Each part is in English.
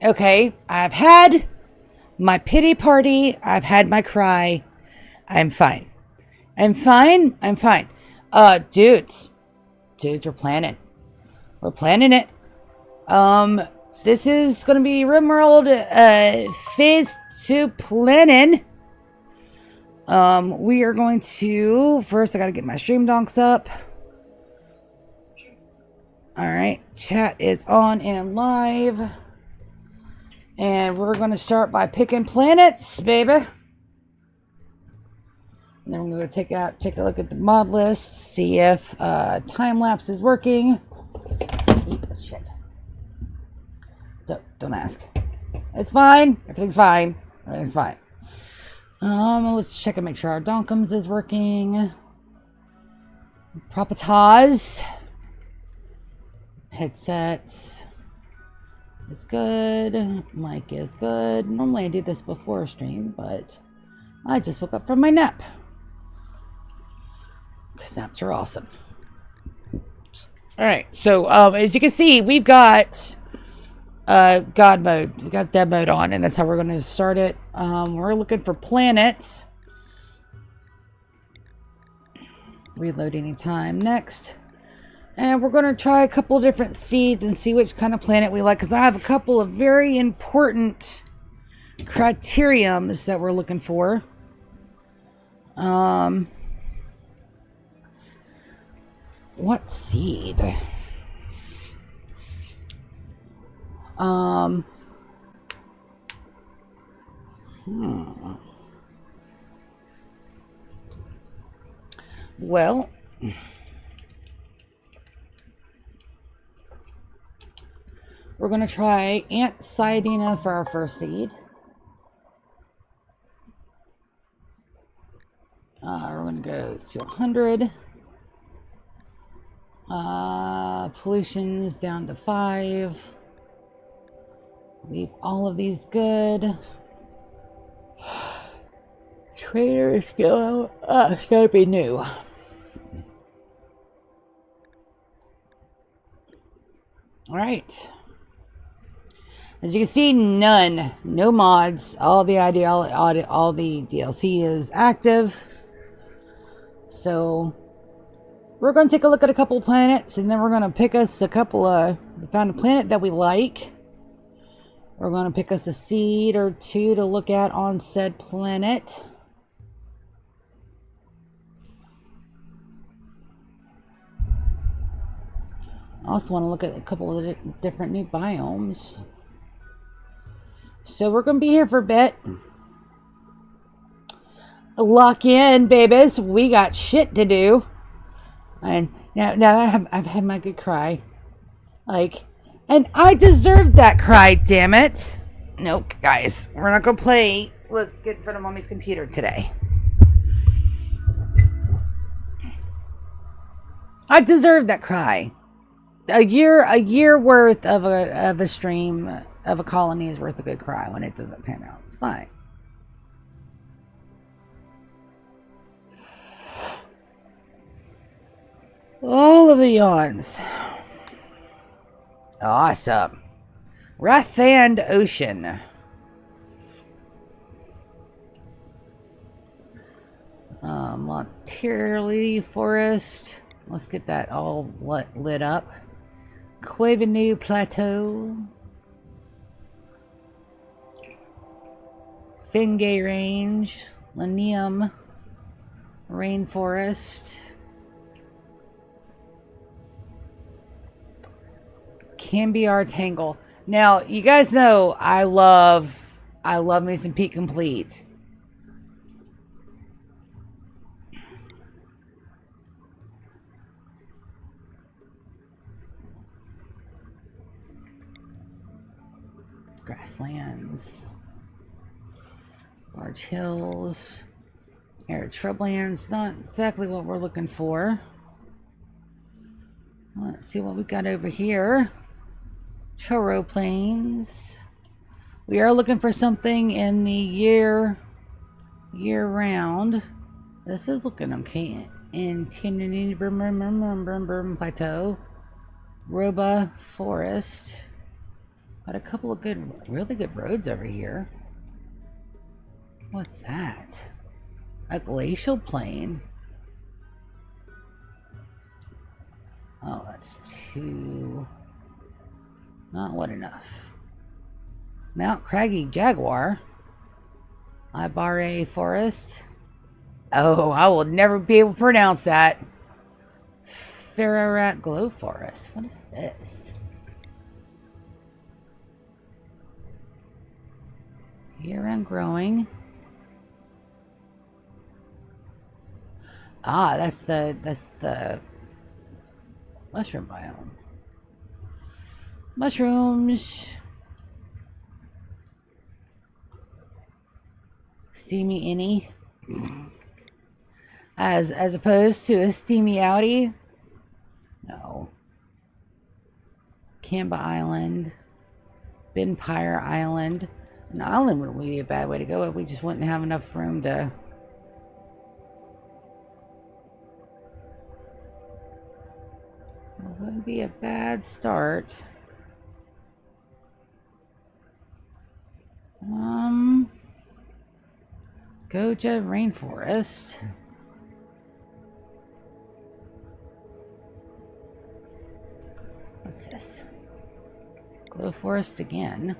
Okay, I've had my pity party. I've had my cry. I'm fine. I'm fine. I'm fine. Dudes. Dudes, we're planning. We're planning it. This is gonna be Rimworld, phase 2 planning. We are going to, first I gotta get my stream donks up. Alright, chat is on and live. And we're gonna start by picking planets, baby. And then we're gonna take a look at the mod list, see if time lapse is working. Shit. Don't ask. It's fine. Everything's fine. Everything's fine. Let's check and make sure our Donkums is working. Propataz. Headset is good. Mic is good. Normally I do this before a stream, but I just woke up from my nap. Because naps are awesome. Alright, so as you can see, we've got God mode. We got dev mode on, and that's how we're going to start it. We're looking for planets. Reload anytime. Next. And we're going to try a couple of different seeds and see which kind of planet we like, because I have a couple of very important criteriums that we're looking for. What seed? Well, we're going to try Ant Sidina for our first seed. We're going to go to 100. Pollution's down to 5. Leave all of these good. Trader is still, it's gotta be new. Alright. As you can see, no mods. All the all the DLC is active. So we're going to take a look at a couple of planets, and then we're going to pick us a couple of, we found a planet that we like. We're going to pick us a seed or two to look at on said planet. I also want to look at a couple of different new biomes. So we're going to be here for a bit. Lock in, babies. We got shit to do. And now that I've had my good cry. Like, and I deserved that cry, damn it. Nope, guys. We're not going to play. Let's get in front of mommy's computer today. I deserved that cry. A year worth of a stream of a colony is worth a good cry when it doesn't pan out. It's fine. All of the yawns. Awesome. Rathand Ocean. Monterey Forest. Let's get that all lit up. Quavenu Plateau. Fingay Range. Lanium Rainforest. Cambiar Tangle. Now, you guys know I love me some Peak Complete. Grasslands. Large hills. Arid shrublands. Not exactly what we're looking for. Let's see what we got over here. Choro Plains. We are looking for something in the year round. This is looking okay. In Tinini Plateau. Roba Forest. Got a couple of really good roads over here. What's that? A glacial plain. Oh, that's too... not what enough. Mount Craggy Jaguar. Ibarre Forest. Oh, I will never be able to pronounce that. Ferrorat Glow Forest. What is this? Year and growing. Ah, that's the mushroom biome. Mushrooms. Steamy innie. As opposed to a steamy outie. No. Kamba Island. Binpire Island. An island wouldn't be a bad way to go if we just wouldn't have enough room to... It wouldn't be a bad start. Goja Rainforest. What's this? Glow Forest again.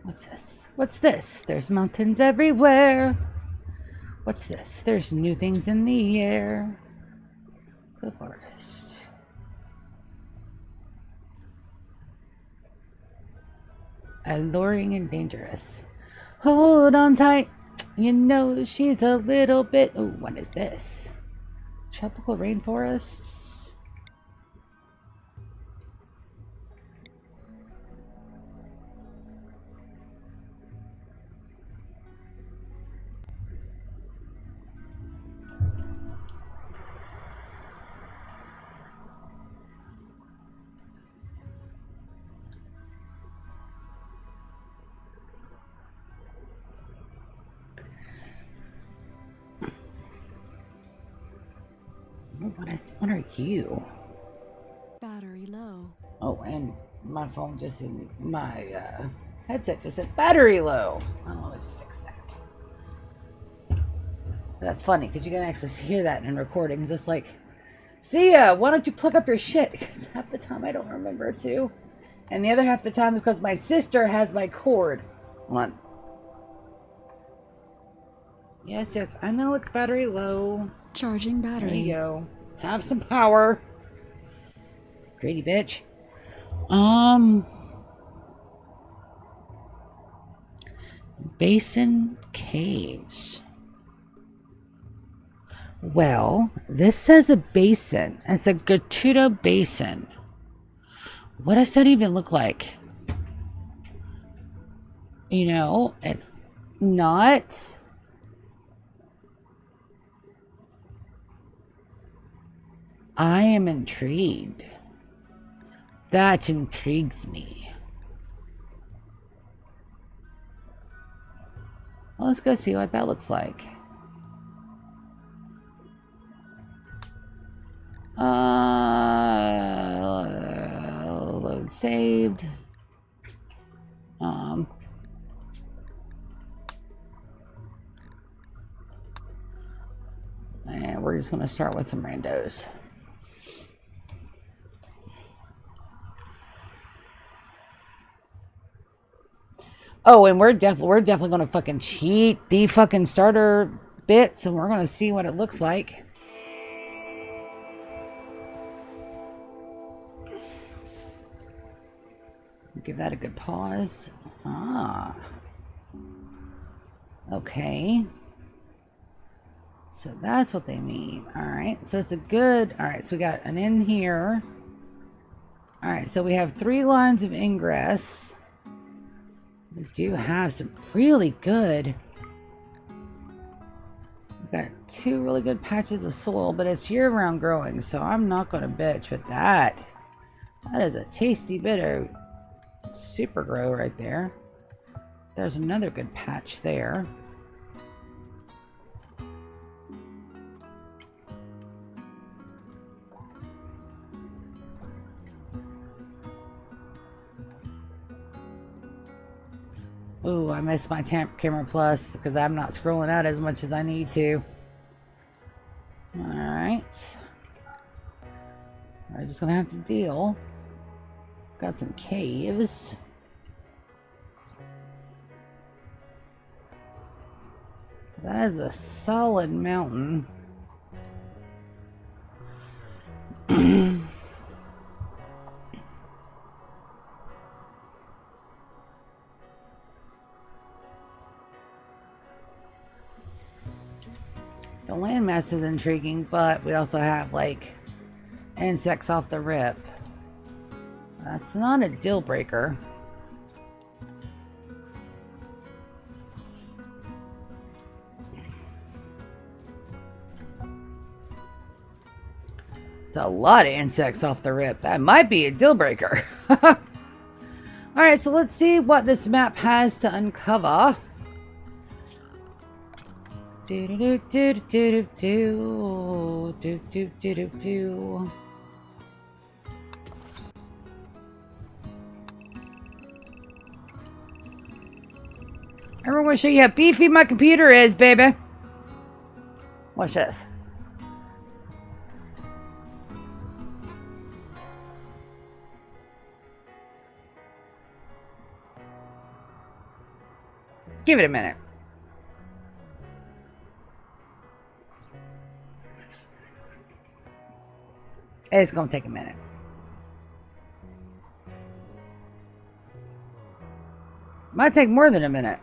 What's this? What's this? There's mountains everywhere. What's this? There's new things in the air. Glow Forest. Alluring and dangerous. Hold on tight. You know she's a little bit... Oh, what is this? Tropical rainforests. What are you? Battery low. Oh, and my phone just in my headset just said battery low. I'll always fix that. That's funny because you can actually hear that in recordings. It's like, see ya, why don't you plug up your shit? Because half the time I don't remember to. And the other half the time is because my sister has my cord. Hold on. Yes, I know it's battery low. Charging battery. There you go. Have some power. Greedy bitch. Basin caves. Well, this says a basin. It's a Gatudo basin. What does that even look like? You know, it's not... I am intrigued. That intrigues me. Well, let's go see what that looks like. Load saved. And we're just going to start with some randos. Oh, and we're definitely going to fucking cheat the fucking starter bits, and we're going to see what it looks like. Give that a good pause. Ah. Okay. So that's what they mean. Alright, so it's a good... Alright, so we got an in here. Alright, so we have 3 lines of ingress. We do have some really good... We've got 2 really good patches of soil, but it's year-round growing, so I'm not going to bitch with that. That is a tasty bit of super grow right there. There's another good patch there. Ooh, I missed my camera plus because I'm not scrolling out as much as I need to. Alright. We're just gonna have to deal. Got some caves. That is a solid mountain. The landmass is intriguing, but we also have like insects off the rip. That's not a deal breaker. It's a lot of insects off the rip. That might be a deal breaker. Alright, so let's see what this map has to uncover. Do do do do do do do do do do do. Everyone want to show you how beefy my computer is, baby. Watch this. Give it a minute. It's gonna take a minute. Might take more than a minute.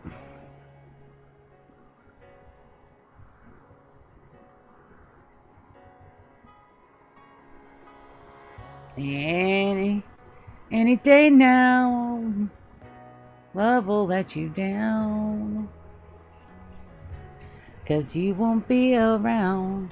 Any day now, love will let you down, 'cause you won't be around.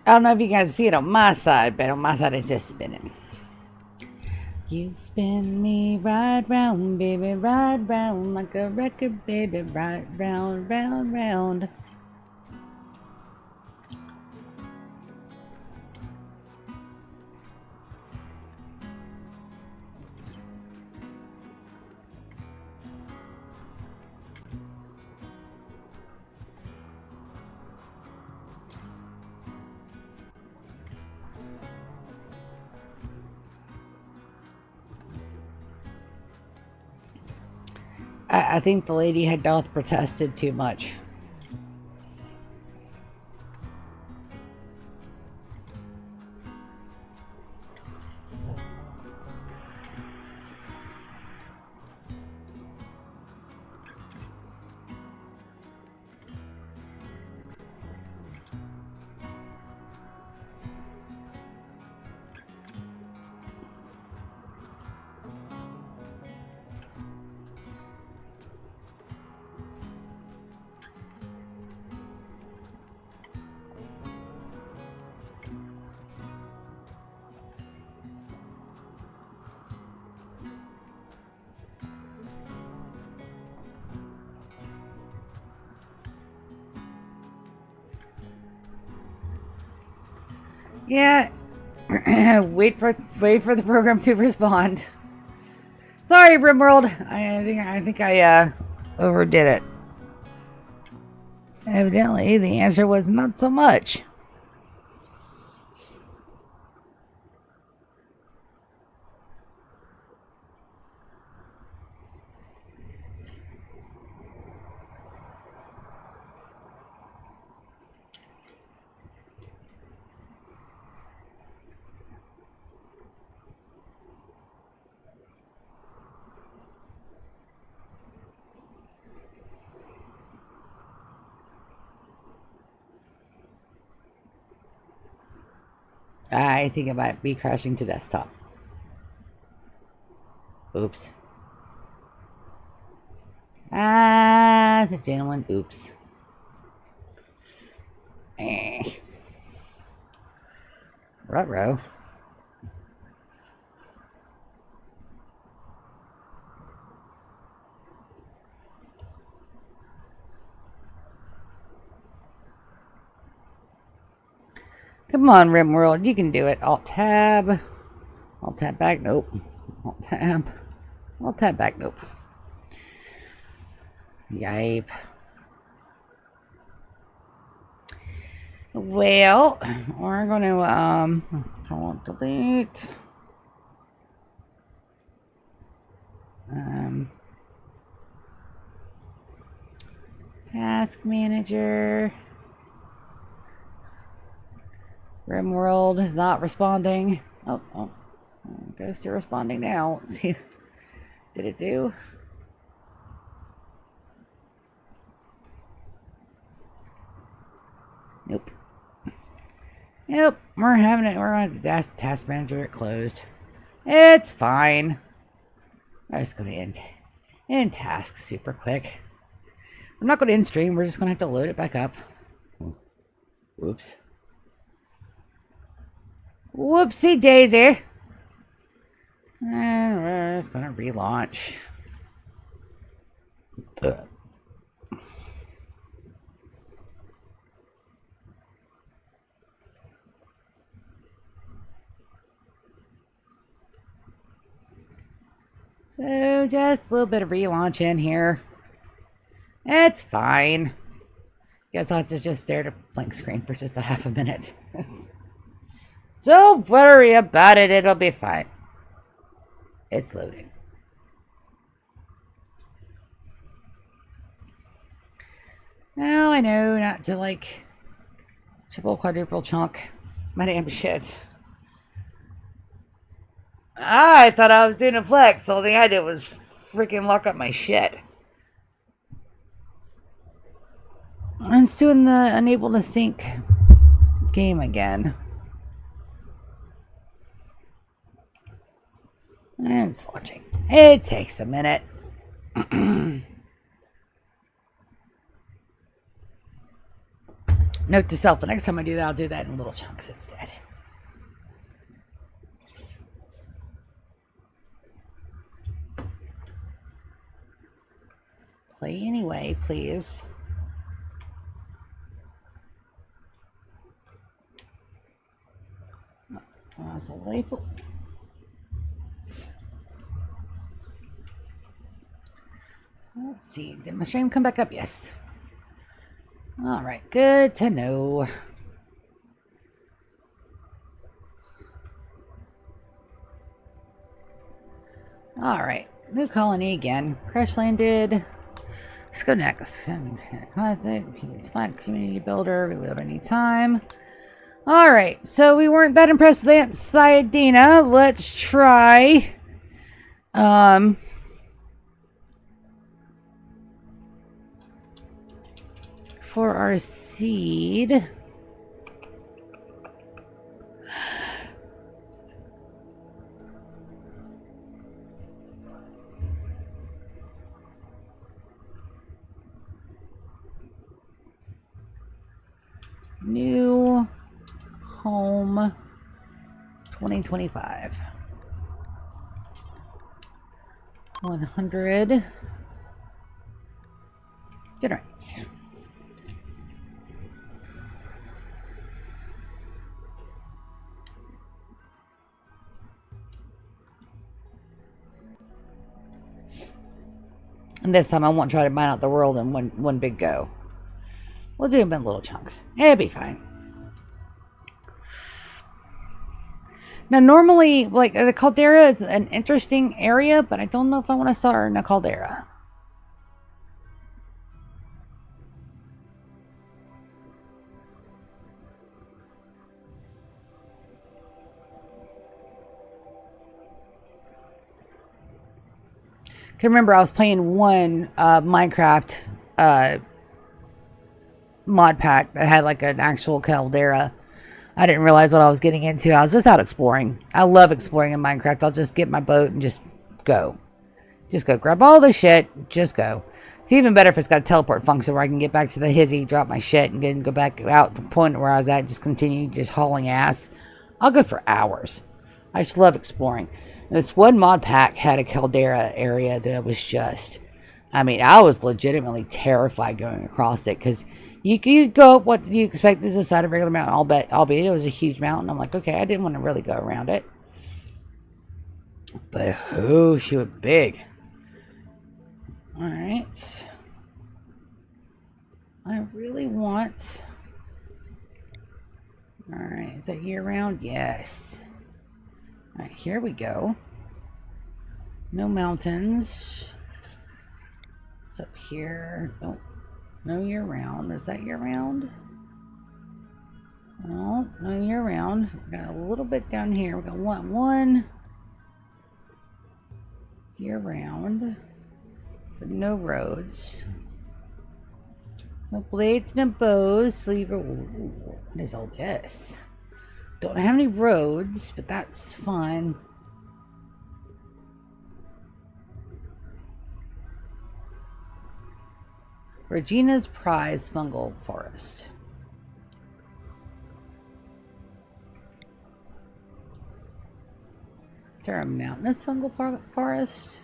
I don't know if you guys see it on my side, but on my side it's just spinning. You spin me right round, baby, right round like a record, baby, right round, round, round. I think the lady had doth protested too much. Yeah, wait for the program to respond. Sorry, Rimworld. I think I overdid it. Evidently, the answer was not so much. I think it might be crashing to desktop. Oops. Ah, it's a genuine oops. Ruh-roh. Come on, Rimworld, you can do it. Alt-tab. Alt-tab back, nope. Alt-tab. Alt-tab back, nope. Yipe. Well, we're going to, delete. Task manager. Rimworld is not responding. Oh, goes to responding now. Let's see. Did it do? Nope. Nope. We're having it. We're on the task manager. It closed. It's fine. I'm just going to end tasks super quick. I'm not going to end stream. We're just going to have to load it back up. Whoops. Whoopsie daisy. And we're just going to relaunch. So just a little bit of relaunch in here. It's fine. Guess I'll have to just stare at a blank screen for just a half a minute. Don't worry about it. It'll be fine. It's loading. Now I know not to like triple quadruple chunk my damn shit. I thought I was doing a flex. All thing I did was freaking lock up my shit. I'm just doing the unable to sync game again. And it's launching. It takes a minute. Note to self, the next time I do that, I'll do that in little chunks instead. Play anyway, please. That's a rifle. Let's see. Did my stream come back up? Yes. All right. Good to know. All right. New colony again. Crash landed. Let's go next. Classic. Slack community builder. Reload anytime. All right. So we weren't that impressed with Aunt Sayadina. Let's try. For our seed. New home 2025. 100 generates. And this time I won't try to mine out the world in one big go. We'll do them in little chunks. It'll be fine. Now normally, like, the caldera is an interesting area, but I don't know if I want to start in a caldera. I can remember I was playing one Minecraft mod pack that had like an actual caldera. I didn't realize what I was getting into. I was just out exploring. I love exploring in Minecraft. I'll just get my boat and just go. Just go. Grab all the shit. Just go. It's even better if it's got a teleport function where I can get back to the hizzy, drop my shit, and then go back out to the point where I was at, just continue just hauling ass. I'll go for hours. I just love exploring. This one mod pack had a caldera area that was just... I mean, I was legitimately terrified going across it, because you go up what you expect is the side of a regular mountain, albeit it was a huge mountain. I'm like, okay, I didn't want to really go around it. But, oh, she was big. Alright. I really want... Alright, is that year-round? Yes. Alright, here we go. No mountains. What's up here? Nope. No year-round. Is that year-round? No, no year-round. We got a little bit down here. We got one year-round. But no roads. No blades, no bows. Sleeper. What is all this? Don't have any roads, but that's fine. Regina's Prize Fungal Forest. Is there a mountainous fungal forest?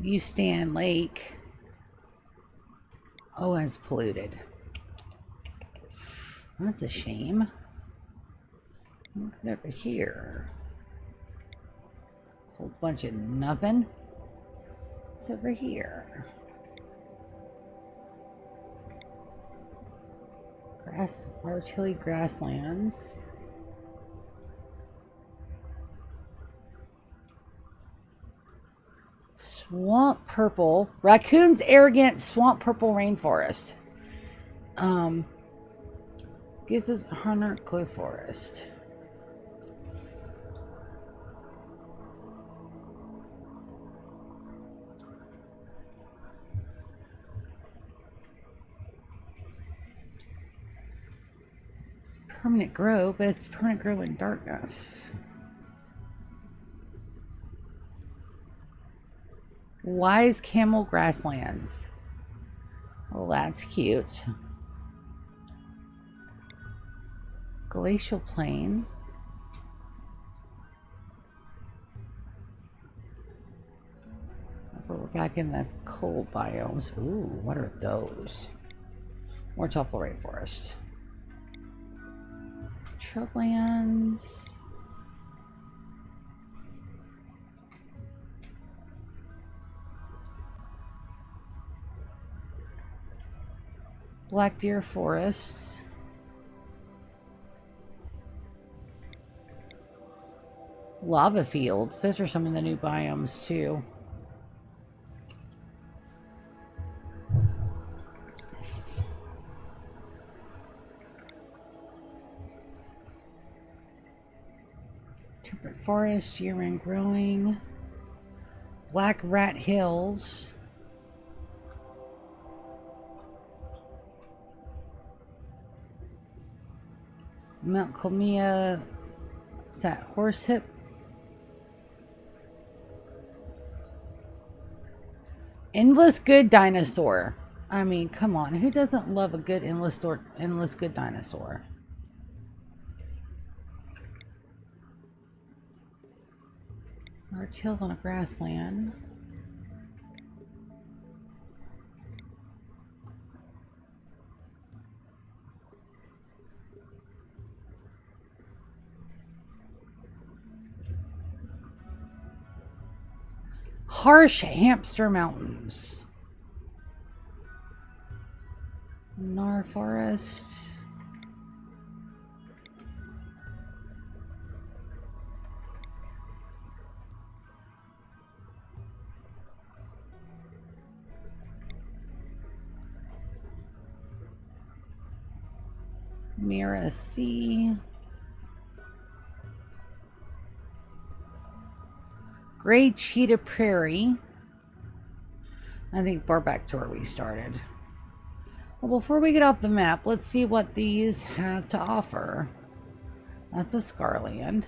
Ustan Lake. Oh, it's polluted. That's a shame. Look over here. Whole bunch of nothing. What's over here? Grass, Archilly grasslands. Swamp purple. Raccoon's arrogant swamp purple rainforest. Gives us Hunter Clue Forest. It's permanent grow, but it's permanent grow in darkness. Wise Camel Grasslands. Well, that's cute. Glacial Plain. We're back in the cold biomes. Ooh, what are those? More tropical rainforest. Traillands. Black Deer Forests. Lava fields. Those are some of the new biomes too. Temperate forest, year-round growing. Black Rat Hills. Mount Colmia. Is that Horsehip? Endless Good Dinosaur. I mean, come on. Who doesn't love a good endless good dinosaur? Large hills on a grassland. Harsh Hamster Mountains. Nar Forest. Mira Sea. Gray Cheetah Prairie. I think we're back to where we started. Well, before we get off the map, let's see what these have to offer. That's a Scarland.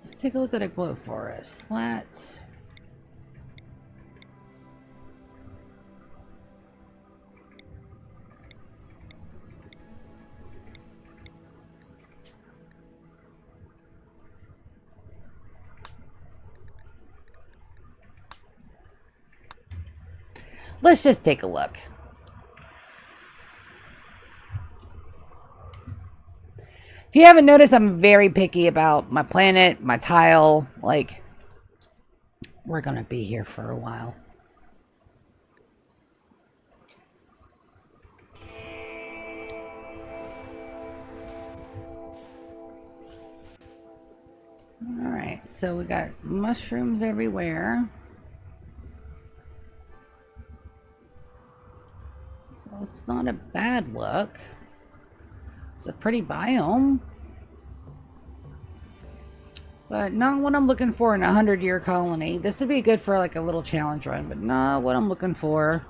Let's take a look at a Glow Forest. Flat. Let's just take a look. If you haven't noticed, I'm very picky about my planet, my tile. Like, we're going to be here for a while. Alright, so we got mushrooms everywhere. So it's not a bad look. It's a pretty biome. But not what I'm looking for in a 100-year colony. This would be good for like a little challenge run, but not what I'm looking for.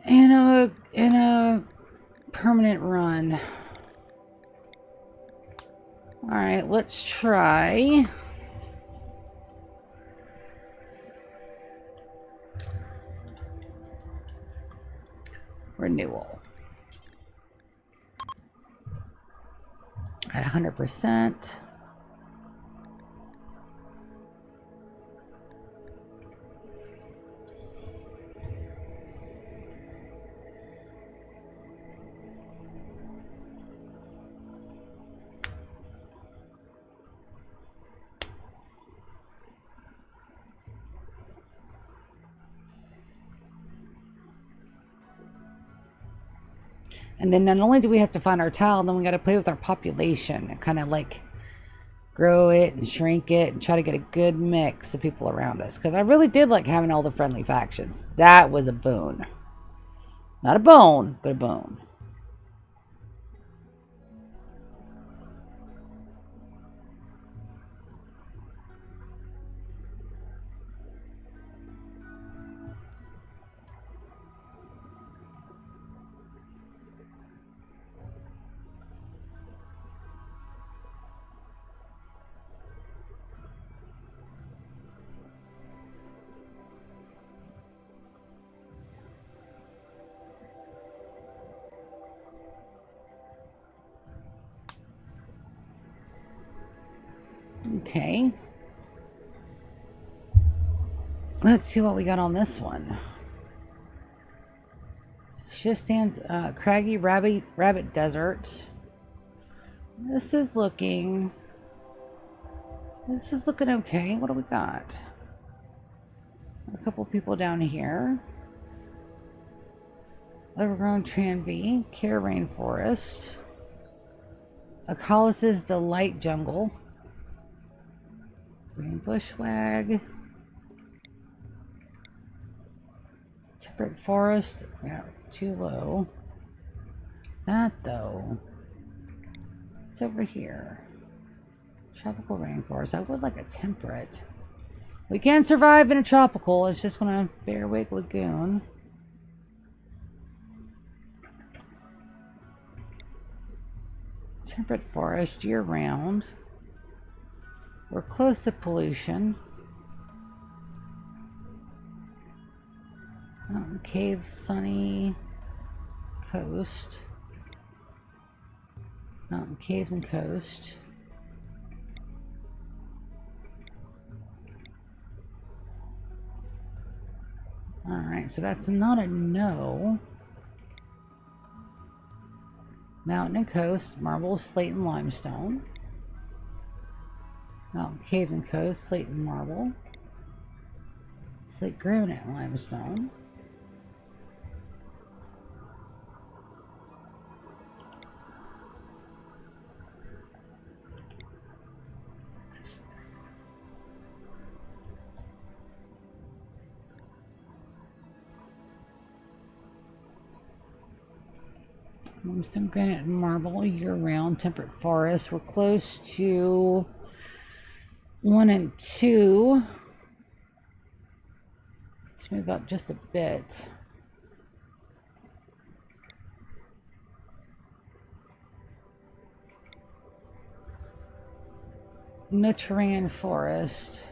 In a permanent run. Alright, let's try. Renewal. At 100%. And then not only do we have to find our tile, then we got to play with our population and kind of like grow it and shrink it and try to get a good mix of people around us. Because I really did like having all the friendly factions. That was a boon. Not a bone, but a boon. Okay. Let's see what we got on this one. Shistan's Craggy Rabbit Desert. This is looking okay. What do we got? A couple people down here. Overgrown Tranby, Care Rainforest. Acalysis Delight Jungle. Green Bushwag. Temperate Forest. Yeah, too low. That though. It's over here. Tropical Rainforest. I would like a temperate. We can survive in a tropical. It's just gonna Bearwig Lagoon. Temperate forest year round. We're close to pollution. Mountain cave, sunny coast. Mountain caves and coast. Alright, so that's not a no. Mountain and coast, marble, slate, and limestone. Mountain caves and coast, slate and marble. Slate, granite, and limestone. Limestone, granite, and marble year-round. Temperate forest. We're close to 1 and 2. Let's move up just a bit. No terrain forest.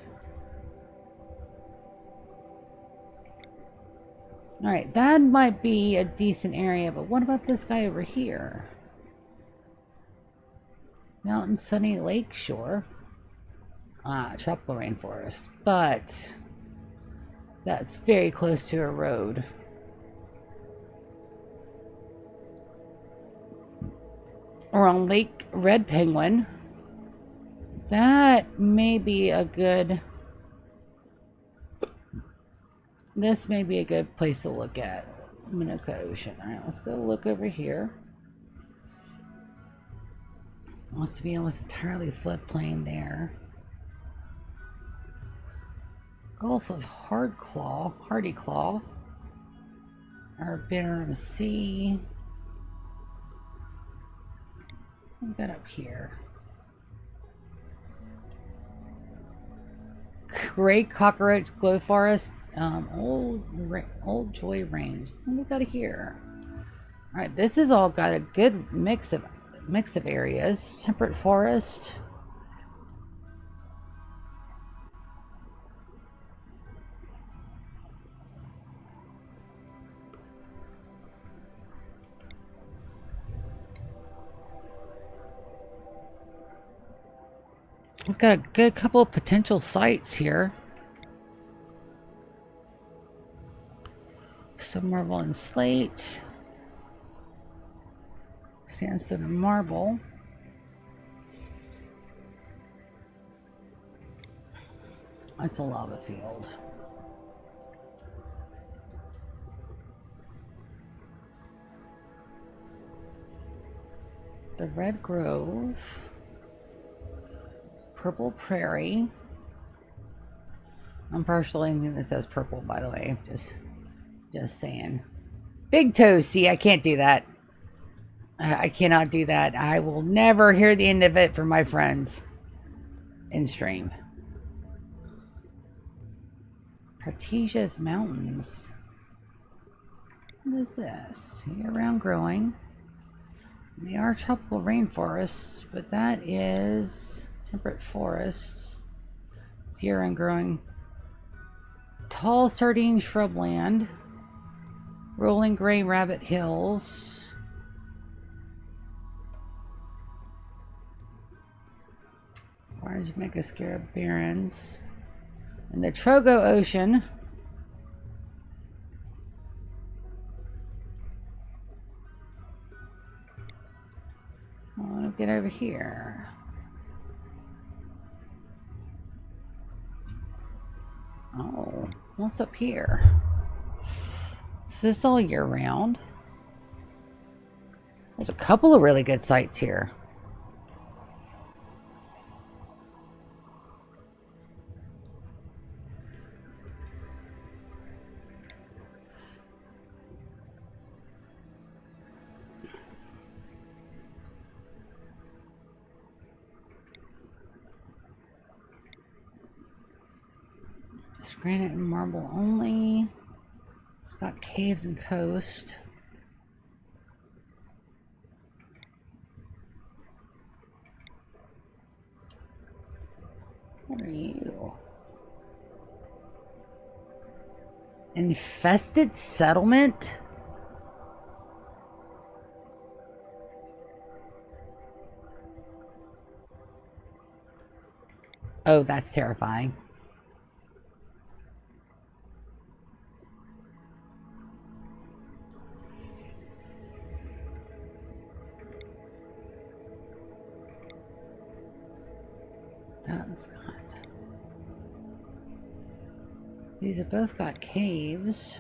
Alright, that might be a decent area, but what about this guy over here? Mountain Sunny Lake Shore. Tropical rainforest. But that's very close to a road. Or on Lake Red Penguin. That may be a good... This may be a good place to look at. Minoka Ocean. Alright, let's go look over here. Wants to be almost entirely floodplain there. Gulf of Hardy Claw. Our Bitternham Sea. What we got up here? Great Cockroach Glow Forest. Old Joy Range. What we got here? All right, this has all got a good mix of areas. Temperate forest. We've got a good couple of potential sites here. Some marble and slate. Sandstone and marble. That's a lava field. The Red Grove. Purple Prairie. I'm partially anything that says purple, by the way. Just saying. Big toes. See, I can't do that. I cannot do that. I will never hear the end of it from my friends in stream. Partesia's Mountains. What is this? Year-round growing. They are tropical rainforests, but that is temperate forests. It's year-round growing. Tall sardine shrubland. Rolling gray rabbit hills. Orange Megascarab Barrens. And the Trogo Ocean. I want to get over here. Oh, what's up here? Is this all year round? There's a couple of really good sites here. It's granite and marble only. It's got caves and coast. What are you? Infested settlement? Oh, that's terrifying. That's got... These have both got caves.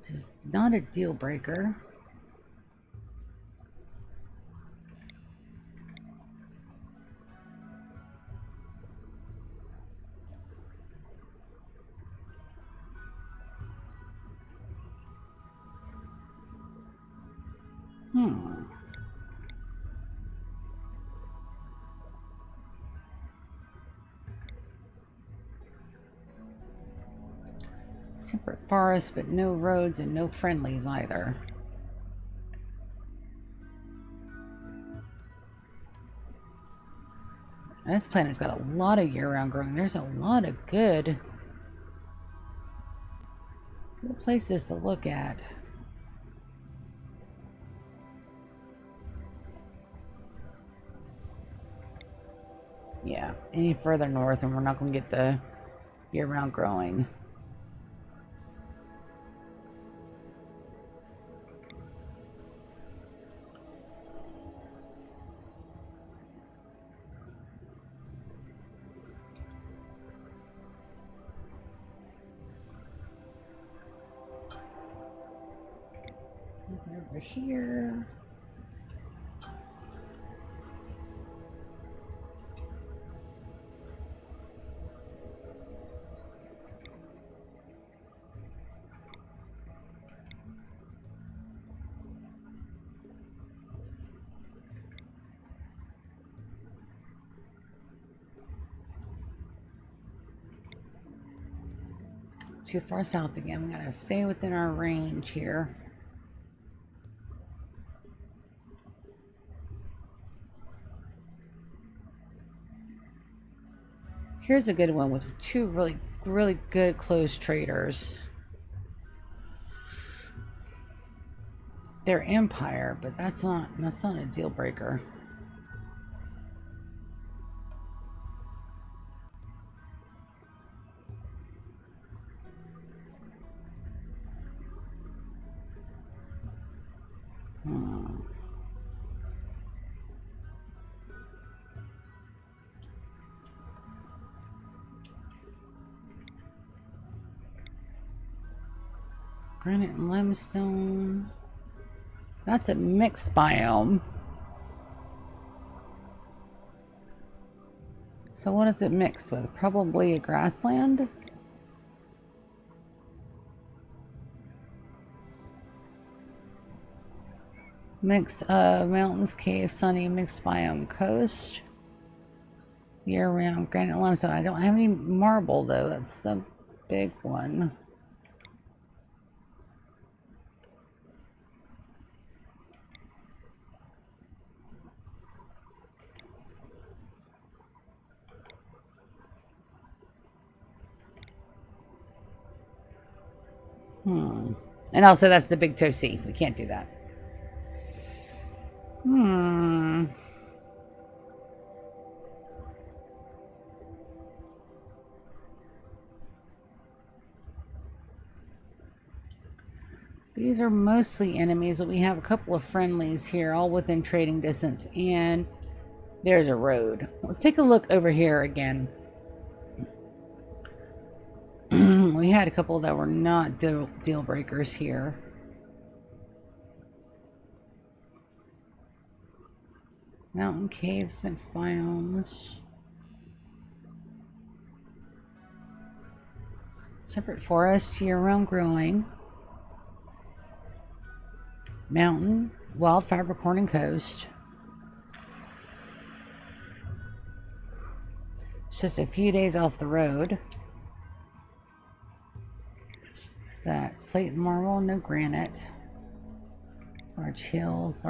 This is not a deal breaker. Separate forest, but no roads and no friendlies either. And this planet's got a lot of year-round growing. There's a lot of good places to look at. Yeah, any further north and we're not going to get the year-round growing. Over here. Too far south again. We gotta stay within our range here. Here's a good one with two really good close traders. They're empire, but that's not a deal breaker. Granite and limestone. That's a mixed biome. So what is it mixed with? Probably a grassland? Mix of mountains, caves, sunny, mixed biome, coast. Year-round granite and limestone. I don't have any marble though. That's the big one. And also that's the big toe C. We can't do that. These are mostly enemies, but we have a couple of friendlies here, all within trading distance, and there's a road. Let's take a look over here again. We had a couple that were not deal breakers here. Mountain caves, mixed biomes. Separate forest, year-round growing. Mountain, wild fiber corn and coast. It's just a few days off the road. Is that slate and marble? No granite. Large hills,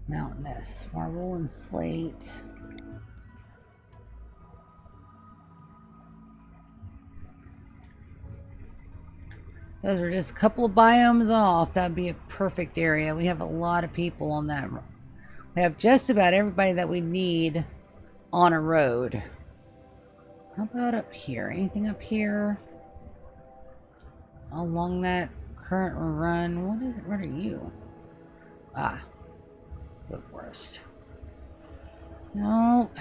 mountainous, marble and slate. Those are just a couple of biomes off. That'd be a perfect area. We have a lot of people on that. We have just about everybody that we need on a road. How about up here? Anything up here? Along that current run. What is it? What are you? Ah. Blue forest. Nope.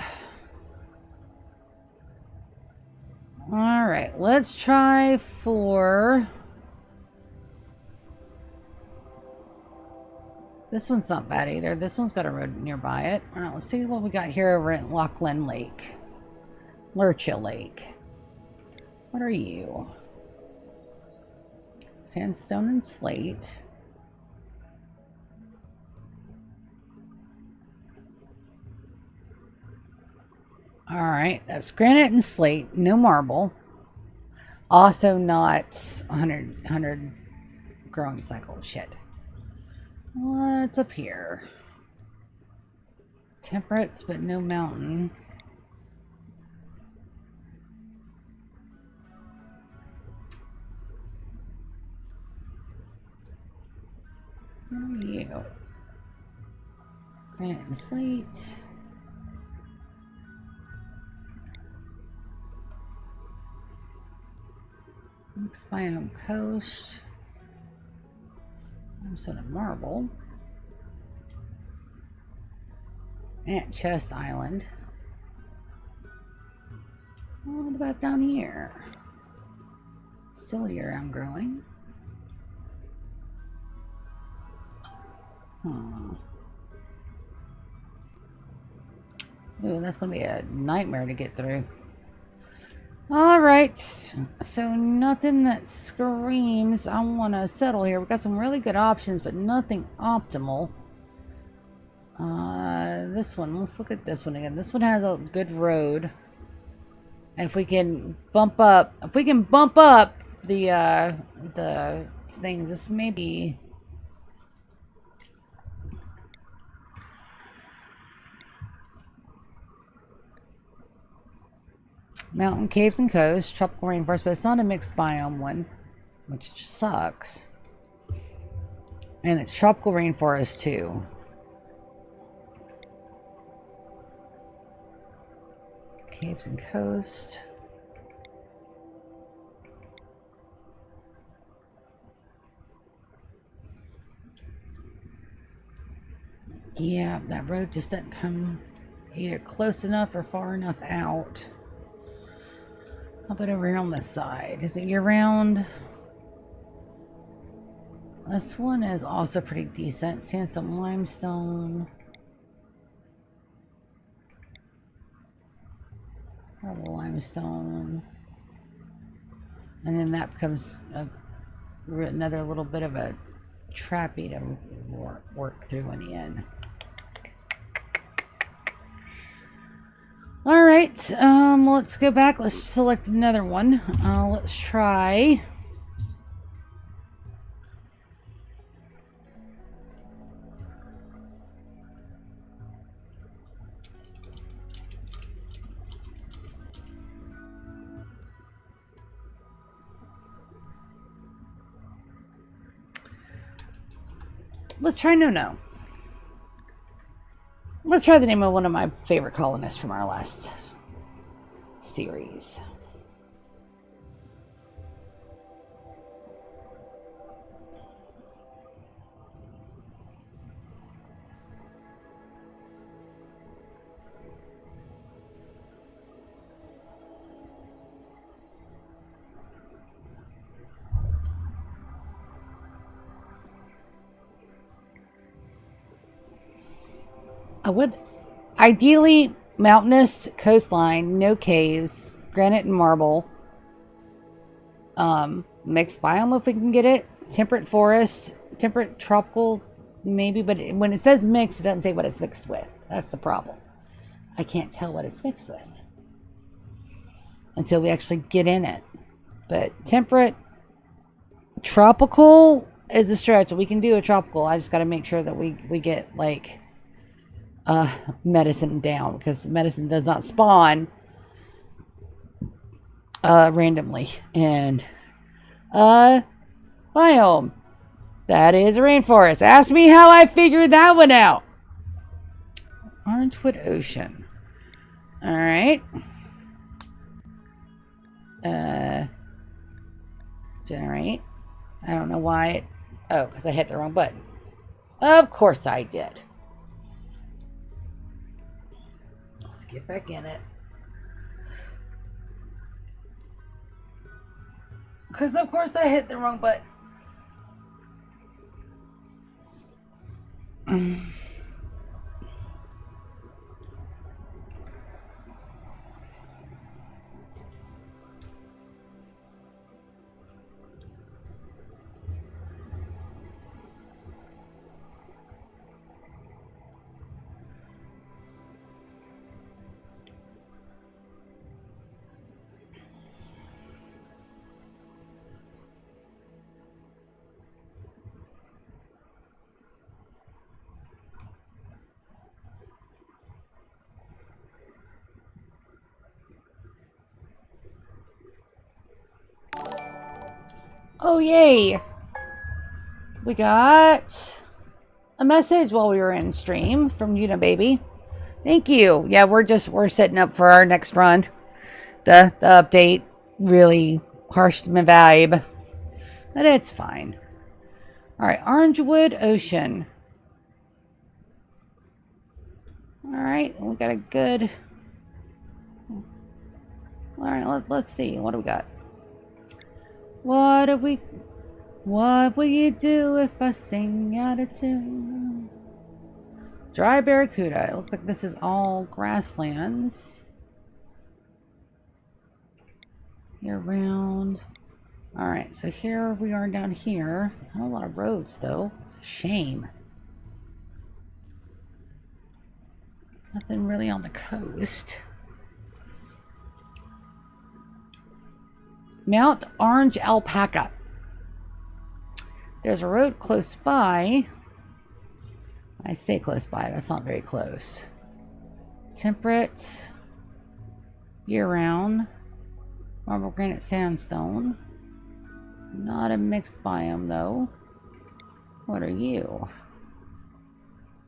Alright, let's try for... This one's not bad either. This one's got a road nearby it. Alright, let's see what we got here over at Lachlan Lake. Lurcha Lake. What are you? Sandstone and slate. Alright, that's granite and slate, no marble. Also not 100 growing cycle. Shit. What's up here? Temperates, but no mountain. What are you? Granite and slate. Mixed biome coast. Sort of marble. Ant chest island. What about down here? Still year-round growing. Ooh, that's gonna be a nightmare to get through. Alright, so nothing that screams I want to settle here. We've got some really good options, but nothing optimal. This one, let's look at this one again. This one has a good road. If we can bump up, the things, this may be... Mountain, caves, and coast, tropical rainforest, but it's not a mixed biome one, which sucks. And it's tropical rainforest too. Caves and coast. Yeah, that road just doesn't come either close enough or far enough out. How about over here on this side? Is it year-round? This one is also pretty decent. Sandstone, limestone. Marble limestone. And then that becomes another little bit of a trappy to work through in the end. Alright, let's go back. Let's select another one. Let's try... Let's try No. Let's try the name of one of my favorite colonists from our last series. I would ideally mountainous coastline, no caves, granite and marble. Mixed biome if we can get it. Temperate forest, temperate tropical, maybe, but when it says mixed, it doesn't say what it's mixed with. That's the problem. I can't tell what it's mixed with until we actually get in it. But temperate, tropical is a stretch. We can do a tropical. I just got to make sure that we get like medicine down, because medicine does not spawn randomly. And biome, that is a rainforest. Ask me how I figured that one out. Orangewood Ocean. All right. Generate. I don't know why it... Oh, because I hit the wrong button. Of course I did. Let's get back in it. Because of course I hit the wrong button. Oh, yay. We got a message while we were in stream from Baby. Thank you. Yeah, we're setting up for our next run. The update really harshed my vibe, but it's fine. All right, Orangewood Ocean. All right, we got a good. All right, let's see. What do we got? What will you do if I sing out of tune? Dry Barracuda. It looks like this is all grasslands. Year round. Alright, so here we are down here. Not a lot of roads, though. It's a shame. Nothing really on the coast. Mount Orange Alpaca. There's a road close by. I say close by, that's not very close. Temperate. Year-round. Marble granite sandstone. Not a mixed biome, though. What are you?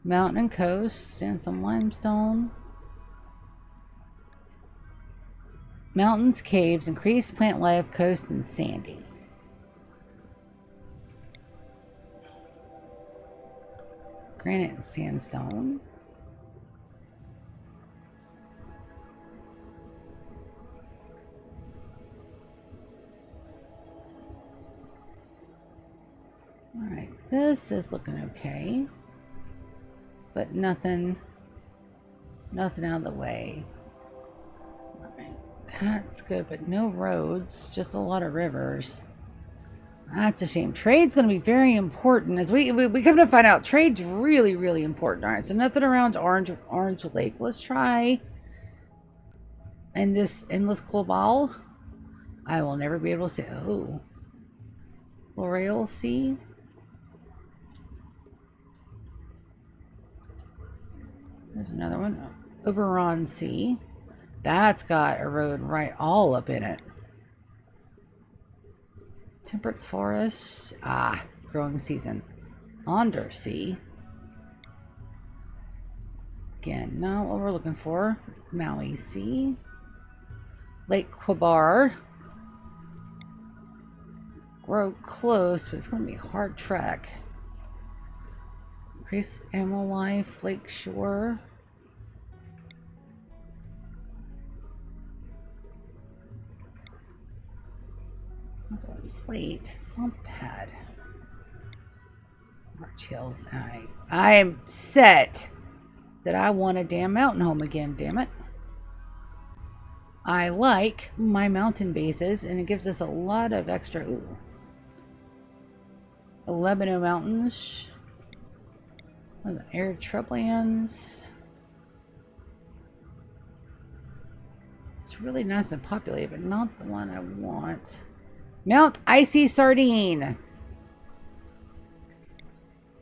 Mountain and coast. Sandstone limestone. Mountains, caves, increased plant life, coast, and sandy. Granite and sandstone. Alright, this is looking okay. But nothing out of the way. Alright, that's good, but no roads, just a lot of rivers. That's a shame. Trade's going to be very important. As we come to find out, trade's really, really important. All right, so nothing around Orange Lake. Let's try. And this endless global. I will never be able to say. Oh, L'Oreal Sea. There's another one. Oberon Sea. That's got a road right all up in it. Temperate forest. Ah, growing season. Ondersea. Again, not what we're looking for. Maui Sea. Lake Quabar. Grow close, but it's going to be a hard trek. Increase animal life. Lake Shore. Slate. It's not bad. March Hills. I'm set that I want a damn mountain home again, damn it. I like my mountain bases, and it gives us a lot of extra. Ooh. Lebanon Mountains. What is it? Arid shrublands. It's really nice and populated, but not the one I want. Mount Icy Sardine.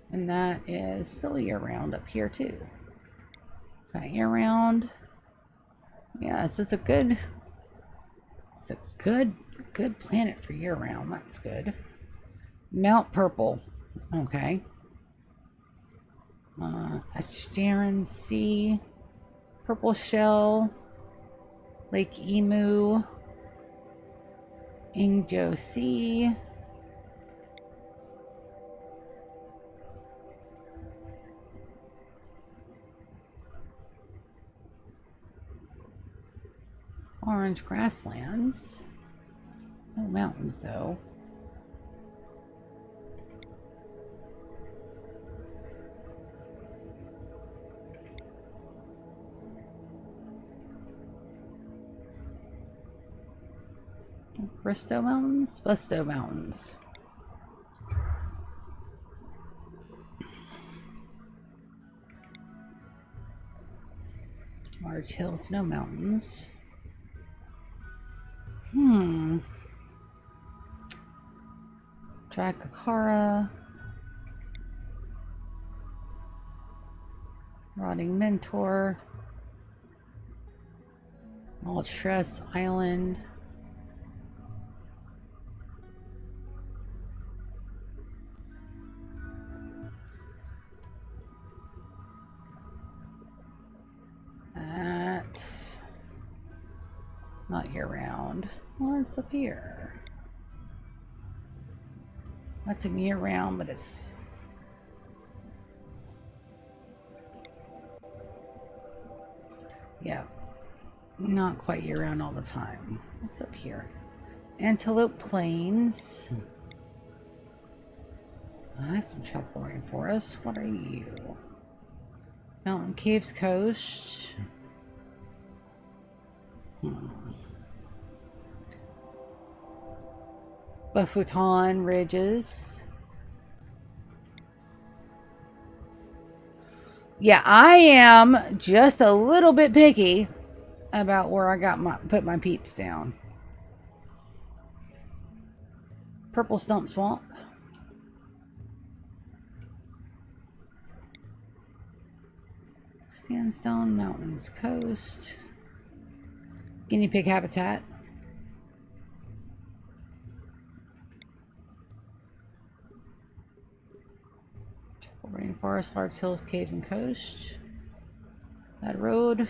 And that is still year-round up here, too. Is that year-round? Yes, it's a good planet for year-round. That's good. Mount Purple. Okay. Asteran Sea. Purple Shell. Lake Emu. Ingjo Sea. Orange grasslands. No mountains, though. Bristow Mountains? Busto Mountains. March Hills, no mountains. Dracakara. Rotting Mentor. Maltress Island. Not year round. What's up here? That's a year round, but it's... Yeah. Not quite year round all the time. What's up here? Antelope Plains. That's some tropical rainforest. What are you? Mountain Caves Coast. Bafuton Ridges. Yeah, I am just a little bit picky about where I got put my peeps down. Purple Stump Swamp. Sandstone Mountains Coast. Guinea pig habitat. Rainforest, large hills, caves, and coast. That road.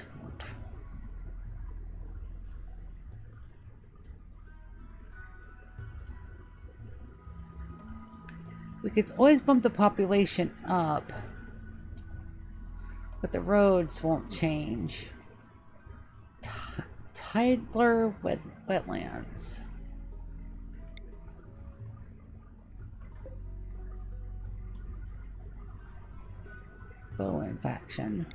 We could always bump the population up, but the roads won't change. Tidler wetlands. Bowen faction.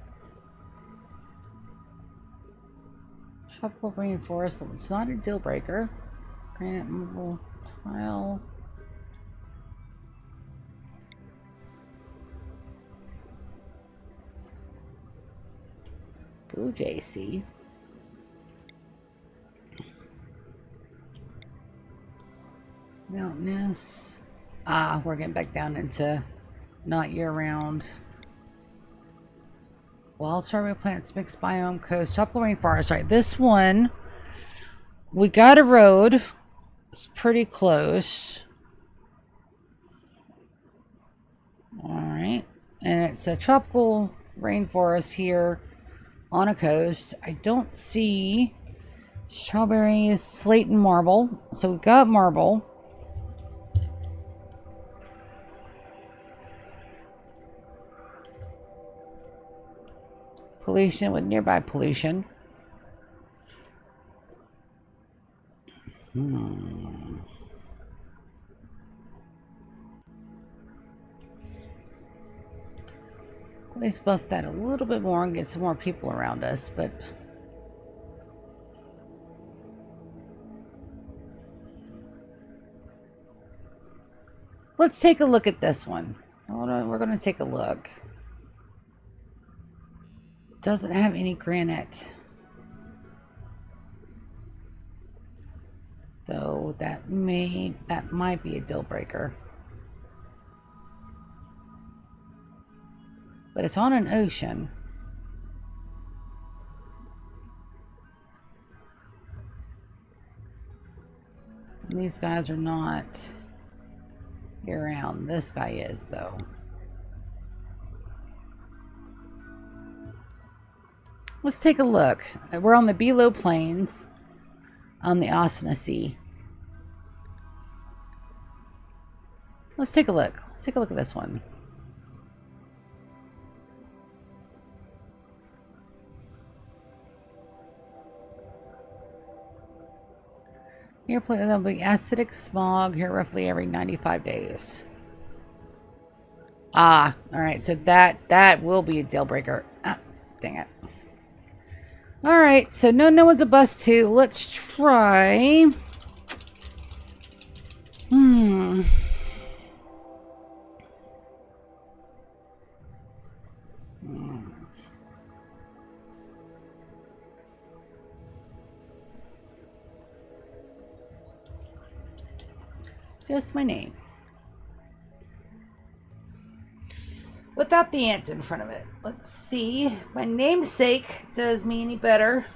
Tropical rainforest. It's not a deal breaker. Granite mobile tile. Blue JC. Mountainous. Ah, we're getting back down into not year round. Wild strawberry plants, mixed biome, coast, tropical rainforest. Right, this one, we got a road. It's pretty close. Alright. And it's a tropical rainforest here on a coast. I don't see strawberries, slate, and marble. So we've got marble. Pollution with nearby pollution. Let's buff that a little bit more and get some more people around us, but let's take a look at this one. Hold on, we're going to take a look. Doesn't have any granite. Though that might be a deal breaker. But it's on an ocean. And these guys are not year round. This guy is, though. Let's take a look. We're on the Below Plains on the Osnassy. Let's take a look. Let's take a look at this one. There'll be acidic smog here roughly every 95 days. Ah, alright, so that will be a deal breaker. Ah, dang it. Alright, so no one's a bust too. Let's try. Just my name. Without the ant in front of it. Let's see if my namesake does me any better.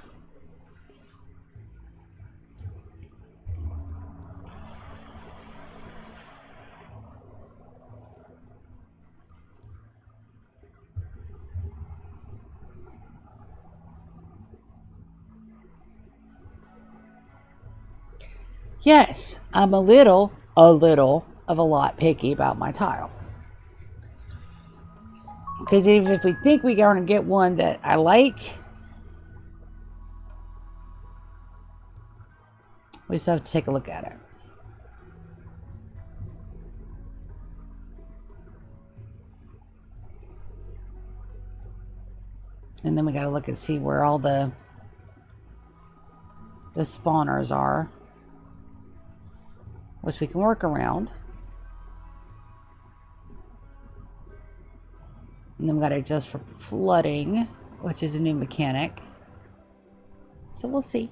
Yes, I'm a little of a lot picky about my tile. Because even if we think we're going to get one that I like, we just have to take a look at it. And then we got to look and see where all the spawners are, which we can work around. And then we got to adjust for flooding, which is a new mechanic. So we'll see.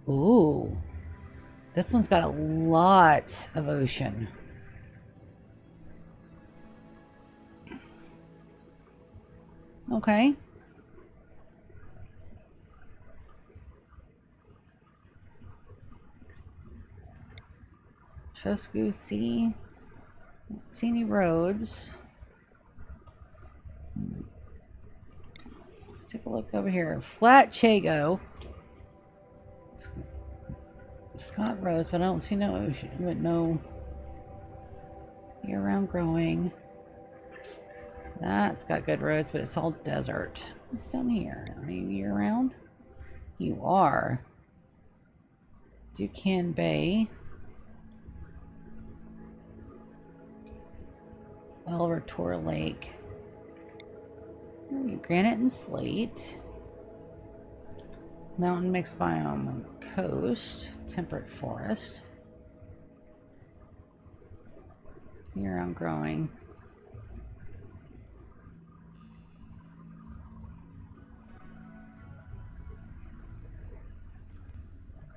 Ooh. This one's got a lot of ocean. Okay. Chosku Sea. Don't see any roads. Let's take a look over here. Flat Chago. It's got roads, but I don't see no ocean. But no year-round growing. That's got good roads, but it's all desert. What's down here? Are you year-round? You are. Duquesne Bay. Elvertor Lake. Granite and slate. Mountain mixed biome on the coast. Temperate forest. Year-round growing.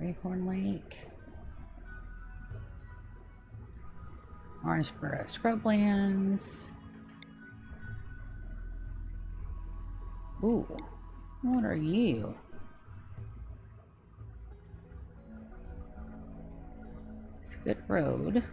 Greyhorn Lake. Orangeburg Scrublands. Ooh, what are you? It's a good road.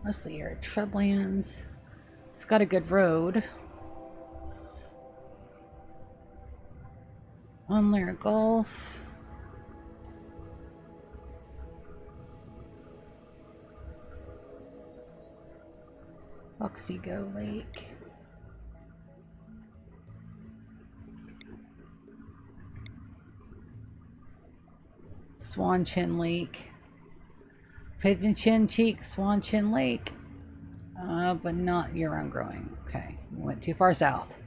Mostly arid shrublands. It's got a good road. On-layer Gulf. Oxygo Lake. Swan Chin Lake. Pigeon Chin Cheek, Swan Chin Lake. But not year-round growing. Okay, we went too far south.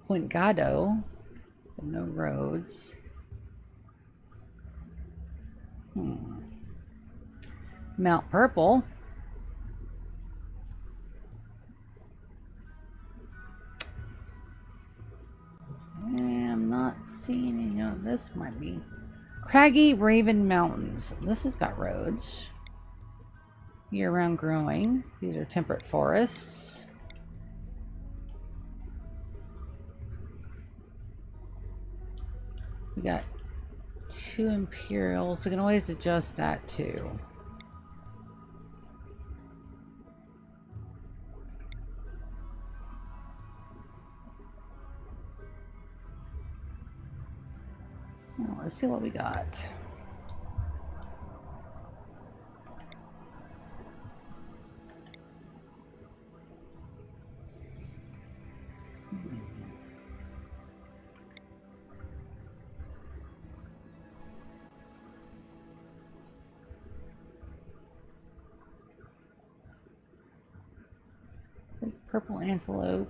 Huingado. No roads. Mount Purple. I'm not seeing any. No, this might be Craggy Raven Mountains. This has got roads. Year-round growing. These are temperate forests. We got 2 Imperials. We can always adjust that too. Well, let's see what we got. Purple antelope.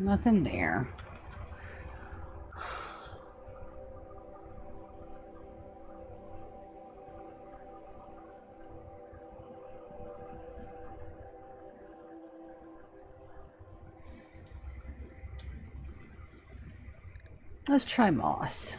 Nothing there. Let's try moss.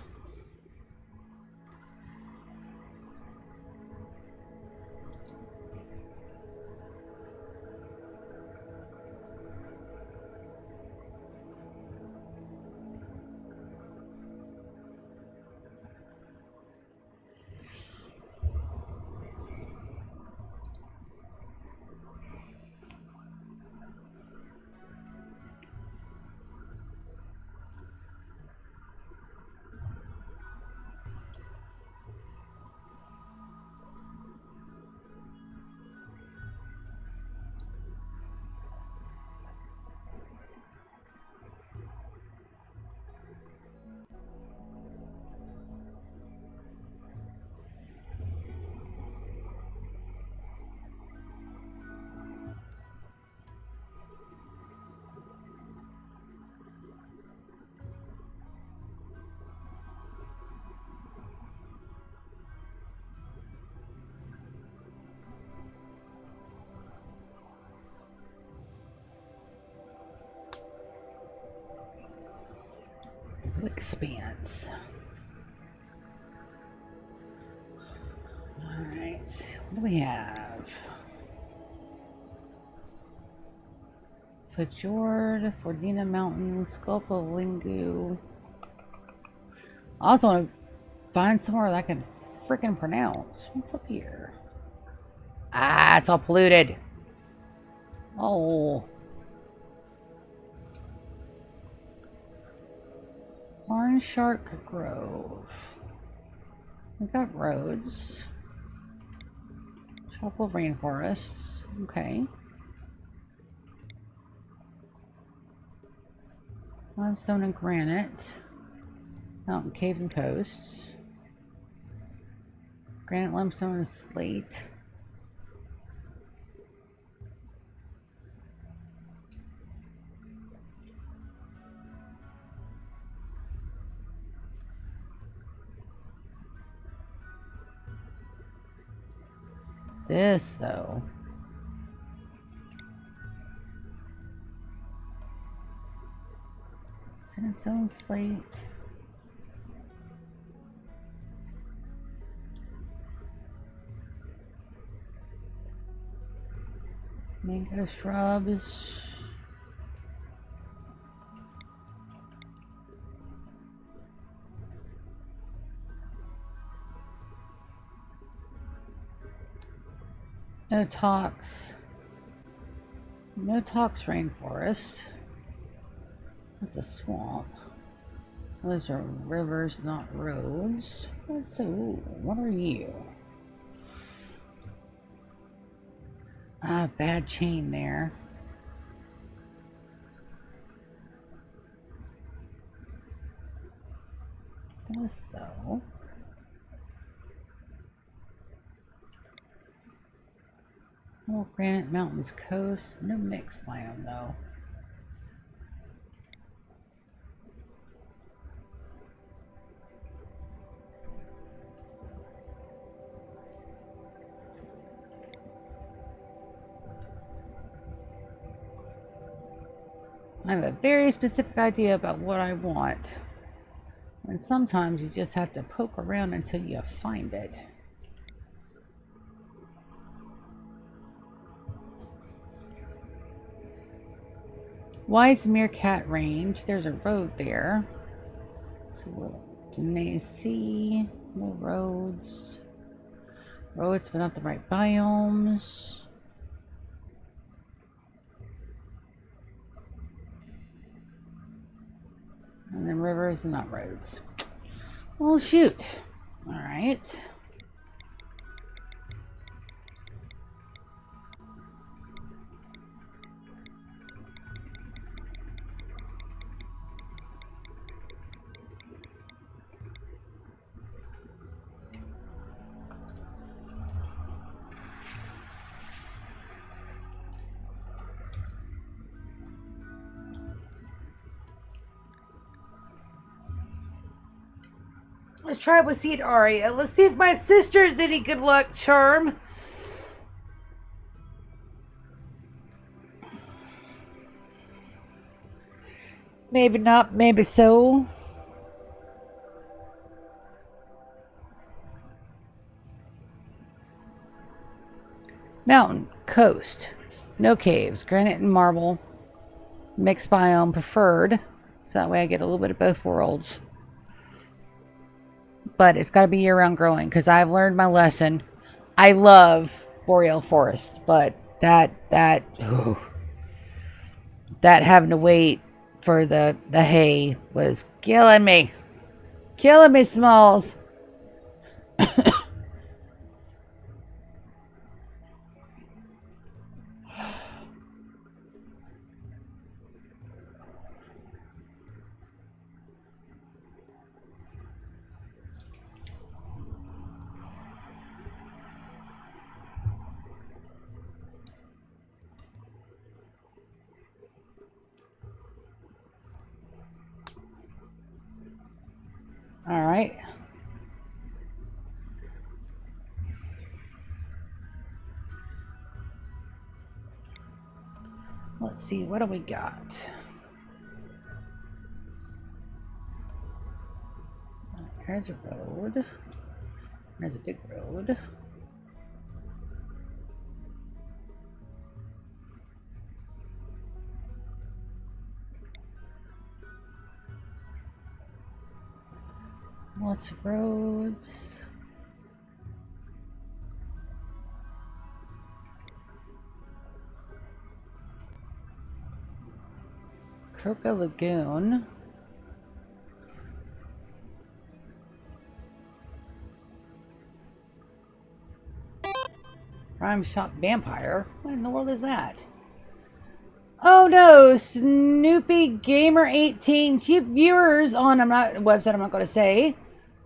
Expanse. All right, what do we have? Fjord, Fordina Mountains, Gulf of Lingu. I also want to find somewhere that I can freaking pronounce. What's up here? Ah, it's all polluted. Oh. Orange Shark Grove. We got roads. Tropical rainforests. Okay. Limestone and granite. Mountain caves and coasts. Granite, limestone, and slate. This, though. Sandstone, slate. Mango shrubs. No tox. No tox rainforest. That's a swamp. Those are rivers, not roads. What are you? Ah, bad chain there. This though. Oh, Granite Mountains coast. No mixed biome though. I have a very specific idea about what I want. And sometimes you just have to poke around until you find it. Wise Meerkat Range. There's a road there. So Tennessee. No roads. Roads, but not the right biomes. And then rivers and not roads. Well, shoot. All right. Let's try with Seed Aria. Let's see if my sister's any good luck charm. Maybe not, maybe so. Mountain, coast, no caves, granite and marble, mixed biome preferred. So that way I get a little bit of both worlds. But it's got to be year-round growing because I've learned my lesson. I love boreal forests, but that having to wait for the hay was killing me. Killing me, Smalls. All right. Let's see, what do we got? There's a road. There's a big road. Lots of roads. Croca Lagoon. Prime Shop Vampire. What in the world is that? Oh no, Snoopy Gamer 18 cheap viewers on website I'm not going to say.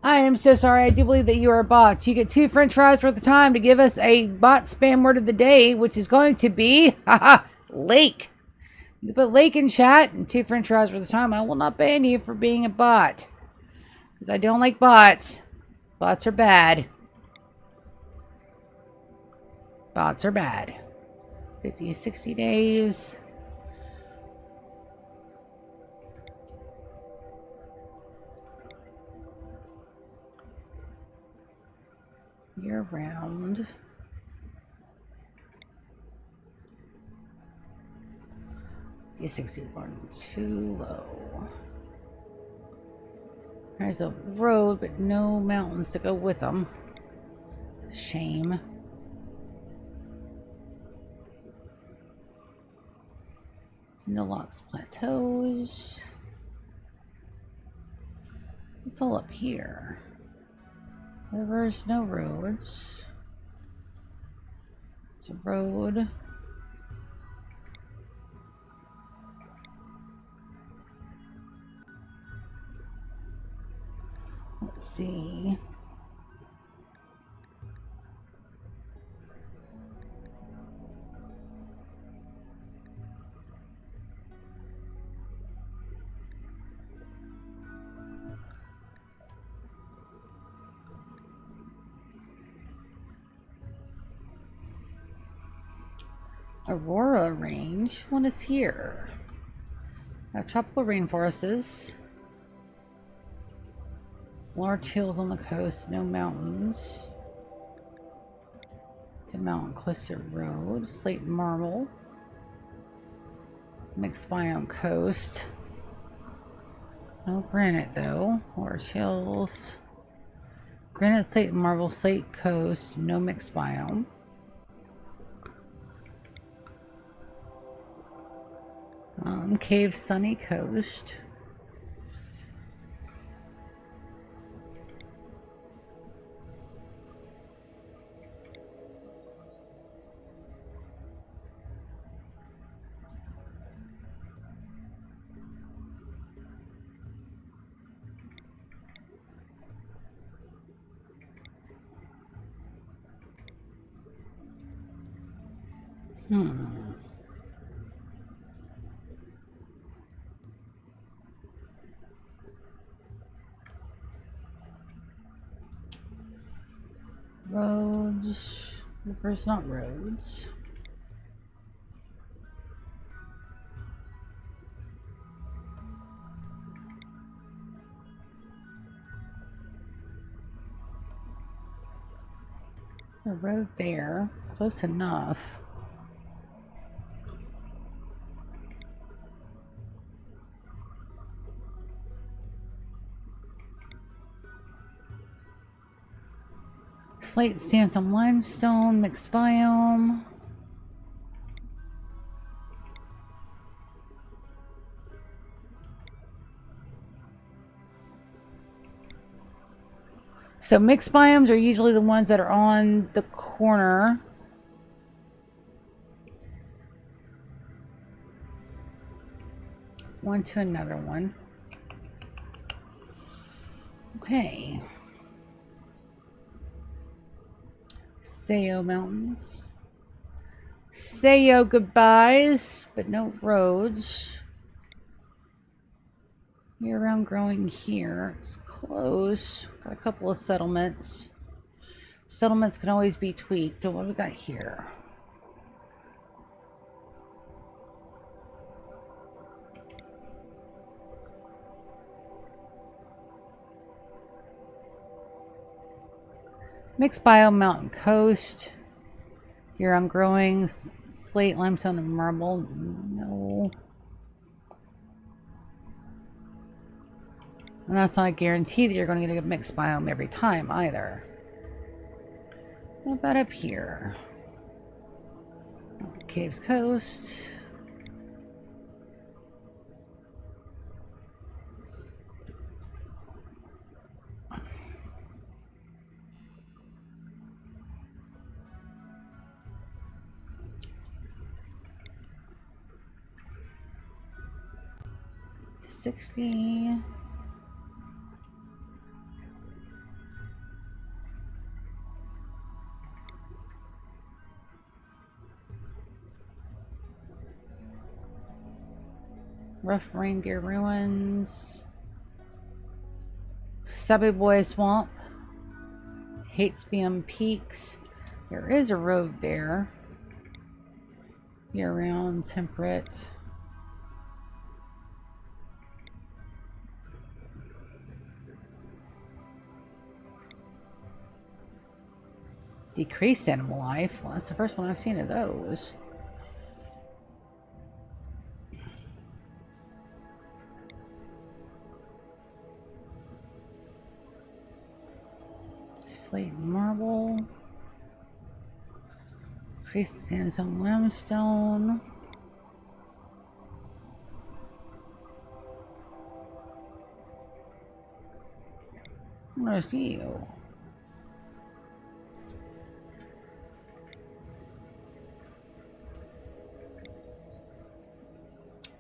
I am so sorry. I do believe that you are bots. You get 2 French fries worth of time to give us a bot spam word of the day, which is going to be lake. You put lake in chat and 2 French fries worth of time. I will not ban you for being a bot because I don't like bots. Bots are bad. Bots are bad. 50 to 60 days. Year round. D61 too low. There's a road, but no mountains to go with them. Shame. Nilox Plateaus. It's all up here. Rivers, no roads. It's a road. Let's see. Aurora Range. What is here? Tropical rainforests. Large hills on the coast, no mountains. It's a mountain close to road. Slate and marble. Mixed biome coast. No granite though. Large hills. Granite, slate, and marble, slate coast. No mixed biome. Cave, sunny coast. Roads. Rivers, not roads. A road there. Close enough. Slate, sandstone, limestone, mixed biome. So mixed biomes are usually the ones that are on the corner. One to another one. Okay. Sayo Mountains. Sayo goodbyes, but no roads. Year-round growing here. It's close. Got a couple of settlements. Settlements can always be tweaked. What do we got here? Mixed biome, mountain coast. Year-round growing, slate, limestone, and marble. No. And that's not a guarantee that you're going to get a mixed biome every time either. What about up here? Caves Coast. $60. Rough Reindeer Ruins. Subway Boy Swamp. Hatespium Peaks. There is a road there. Year-round, temperate. Decreased animal life. Well, that's the first one I've seen of those. Slate and marble. Increased sandstone, limestone. Where's you?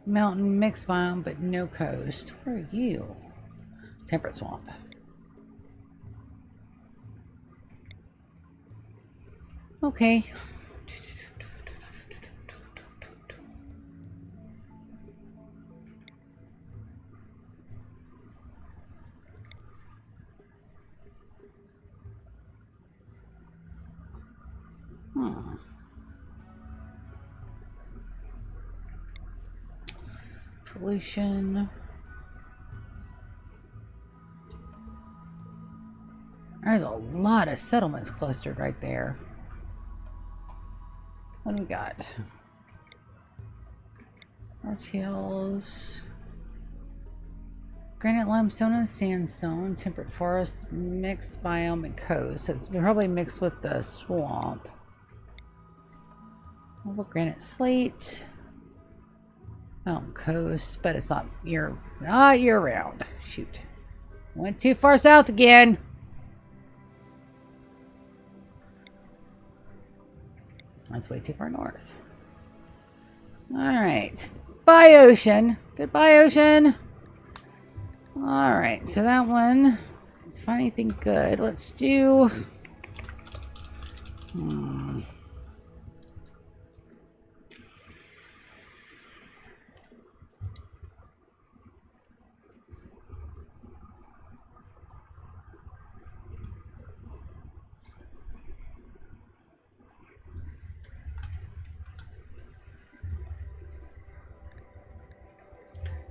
Mountain mixed biome, but no coast. Where are you? Temperate swamp. Okay. Pollution. There's a lot of settlements clustered right there. What do we got? RTLs. Granite, limestone, and sandstone. Temperate forest, mixed biome, and coast. It's probably mixed with the swamp. Granite slate. Mountain coast, but it's not year round. Shoot. Went too far south again. That's way too far north. Alright. Bye, ocean. Goodbye, ocean. Alright, so that one. Find anything good. Let's do.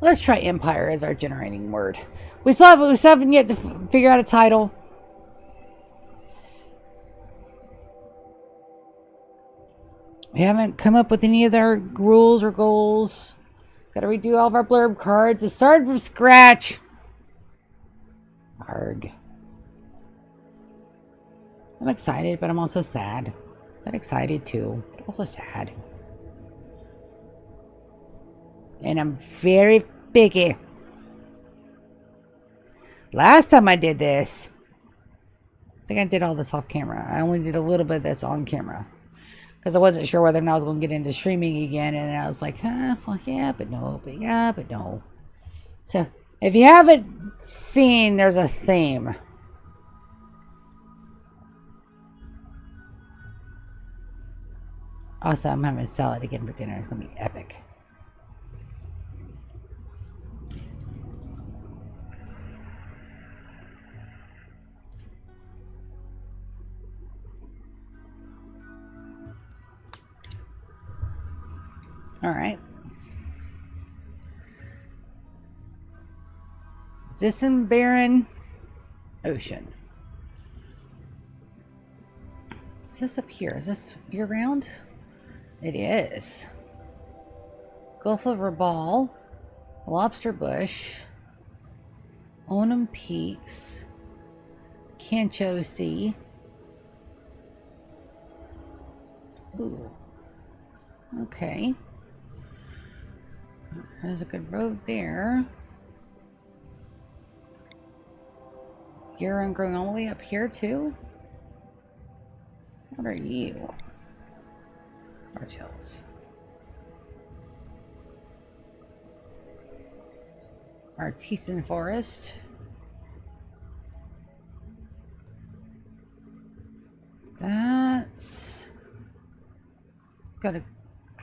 Let's try Empire as our generating word. We still haven't yet to figure out a title. We haven't come up with any other rules or goals. Gotta redo all of our blurb cards. It started from scratch. Arg. I'm excited, but I'm also sad. But excited too, but also sad. And I'm very picky. Last time I did this, I think I did all this off camera. I only did a little bit of this on camera. Because I wasn't sure whether or not I was going to get into streaming again. And I was like, well, yeah, but no, but yeah, but no. So, if you haven't seen, there's a theme. Also, I'm having salad again for dinner. It's going to be epic. All right. Distant barren ocean. What's this up here? Is this year round? It is. Gulf of Rabal, Lobster Bush, Onum Peaks, Cancho Sea. Ooh. Okay. There's a good road there. You're going all the way up here too? What are you? Arch Hills. Artisan Forest. That's got a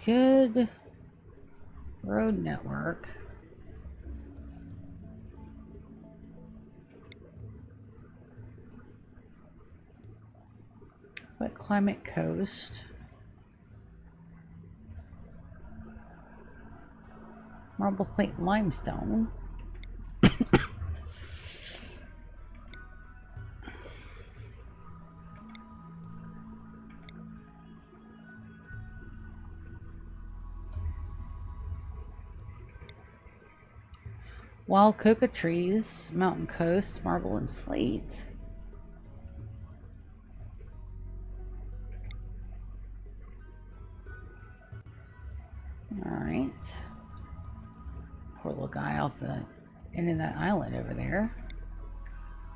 good road network. Wet climate coast. Marble slate limestone. Wild coca trees, mountain coast, marble and slate. Alright. Poor little guy off the end of that island over there.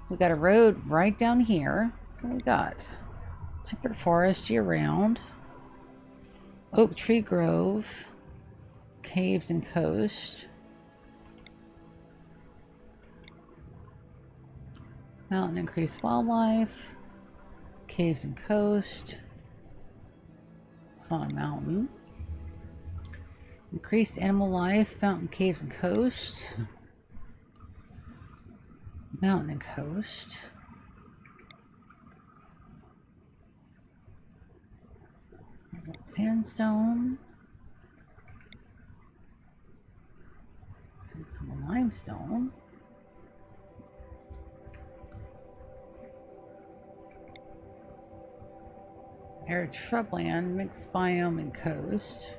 We got a road right down here. So we got temperate forest year round. Oak tree grove. Caves and coast. Mountain increased wildlife. Caves and coast. It's not a mountain. Increased animal life. Mountain, caves, and coast. Mountain and coast. Sandstone. Some limestone. Arid shrubland, mixed biome and coast.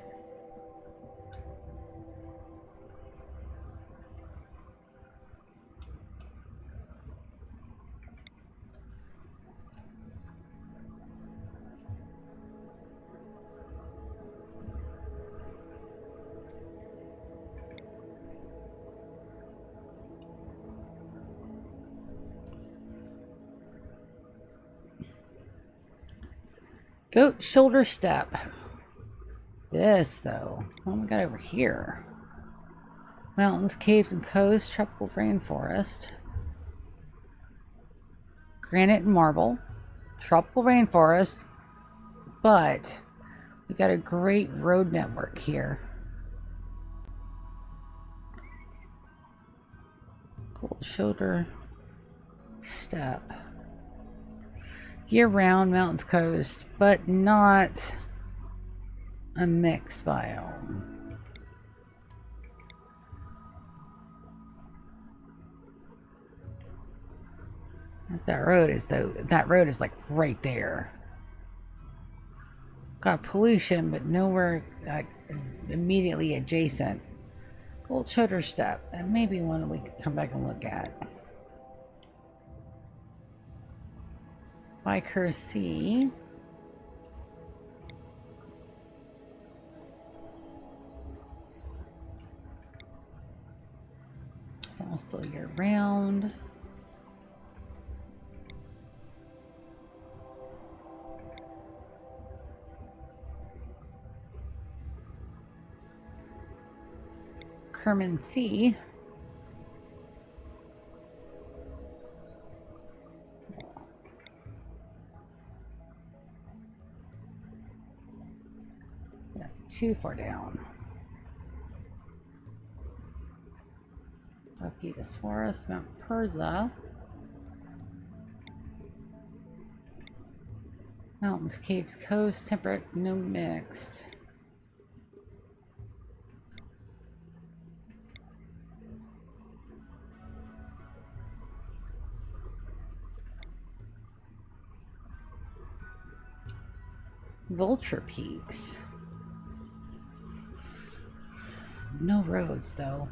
Goat shoulder step. This though, what we got over here? Mountains, caves and coast, tropical rainforest. Granite and marble. Tropical rainforest. But we got a great road network here. Gold shoulder step. Year-round mountains coast, but not a mixed biome. If that road is though, that road is like right there. Got pollution, but nowhere like immediately adjacent. Gold shoulder step. That may be one we could come back and look at. Biker C. It's almost still year round. Kerman C. Yeah, too far down. Arcadis Forest, Mount Perza. Mountains, caves, coast, temperate, no mixed. Vulture Peaks. No roads, though.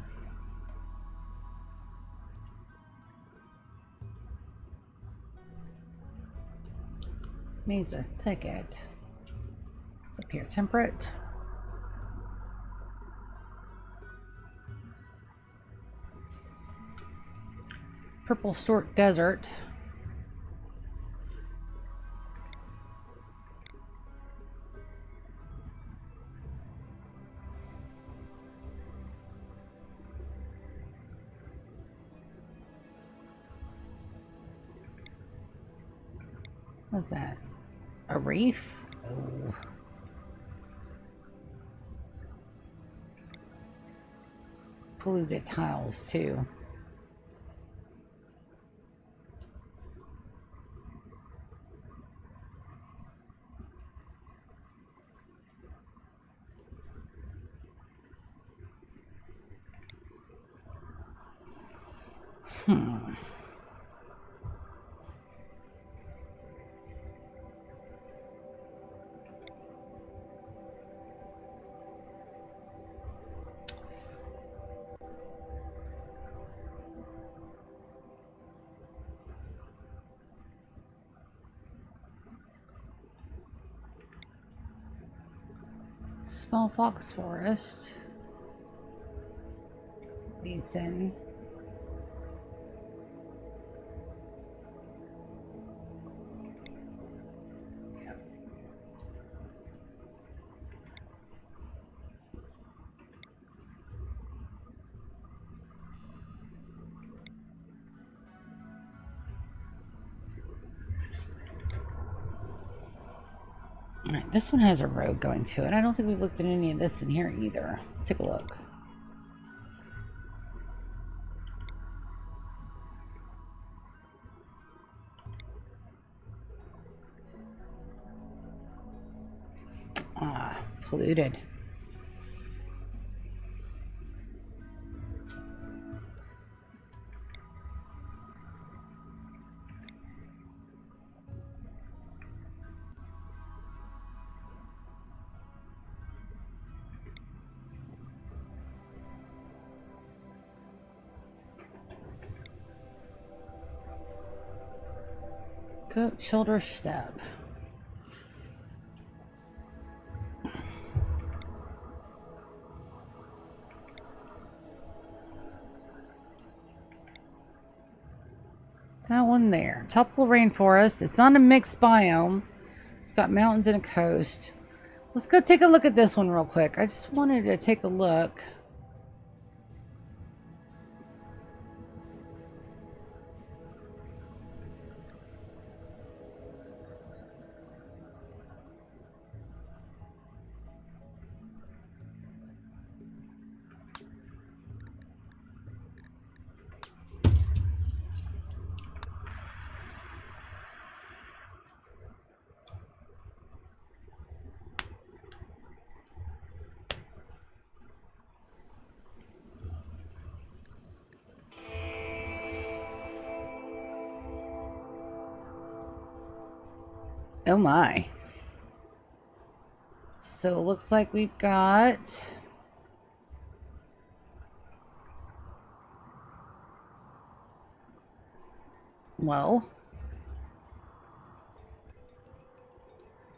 Mesa Thicket. It's up here. Temperate. Purple Stork Desert. What's that? A reef? Oh. Polluted tiles, too. Small Fox Forest. Basin. Alright, this one has a road going to it. I don't think we've looked at any of this in here either. Let's take a look. Ah, polluted. Goat shoulder step. That one there. Tropical rainforest. It's not a mixed biome. It's got mountains and a coast. Let's go take a look at this one real quick. I just wanted to take a look. Oh my. So it looks like we've got... Well...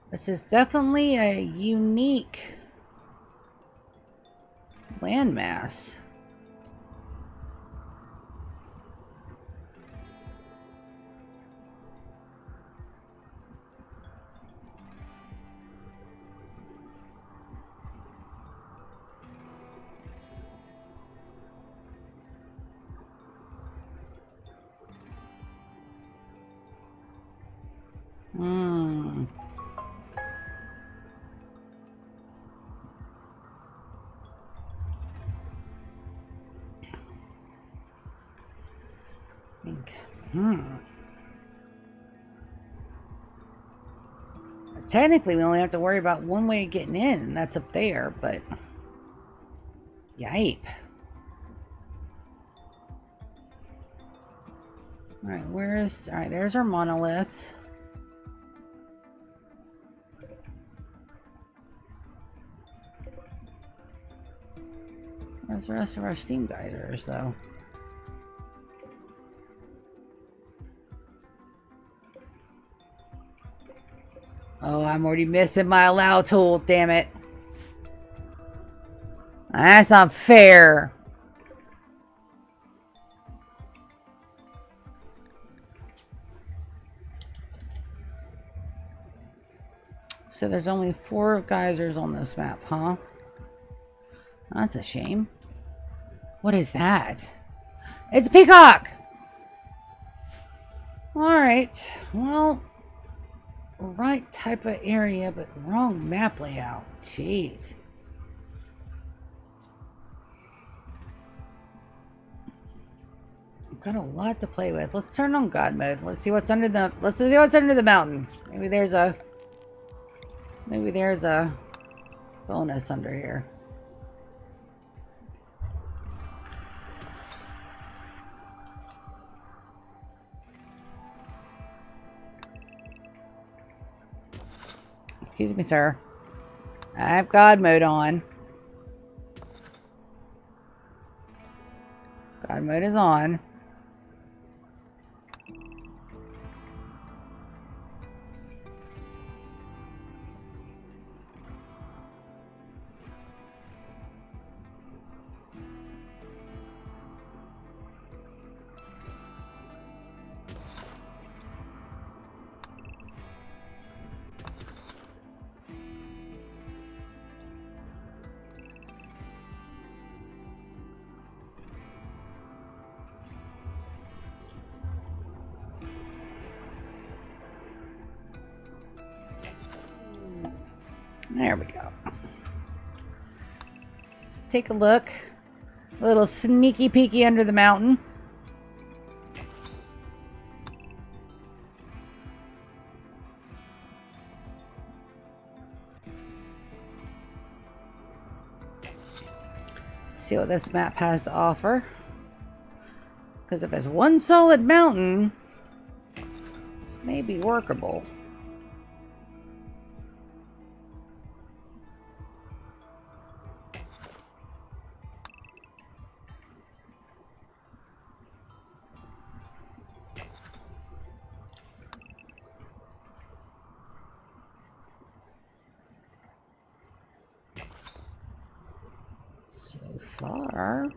This is definitely a unique landmass. Hmm. Technically, we only have to worry about one way of getting in, and that's up there, but... Yipe. Alright, where's... Alright, there's our monolith. Where's the rest of our steam geysers, though? Oh, I'm already missing my allow tool, damn it. That's not fair. So there's only 4 geysers on this map, huh? That's a shame. What is that? It's a peacock! Alright, well... Right type of area, but wrong map layout. Jeez. I've got a lot to play with. Let's turn on God mode. Let's see what's under the mountain. Maybe there's a bonus under here. Excuse me, sir. I have God mode on. God mode is on. There we go. Let's take a look. A little sneaky peeky under the mountain. See what this map has to offer. Because if it's one solid mountain, this may be workable. So far,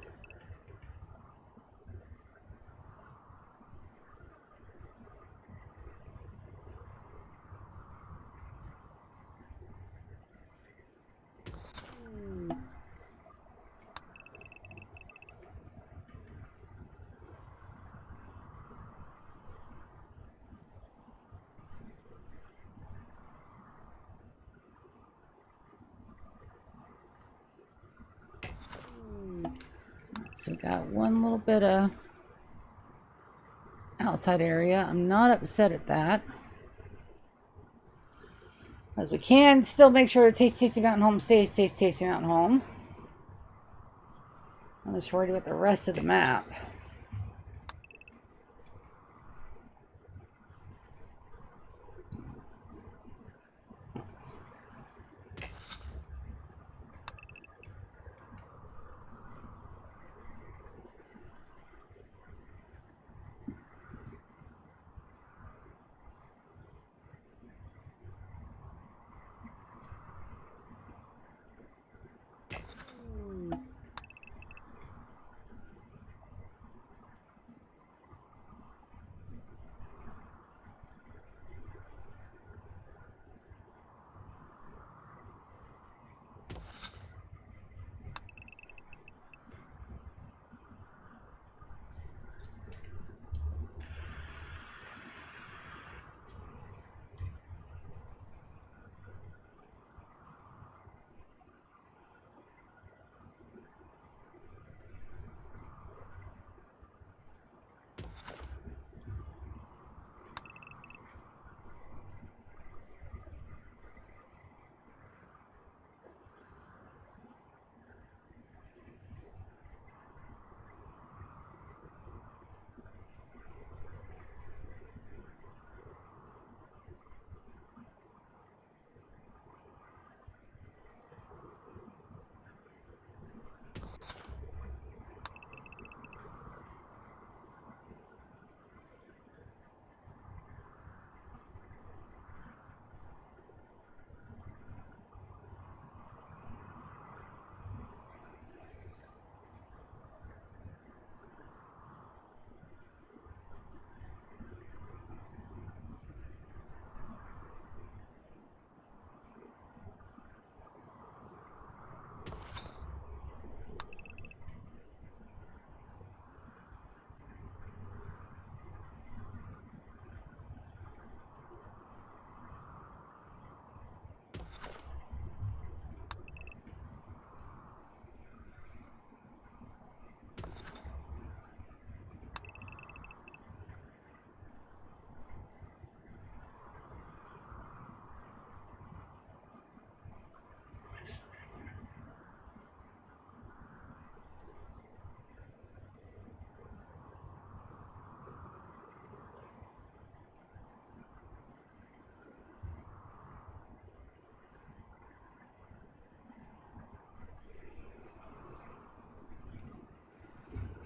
so we got one little bit of outside area. I'm not upset at that, as we can still make sure Tasty Mountain Home stays Tasty Mountain Home. I'm just worried about the rest of the map.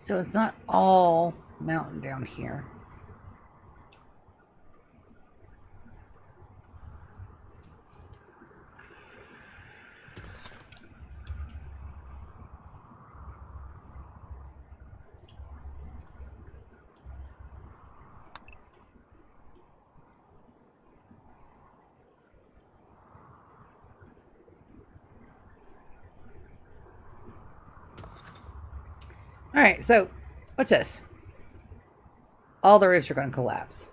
So it's not all mountain down here. All right, so what's this? All the roofs are going to collapse.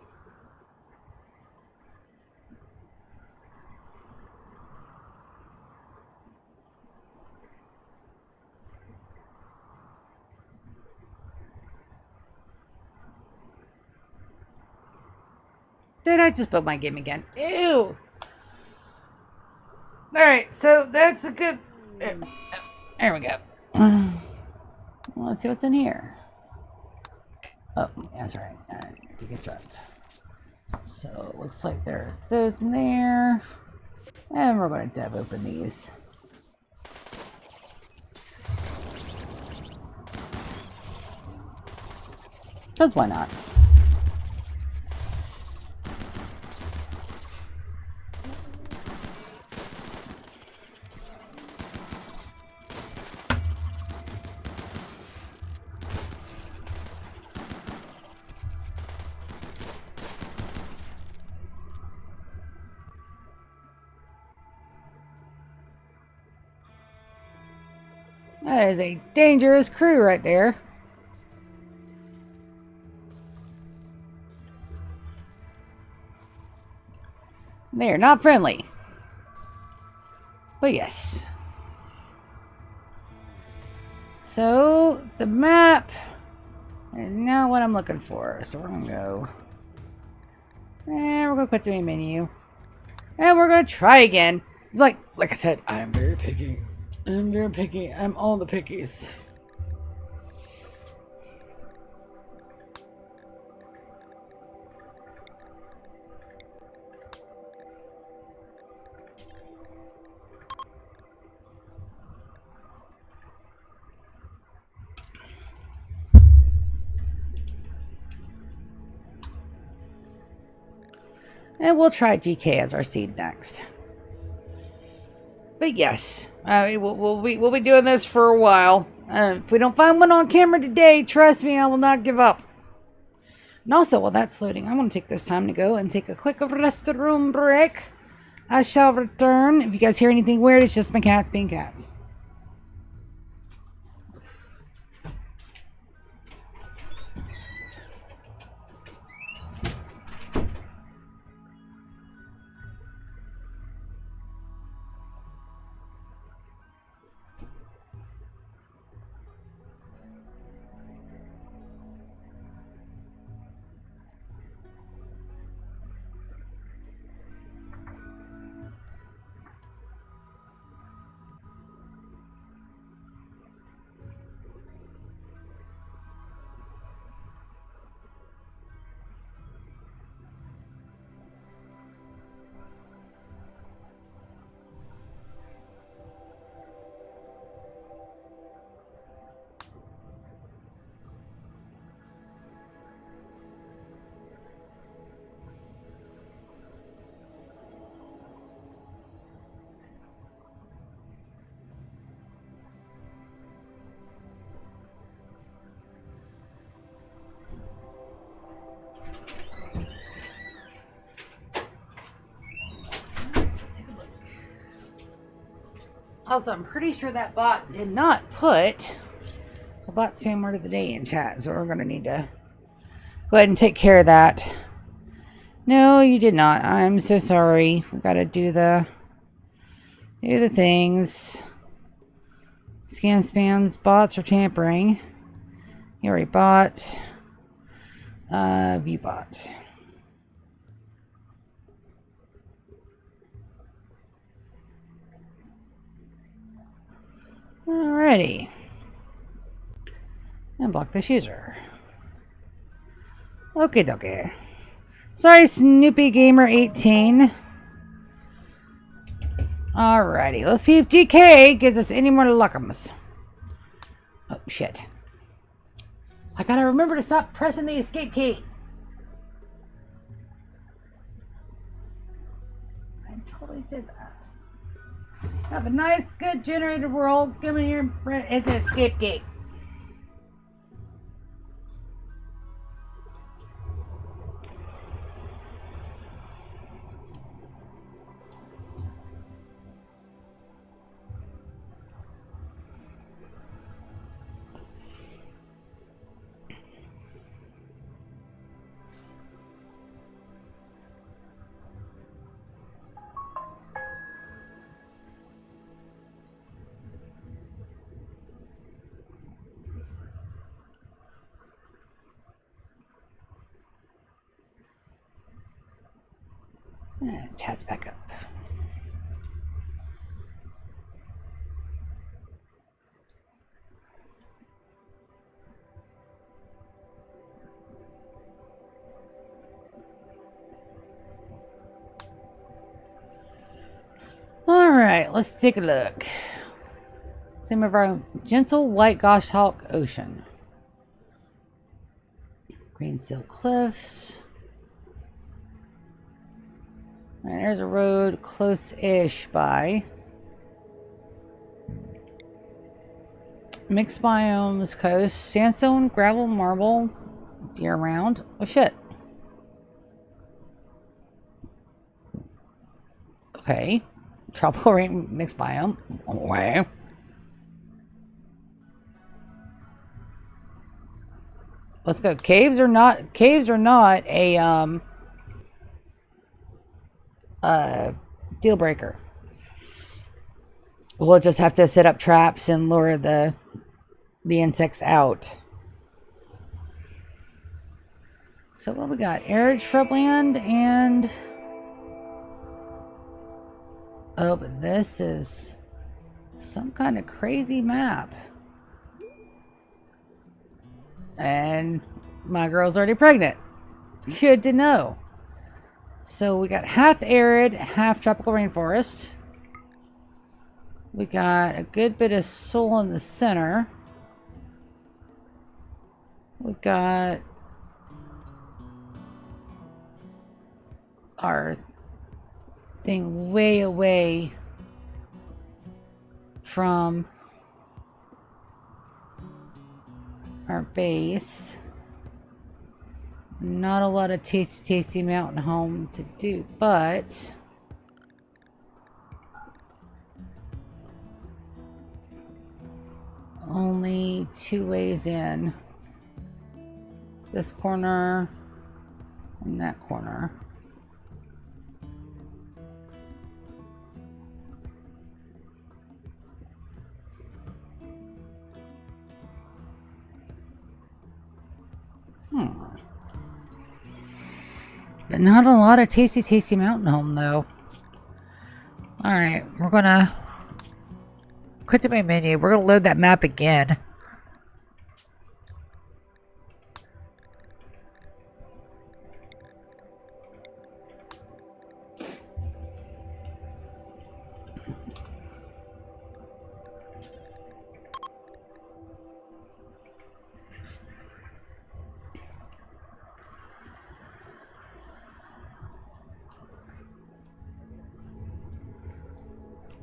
Did I just bug my game again? Ew! Alright, so that's a good... There we go. Well, let's see what's in here. Oh, that's right. Alright, to get drugged. So, it looks like there's those in there. And we're going to dev open these. Because why not? That is a dangerous crew right there. They are not friendly. But yes. So, the map is not what I'm looking for. So we're going to go. And we're going to quit doing menu. And we're going to try again. It's like I said, I'm very picky. I'm very picky. I'm all the pickies. And we'll try GK as our seed next. But yes, we'll be doing this for a while. If we don't find one on camera today, trust me, I will not give up. And also, while that's loading, I want to take this time to go and take a quick restroom break. I shall return. If you guys hear anything weird, it's just my cats being cats. Also, I'm pretty sure that bot did not put the bot spam word of the day in chat, so we're going to need to go ahead and take care of that. No, you did not. I'm so sorry. We got to do the things. Scam spams, bots, or tampering. You already bought. View bot. Alrighty. And block this user. Okay, dokie. Sorry, Snoopy Gamer 18. Alrighty, let's see if GK gives us any more luckums. Oh, shit. I gotta remember to stop pressing the escape key. I totally did that. Have a nice, good generated world. Come in here and hit the escape key. And chat's back up. All right, let's take a look. Some of our gentle white goshawk ocean. Green Seal Cliffs. All right, there's a road close-ish by. Mixed biomes coast. Sandstone, gravel, marble, year-round. Oh shit. Okay. Tropical rain mixed biome. Okay. Let's go. Caves are not a deal breaker. We'll just have to set up traps and lure the insects out. So what we got? Arid shrubland and oh, but this is some kind of crazy map. And my girl's already pregnant. Good to know. So we got half arid, half tropical rainforest. We got a good bit of soil in the center. We got our thing way away from our base. Not a lot of tasty mountain home to do, but only 2 ways in. This corner and that corner. But not a lot of tasty mountain home though. Alright, we're gonna quit the main menu. We're gonna load that map again.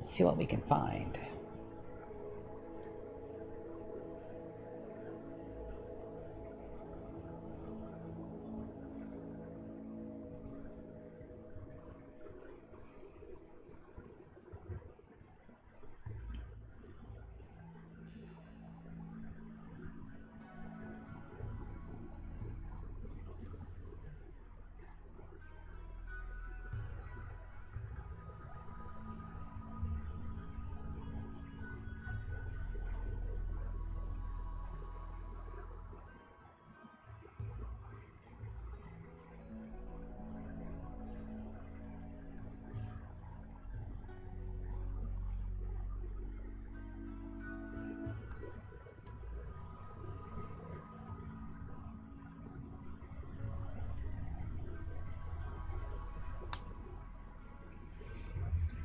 See what we can find.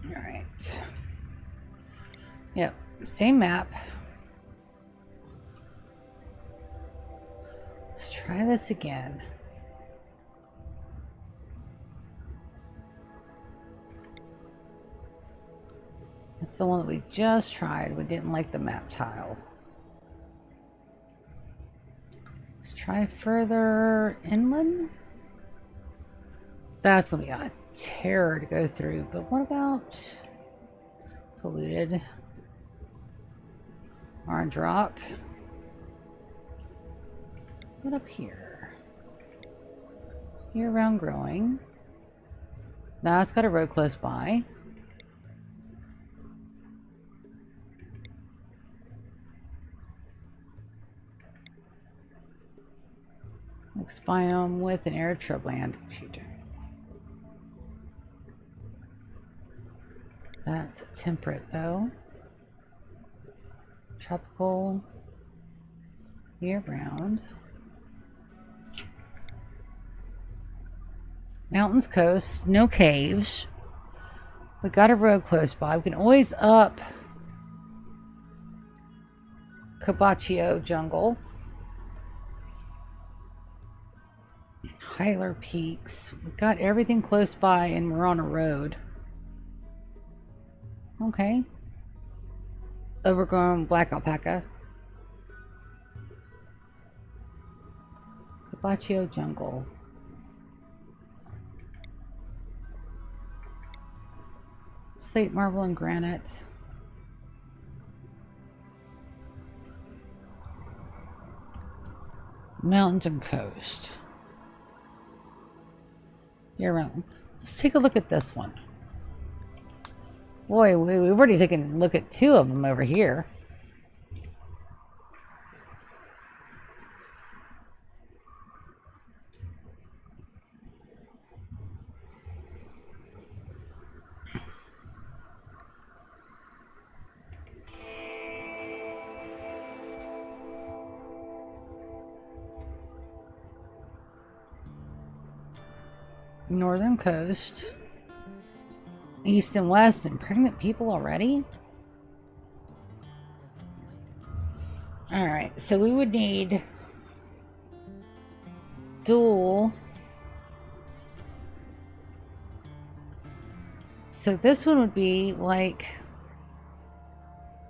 Alright. Yep, same map. try this again. That's the one that we just tried. We didn't like the map tile. Let's try further inland. That's gonna be a terror to go through. But what about polluted? Orange rock. What up here? Year-round growing. Now it's got a road close by. Mixed biome with an arid shrubland. Shoot. That's temperate though. Tropical. Year-round. Mountains, coast, no caves. We got a road close by. We can always up Caboccio Jungle. Hyler Peaks. We got everything close by and we're on a road. Okay. Overgrown black alpaca. Caboccio Jungle. Slate, marble, and granite. Mountains and coast. Year round. Let's take a look at this one. Boy, we've already taken a look at two of them over here. Northern coast. East and west, and pregnant people already? Alright, so we would need dual. So this one would be like,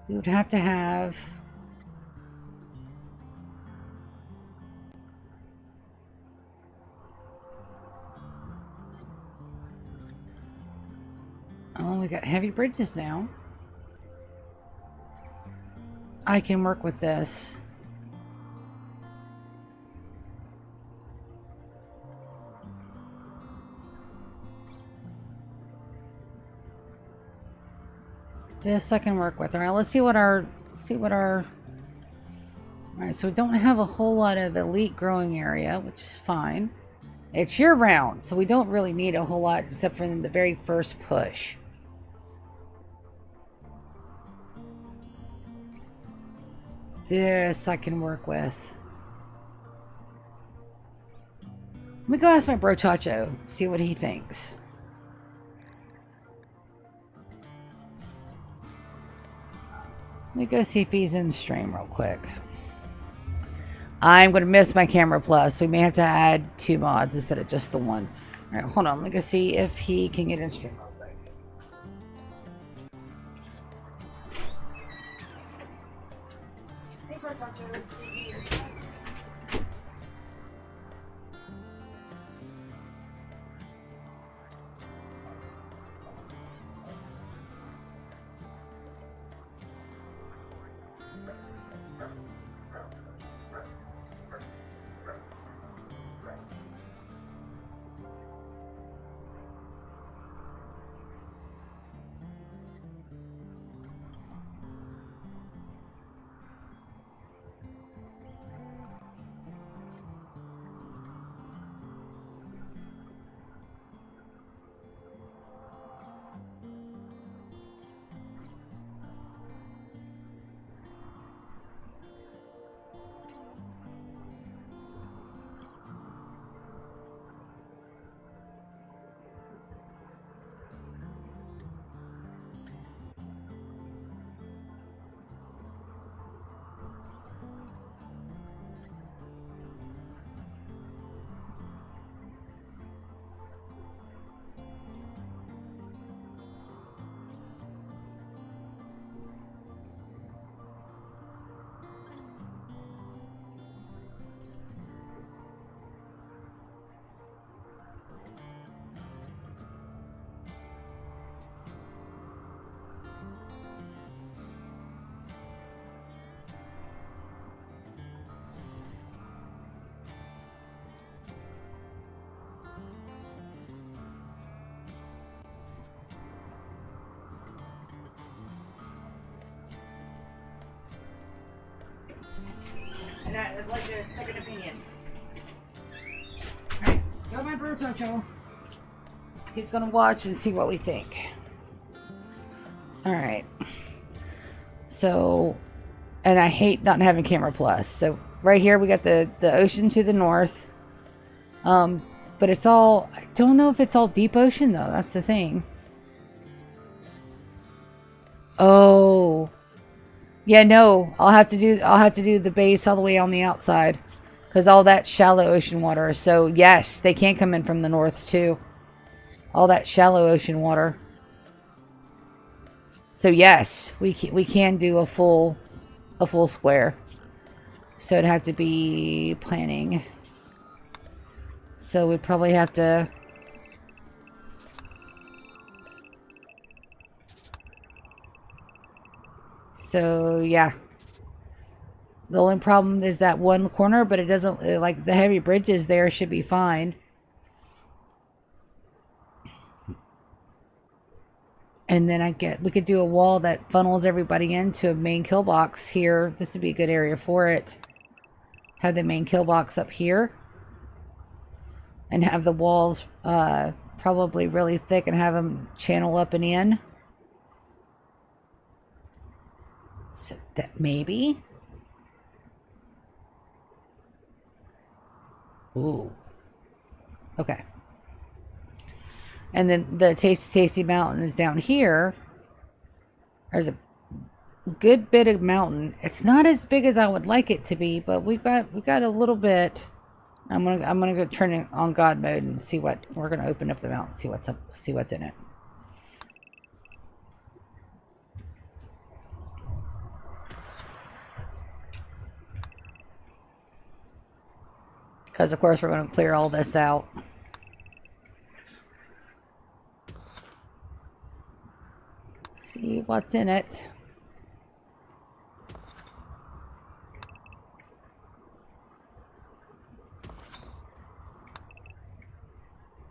we would have to have oh, we got heavy bridges now. I can work with this. This I can work with. All right, let's see what our all right, so we don't have a whole lot of elite growing area, which is fine. It's year round, so we don't really need a whole lot except for the very first push. This I can work with. Let me go ask my bro Chacho, see what he thinks. Let me go see if he's in stream real quick. I'm going to miss my camera plus, so we may have to add 2 mods instead of just the one. All right, hold on. Let me go see if he can get in stream real quick. Hey, bro Chacho. I'd like a second opinion. Alright, go my bro Tocho. He's gonna watch and see what we think. Alright. So, and I hate not having Camera Plus. So, right here we got the ocean to the north. But it's all, I don't know if it's all deep ocean though. That's the thing. Oh. Yeah, no. I'll have to do the base all the way on the outside. Because all that shallow ocean water. So, yes, they can come in from the north too. All that shallow ocean water. So, yes, we can do a full square. So, it'd have to be planning. So, we'd probably have to... So, yeah. The only problem is that one corner, but it doesn't, like, the heavy bridges there should be fine. And then we could do a wall that funnels everybody into a main kill box here. This would be a good area for it. Have the main kill box up here. And have the walls probably really thick and have them channel up and in. So that maybe. Ooh. Okay. And then the Tasty Mountain is down here. There's a good bit of mountain. It's not as big as I would like it to be, but we got a little bit. I'm gonna go turn it on God mode and see what we're gonna open up the mountain, see what's up, see what's in it. Because of course we're gonna clear all this out. See what's in it.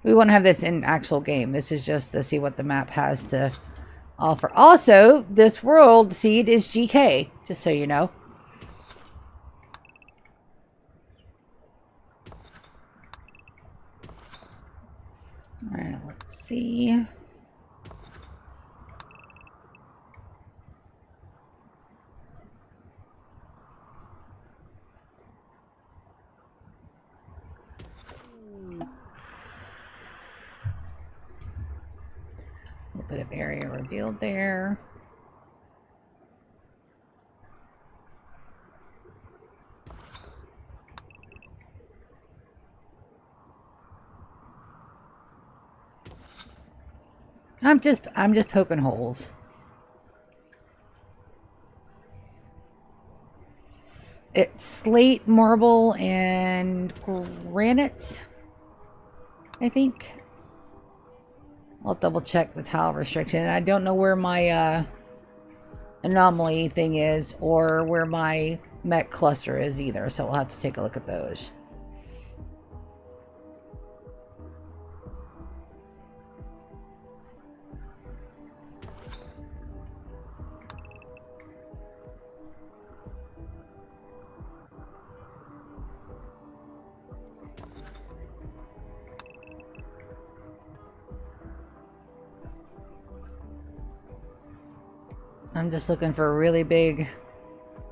We won't have this in actual game. This is just to see what the map has to offer. Also, this world seed is GK, just so you know. Alright, let's see. A little bit of area revealed there. I'm just poking holes. It's slate, marble, and granite, I think. I'll double check the tile restriction. I don't know where my anomaly thing is or where my mech cluster is either, so we'll have to take a look at those. I'm just looking for really big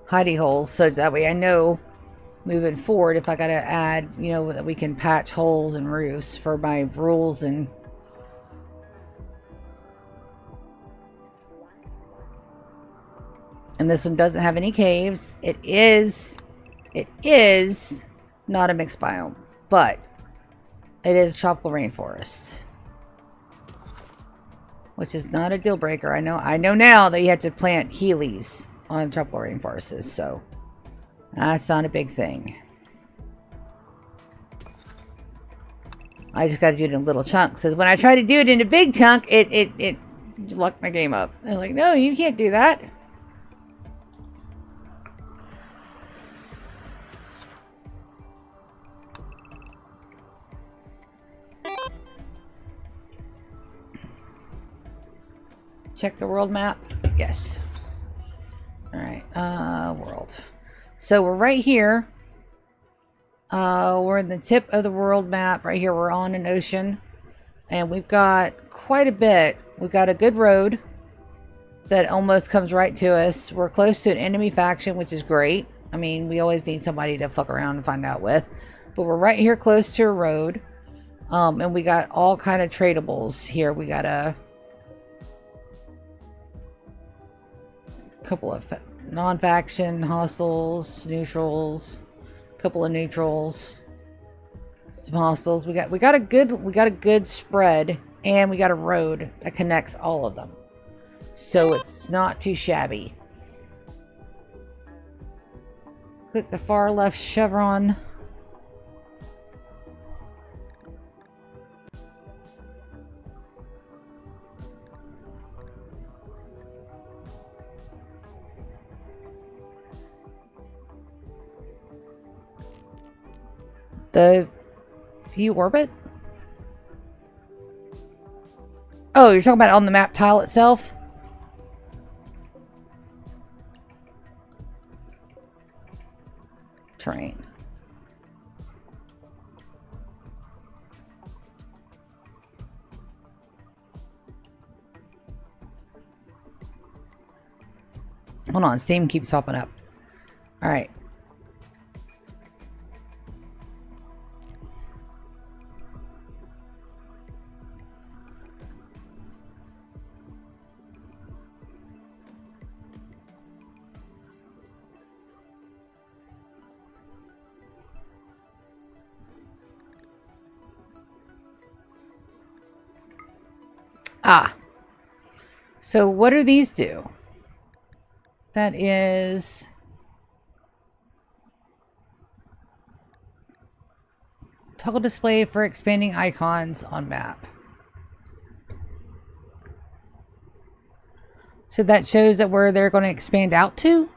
hidey holes so that way I know moving forward if I gotta add, you know, that we can patch holes and roofs for my rules. And this one doesn't have any caves. It is not a mixed biome, but it is tropical rainforest. Which is not a deal breaker. I know now that you have to plant Heelys on tropical rainforests, so that's not a big thing. I just got to do it in little chunks. Because when I try to do it in a big chunk, it locked my game up. They're like, no, you can't do that. Check the world map. Yes. All right. World. So we're right here. We're in the tip of the world map right here. We're on an ocean. And we've got quite a bit. We've got a good road that almost comes right to us. We're close to an enemy faction, which is great. I mean, we always need somebody to fuck around and find out with. But we're right here close to a road. And we got all kind of tradables here. We got a couple of non-faction, hostiles, neutrals, couple of neutrals, some hostiles. We got a good spread, and we got a road that connects all of them. So it's not too shabby. Click the far left chevron. The view orbit? Oh, you're talking about on the map tile itself? Terrain. Hold on, Steam keeps popping up. All right. Ah. So what do these do? That is toggle display for expanding icons on map. So that shows that where they're going to expand out to?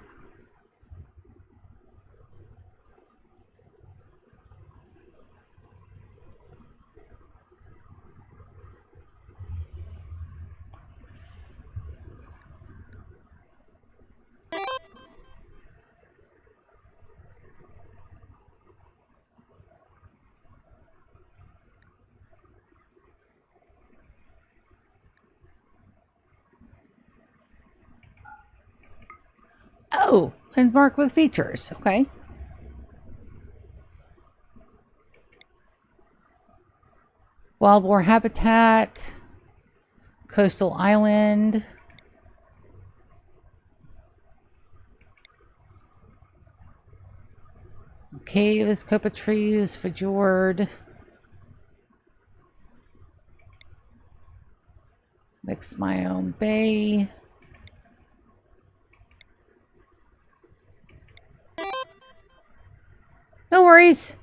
Oh, and marked with features. Okay. Wild boar habitat, coastal island, caves, copa trees, fjord, mixed biome bay. No worries.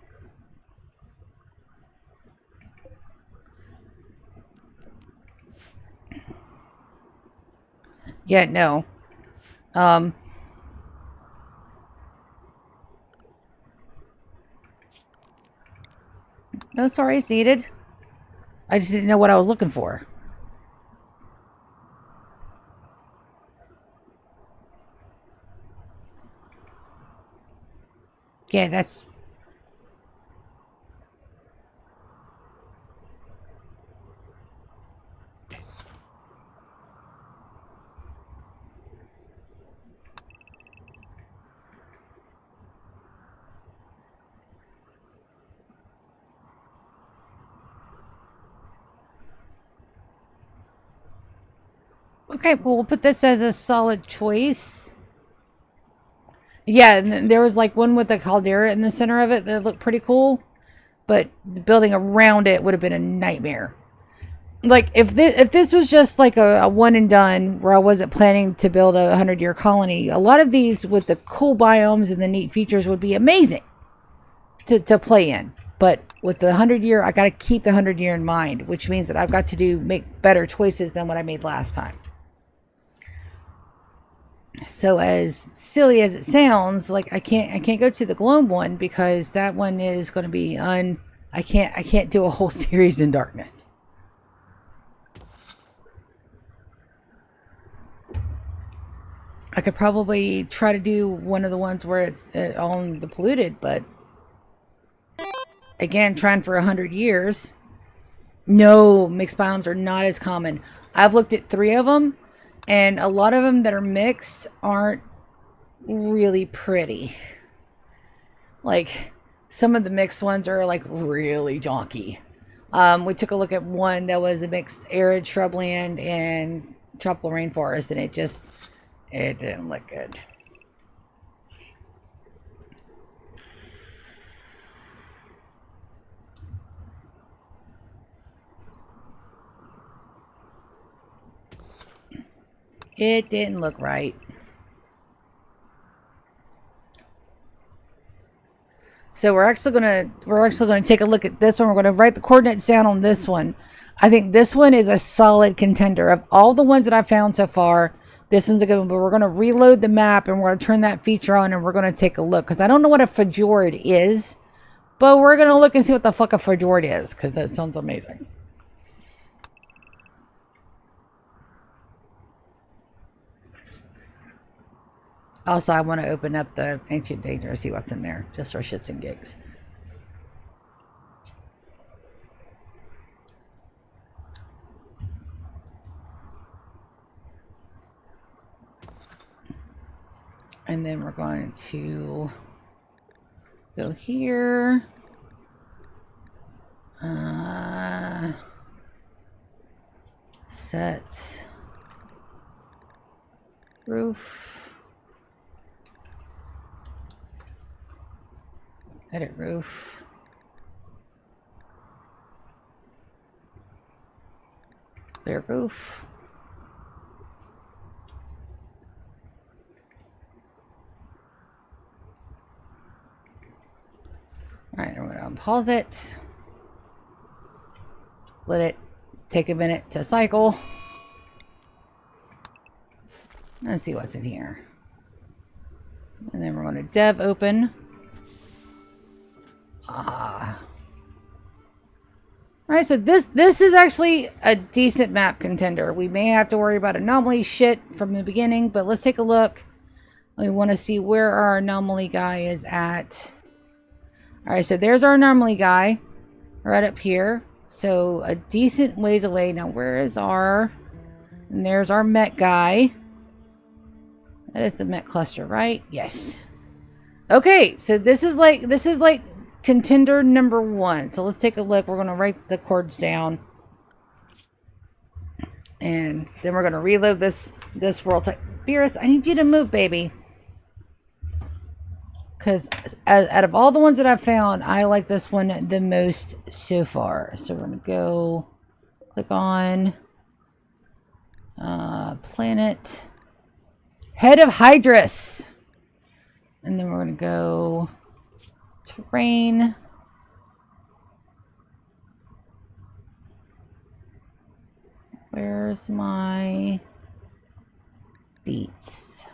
Yeah, no. No sorries needed. I just didn't know what I was looking for. Yeah, that's... Okay, well, we'll put this as a solid choice. Yeah, and there was like one with the caldera in the center of it that looked pretty cool. But the building around it would have been a nightmare. Like, if this was just like a one and done, where I wasn't planning to build a 100-year colony, a lot of these with the cool biomes and the neat features would be amazing to play in. But with the 100-year, I got to keep the 100-year in mind, which means that I've got to make better choices than what I made last time. So as silly as it sounds, like I can't go to the globe one because that one is going to be I can't do a whole series in darkness. I could probably try to do one of the ones where it's on the polluted, but again, trying for 100 years. No, mixed biomes are not as common. I've looked at 3 of them, and a lot of them that are mixed aren't really pretty. Like, some of the mixed ones are like really jonky. We took a look at one that was a mixed arid shrubland and tropical rainforest, and it didn't look good. It didn't look right. So we're actually gonna take a look at this one. We're gonna write the coordinates down on this one. I think this one is a solid contender. Of all the ones that I've found so far, this one's a good one. But we're gonna reload the map and we're gonna turn that feature on and we're gonna take a look, because I don't know what a fjord is, but we're gonna look and see what the fuck a fjord is, because that sounds amazing. Also, I want to open up the Ancient Danger, see what's in there, just for shits and gigs. And then we're going to go here. Set roof. Edit roof. Clear roof. All right, then we're going to unpause it. Let it take a minute to cycle. Let's see what's in here. And then we're going to dev open. Alright, so this is actually a decent map contender. We may have to worry about anomaly shit from the beginning, but let's take a look. We want to see where our anomaly guy is at. Alright, so there's our anomaly guy right up here. So a decent ways away. Now where is our... And there's our Met guy. That is the Met cluster, right? Yes. Okay, so this is like contender number 1. So let's take a look. We're going to write the chords down. And then we're going to reload this world type. Beerus, I need you to move, baby. Because out of all the ones that I've found, I like this one the most so far. So we're going to go click on planet. Head of Hydrus. And then we're going to go terrain. Where's my deets?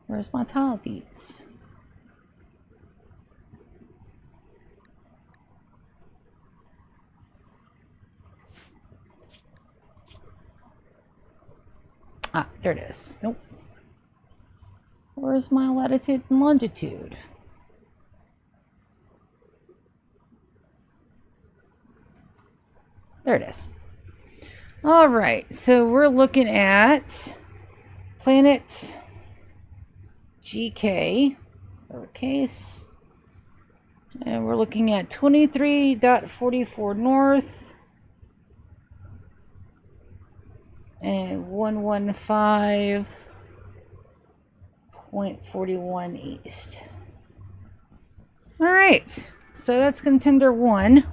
Where's my tile deets? Ah, there it is. Nope. Where's my latitude and longitude? There it is. All right, so we're looking at planet GK, lowercase, and we're looking at 23.44 north and 115.41 east. All right, so that's contender 1.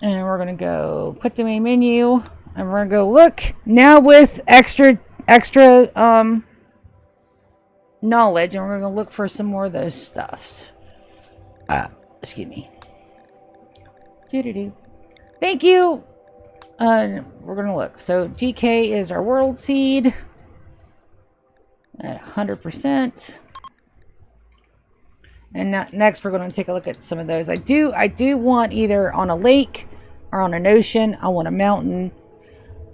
And we're going to go put the main menu, and we're going to go look now with extra knowledge, and we're going to look for some more of those stuffs. Excuse me. Doo-doo-doo. Thank you. We're going to look. So GK is our world seed at 100%. And next we're going to take a look at some of those. I do want either on a lake or on an ocean. I want a mountain.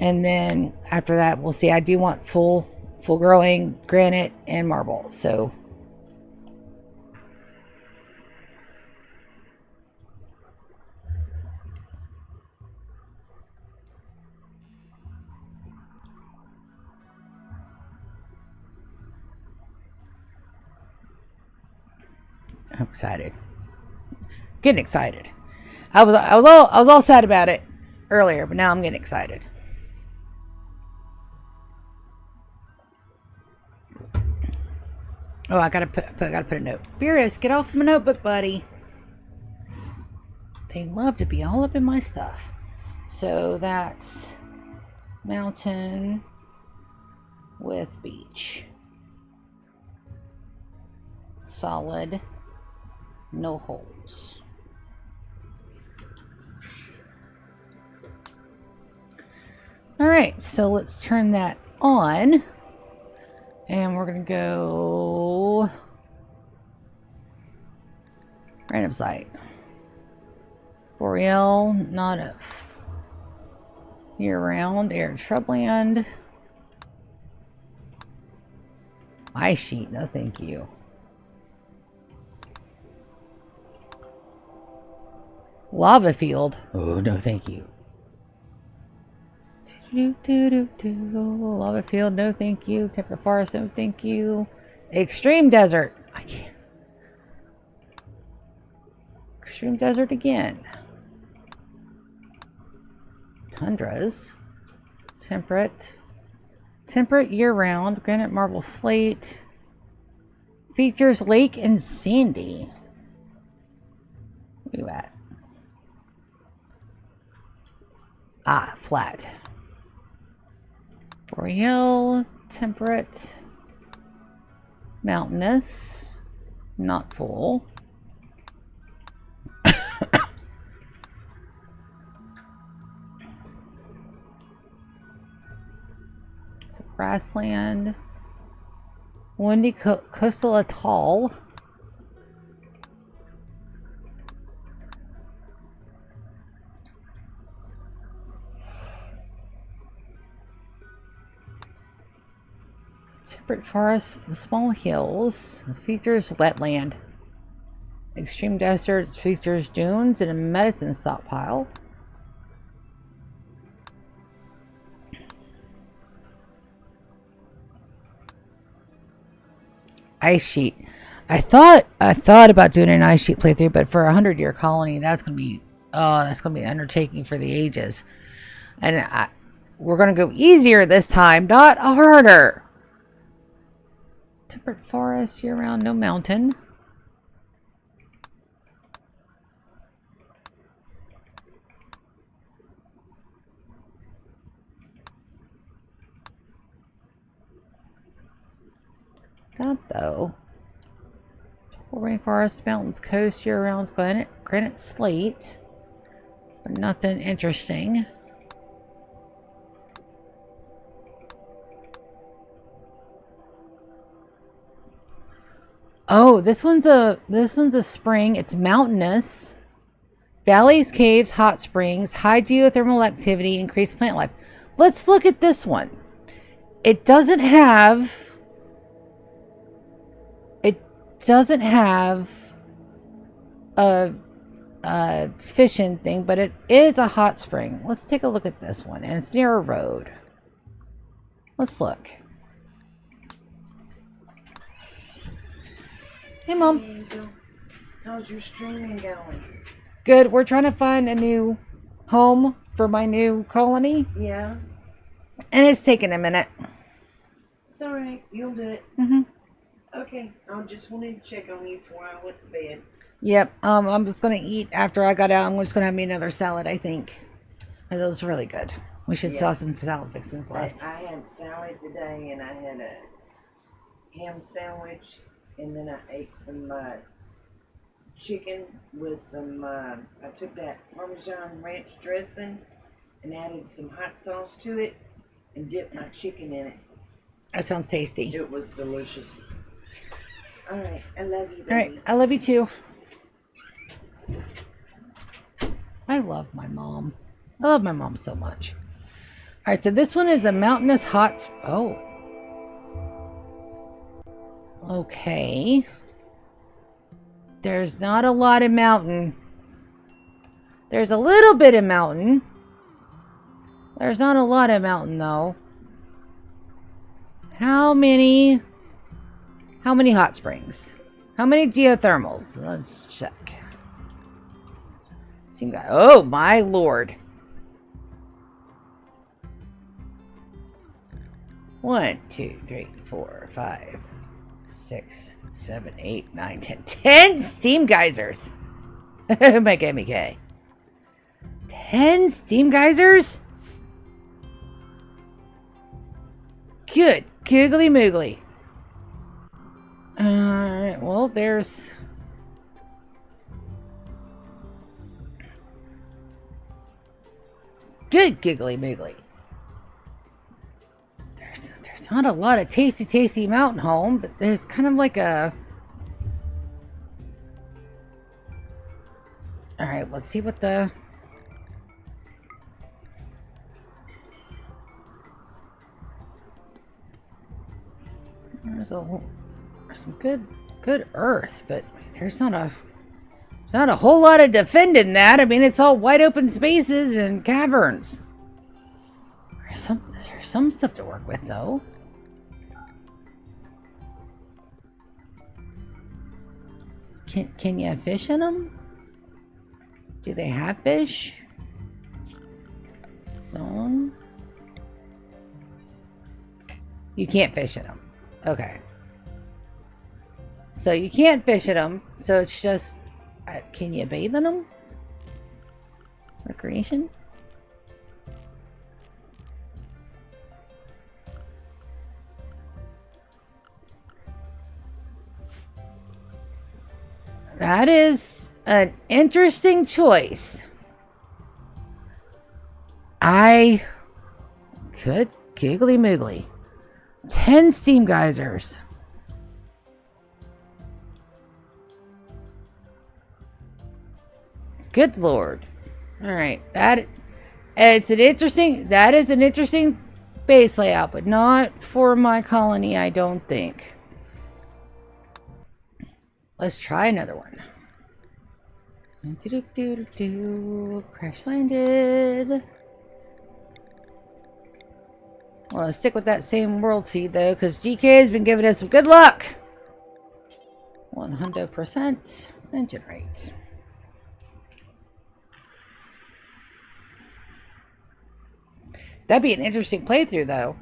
And then after that, we'll see. I do want full full growing granite and marble. So I'm excited. Getting excited. I was all sad about it earlier, but now I'm getting excited. Oh, I gotta put a note. Beerus, get off my notebook, buddy. They love to be all up in my stuff. So that's mountain with beach. Solid, no holes. All right, so let's turn that on. And we're going to go random site. Boreal, not a year-round, arid shrubland. Ice sheet, no thank you. Lava field, oh no thank you. Lava field, no thank you. Temperate forest, no thank you. Extreme desert, I can't. Extreme desert again. Tundras. Temperate year-round. Granite, marble, slate. Features lake and sandy. Look at that. Ah, flat. Boreal, temperate, mountainous, not full. So grassland, windy coastal atoll. Temperate forest with small hills. Features wetland. Extreme desert features dunes and a medicine stockpile. Ice sheet. I thought about doing an ice sheet playthrough, but for a 100-year colony, that's gonna be an undertaking for the ages. And we're gonna go easier this time, not harder. Temperate forest, year-round, no mountain. That though. Rainforest, mountains, coast, year-round, granite, slate. But nothing interesting. Oh, this one's a spring. It's mountainous. Valleys, caves, hot springs, high geothermal activity, increased plant life. Let's look at this one. It doesn't have a fishing thing, but it is a hot spring. Let's take a look at this one, and it's near a road. Let's look. Hey, Mom. Hey, Angel. How's your streaming going? Good. We're trying to find a new home for my new colony, Yeah? and it's taking a minute. It's alright. You'll do it. Mm-hmm. Okay. I just wanted to check on you before I went to bed. Yep. I'm just gonna eat after I got out. I'm just gonna have me another salad, I think. It was really good. We should sell some salad fixings left. I had salad today, and I had a ham sandwich, and then I ate some chicken with some, I took that Parmesan ranch dressing and added some hot sauce to it and dipped my chicken in it. That sounds tasty. It was delicious. Alright, I love you, baby. Alright, I love you too. I love my mom. I love my mom so much. Alright, so this one is a mountainous hot... Oh. Okay. There's not a lot of mountain. There's a little bit of mountain. There's not a lot of mountain, though. How many hot springs? How many geothermals? Let's check. Oh, my lord. 1, 2, 3, 4, 5, 6, 7, 8, 9, 10. 10 steam geysers. Oh my GMK. 10 steam geysers? Good. Googly moogly. Well, there's... Good giggly moogly. There's not a lot of tasty mountain home, but there's kind of like a... Alright, let's see what the... There's some good earth, but there's not a whole lot of defending that. I mean, it's all wide open spaces and caverns. There's some stuff to work with, though. Can you fish in them? Do they have fish? Zone. You can't fish in them. Okay. So you can't fish in them. So it's just... can you bathe in them? Recreation? That is an interesting choice. Good giggly moogly. 10 steam geysers. Good lord. Alright, that is an interesting base layout, but not for my colony, I don't think. Let's try another one. Crash landed. Well, let's stick with that same world seed though, because GK has been giving us some good luck. 100% and generate. That'd be an interesting playthrough though.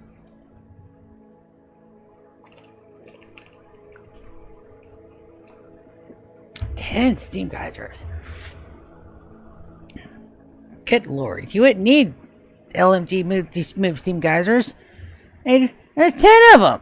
And steam geysers. Good lord, you wouldn't need LMG move steam geysers. And there's 10 of them.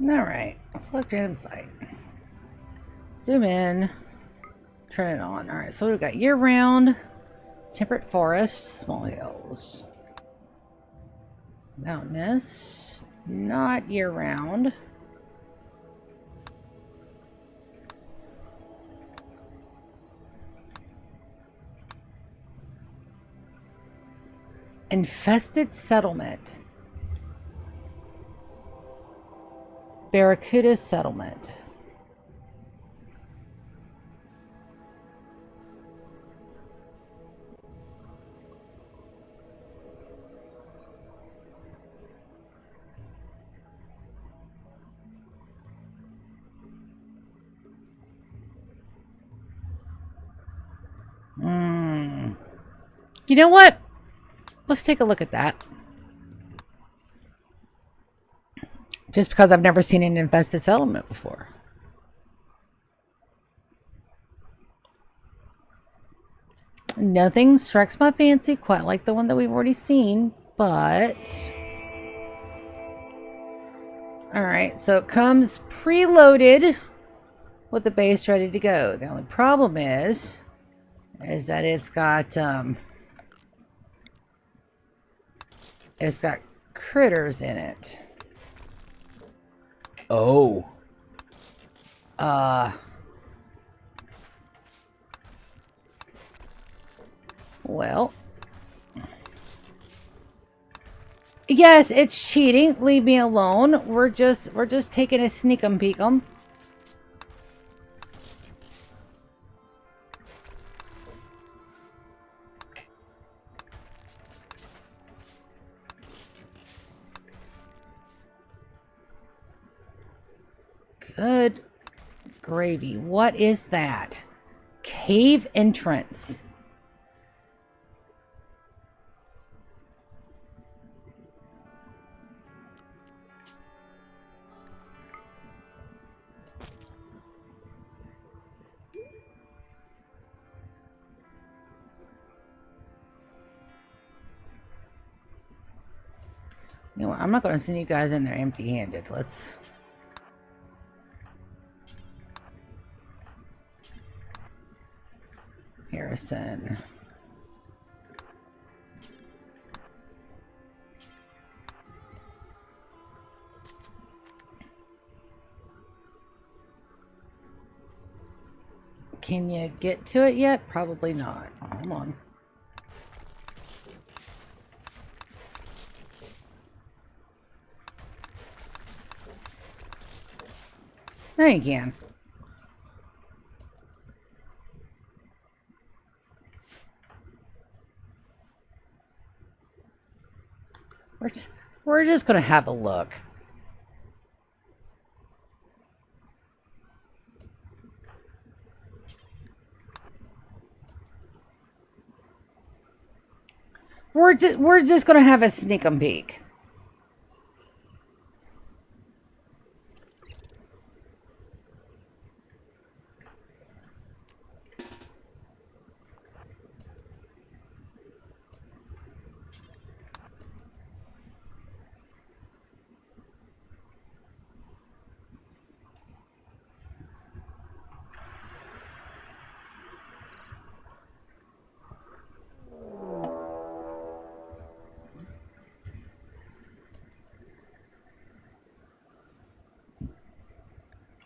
Alright, select random site. Zoom in. Turn it on. Alright, so we've got year-round, temperate forest, small hills. Mountainous, not year-round. Infested settlement. Barracuda settlement. You know what? Let's take a look at that. Just because I've never seen an infested settlement before. Nothing strikes my fancy quite like the one that we've already seen, but... Alright, so it comes preloaded with the base ready to go. The only problem is that it's got critters in it. Oh. Well. Yes, it's cheating. Leave me alone. We're just taking a sneak 'em peek 'em. Good gravy. What is that? Cave entrance. You know what? I'm not going to send you guys in there empty-handed. Let's... Harrison. Can you get to it yet? Probably not. Oh, hold on. There you can. We're just gonna have a look. We're just gonna have a sneak 'em peek.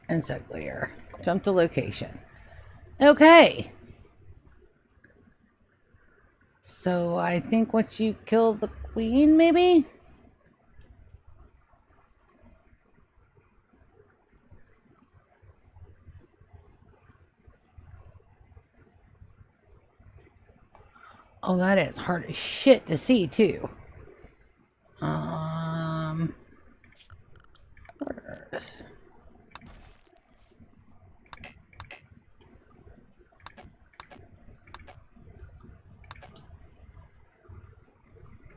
Insect layer. Jump to location. Okay. So I think once you kill the queen, maybe? Oh, that is hard as shit to see, too. Orders.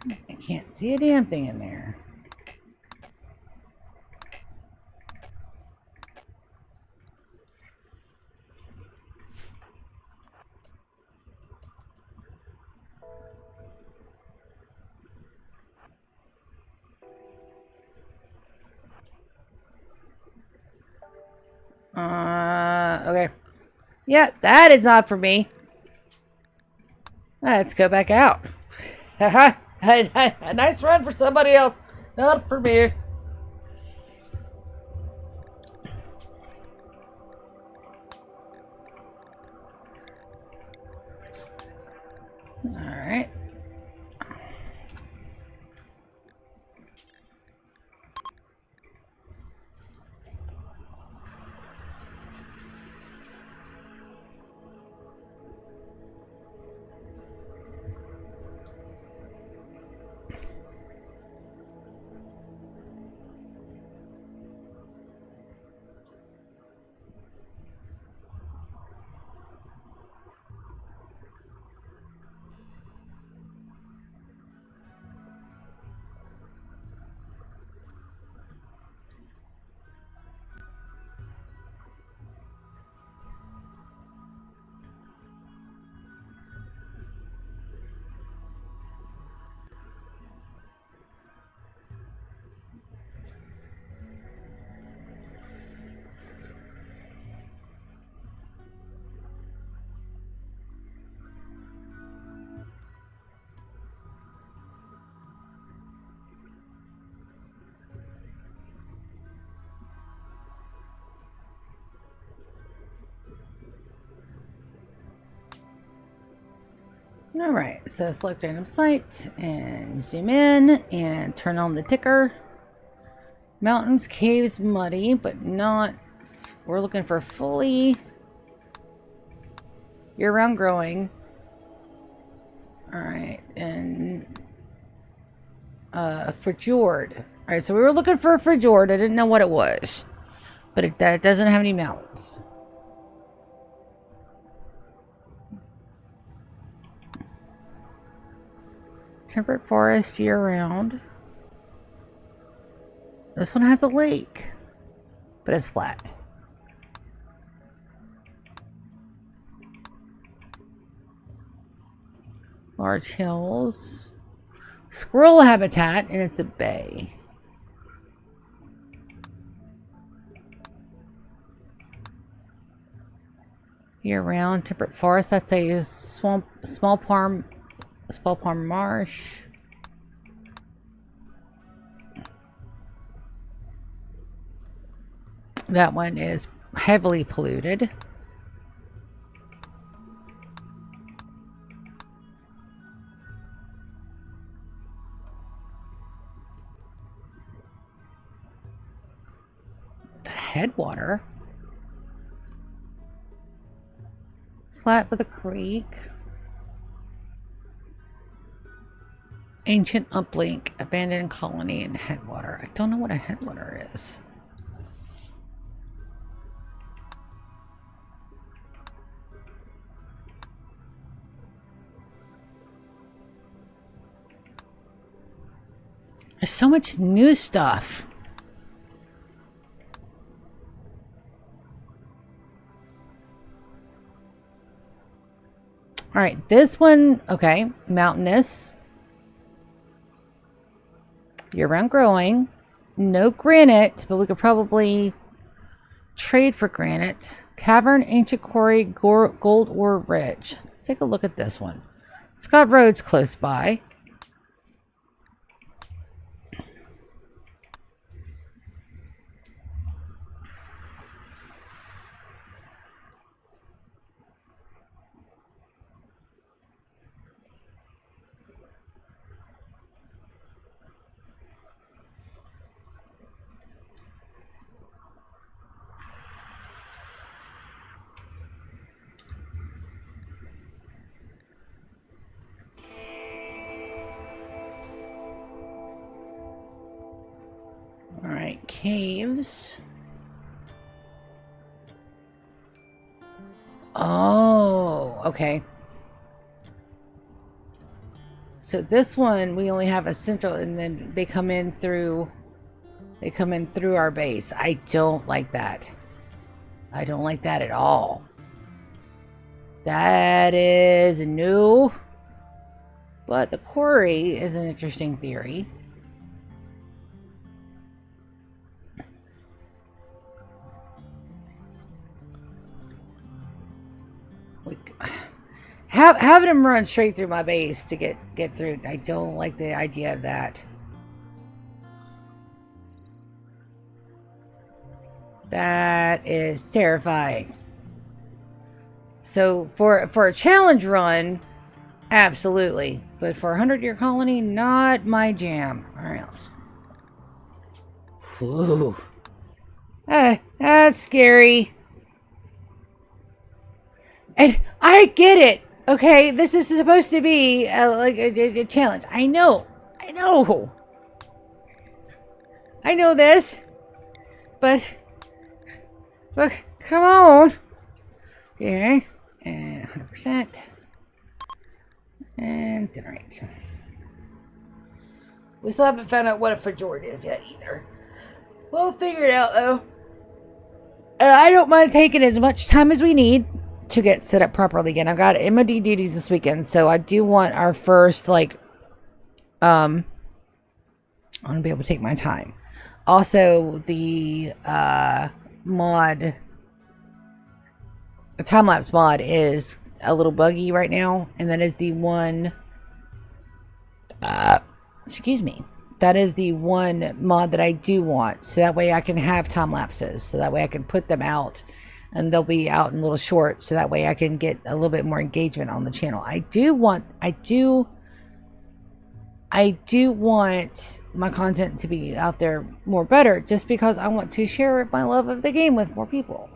I can't see a damn thing in there. Okay. Yeah, that is not for me. Let's go back out. A nice run for somebody else. Not for me. Alright. All right, so select random site and zoom in and turn on the ticker. Mountains, caves, muddy, but not. We're looking for fully year-round growing. All right, and fjord. All right, so we were looking for a fjord. I didn't know what it was, but that doesn't have any mountains. Temperate forest year-round. This one has a lake, but it's flat. Large hills. Squirrel habitat, and it's a bay. Year-round temperate forest. That's a swamp, small palm marsh. That one is heavily polluted. The headwater. Flat with a creek. Ancient uplink, abandoned colony, and headwater. I don't know what a headwater is. There's so much new stuff. All right, this one, okay, mountainous. Year-round growing. No granite, but we could probably trade for granite. Cavern, ancient quarry, gold ore rich. Let's take a look at this one. It's got roads close by. All right, caves. Oh, okay. So this one we only have a central, and then they come in through our base. I don't like that. I don't like that at all. That is new. But the quarry is an interesting theory. Having him run straight through my base to get through, I don't like the idea of that. That is terrifying. So for a challenge run, absolutely. But for a 100-year colony, not my jam. All right, let's... Whew. That's scary. And I get it. Okay, this is supposed to be like a challenge. I know this, but look, come on. Okay, and 100%, and generate. We still haven't found out what a fjord is yet either. We'll figure it out though. I don't mind taking as much time as we need to get set up properly again. I've got MOD duties this weekend, so I do want our first, like, I want to be able to take my time. Also, the mod, the time-lapse mod is a little buggy right now, and that is the one, excuse me, that is the one mod that I do want, so that way I can have time lapses, so that way I can put them out and they'll be out in little shorts, so that way I can get a little bit more engagement on the channel. I do want my content to be out there more better, just because I want to share my love of the game with more people.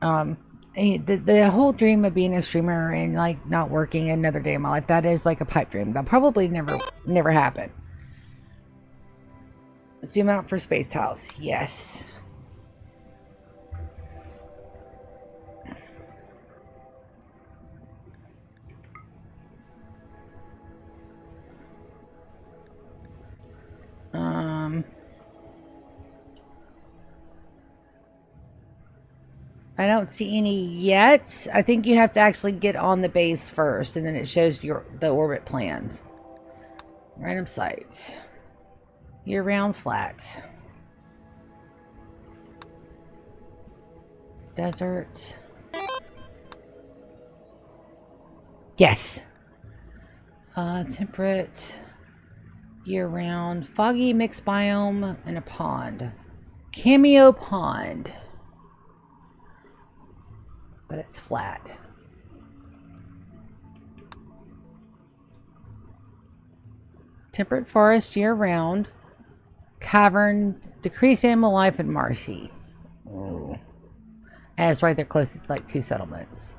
The whole dream of being a streamer and like not working another day in my life, that is like a pipe dream. That'll probably never happen. Zoom out for space tiles. Yes. I don't see any yet. I think you have to actually get on the base first, and then it shows the orbit plans. Random site. Year-round flat. Desert. Yes. Temperate. Year-round. Foggy mixed biome and a pond. Cameo pond. But it's flat. Temperate forest year-round. Cavern. Decreased animal life and marshy. Oh. And it's right there close to like 2 settlements.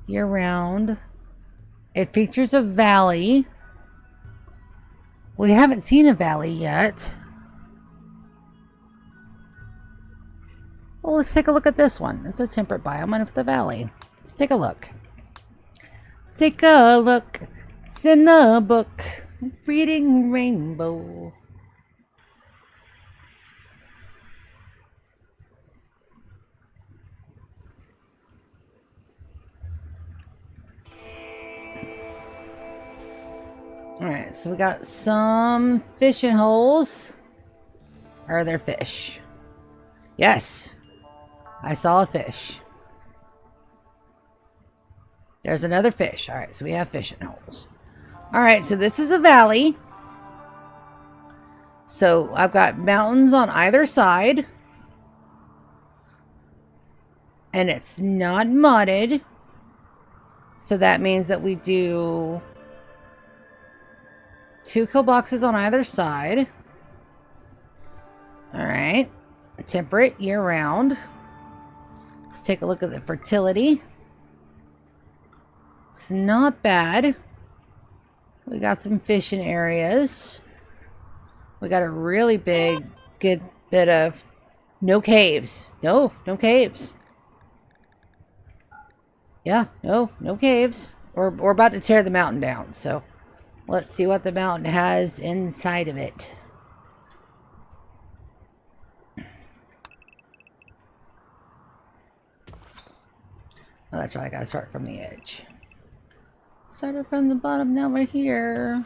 Year-round. It features a valley. We haven't seen a valley yet. Well, let's take a look at this one. It's a temperate biome of the valley. Let's take a look. Take a look. It's in the book. Reading Rainbow. Alright, so we got some fishing holes. Are there fish? Yes. I saw a fish. There's another fish. Alright, so we have fishing holes. Alright, so this is a valley. So I've got mountains on either side. And it's not mudded. So that means that we do 2 kill boxes on either side. Alright. Temperate year-round. Let's take a look at the fertility. It's not bad. We got some fishing areas. We got a really big, good bit of no caves. No caves. Yeah, no caves. We're about to tear the mountain down, so let's see what the mountain has inside of it. Oh, that's right, I gotta start from the edge. Started from the bottom, now we're here.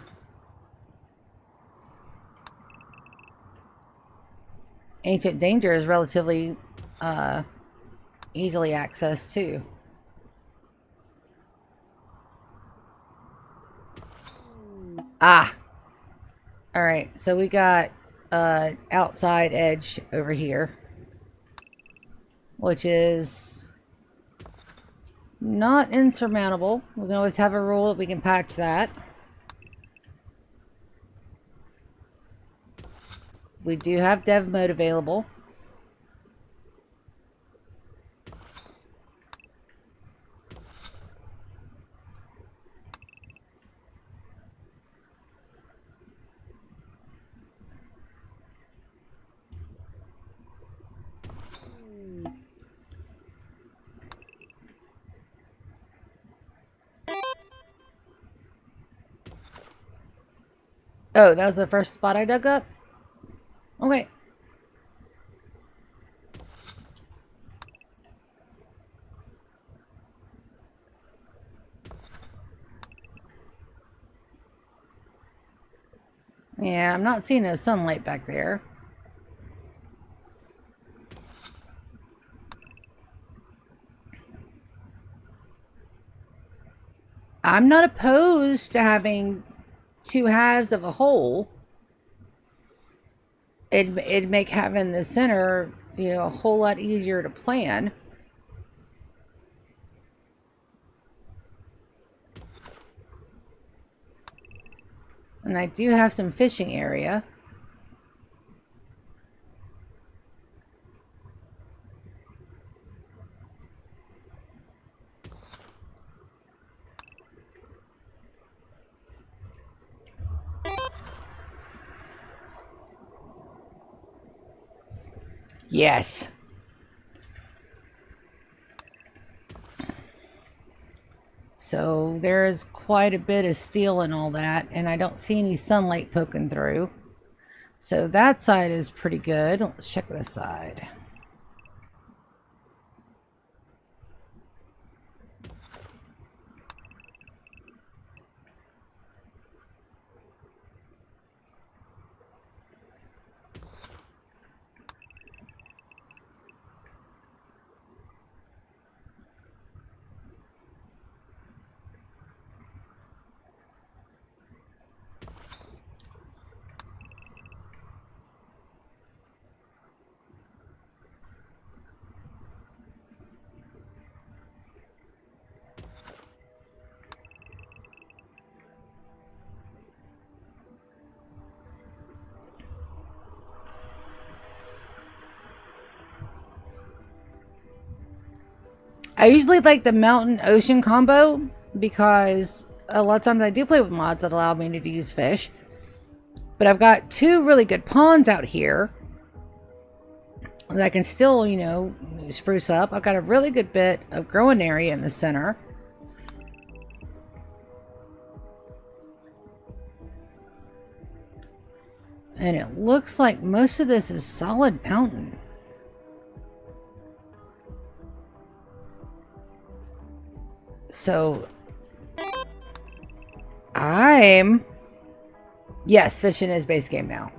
Ancient Danger is relatively easily accessed too. Ah! Alright, so we got outside edge over here, which is not insurmountable. We can always have a rule that we can patch that. We do have dev mode available. Oh, that was the first spot I dug up? Okay. Yeah, I'm not seeing no sunlight back there. I'm not opposed to having 2 halves of a hole. it'd make having the center, you know, a whole lot easier to plan. And I do have some fishing area. Yes. So there is quite a bit of steel and all that, and I don't see any sunlight poking through. So that side is pretty good. Let's check this side. I usually like the mountain ocean combo because a lot of times I do play with mods that allow me to use fish. But I've got two really good ponds out here that I can still, you know, spruce up. I've got a really good bit of growing area in the center. And it looks like most of this is solid mountain. So yes, fishing is base game now.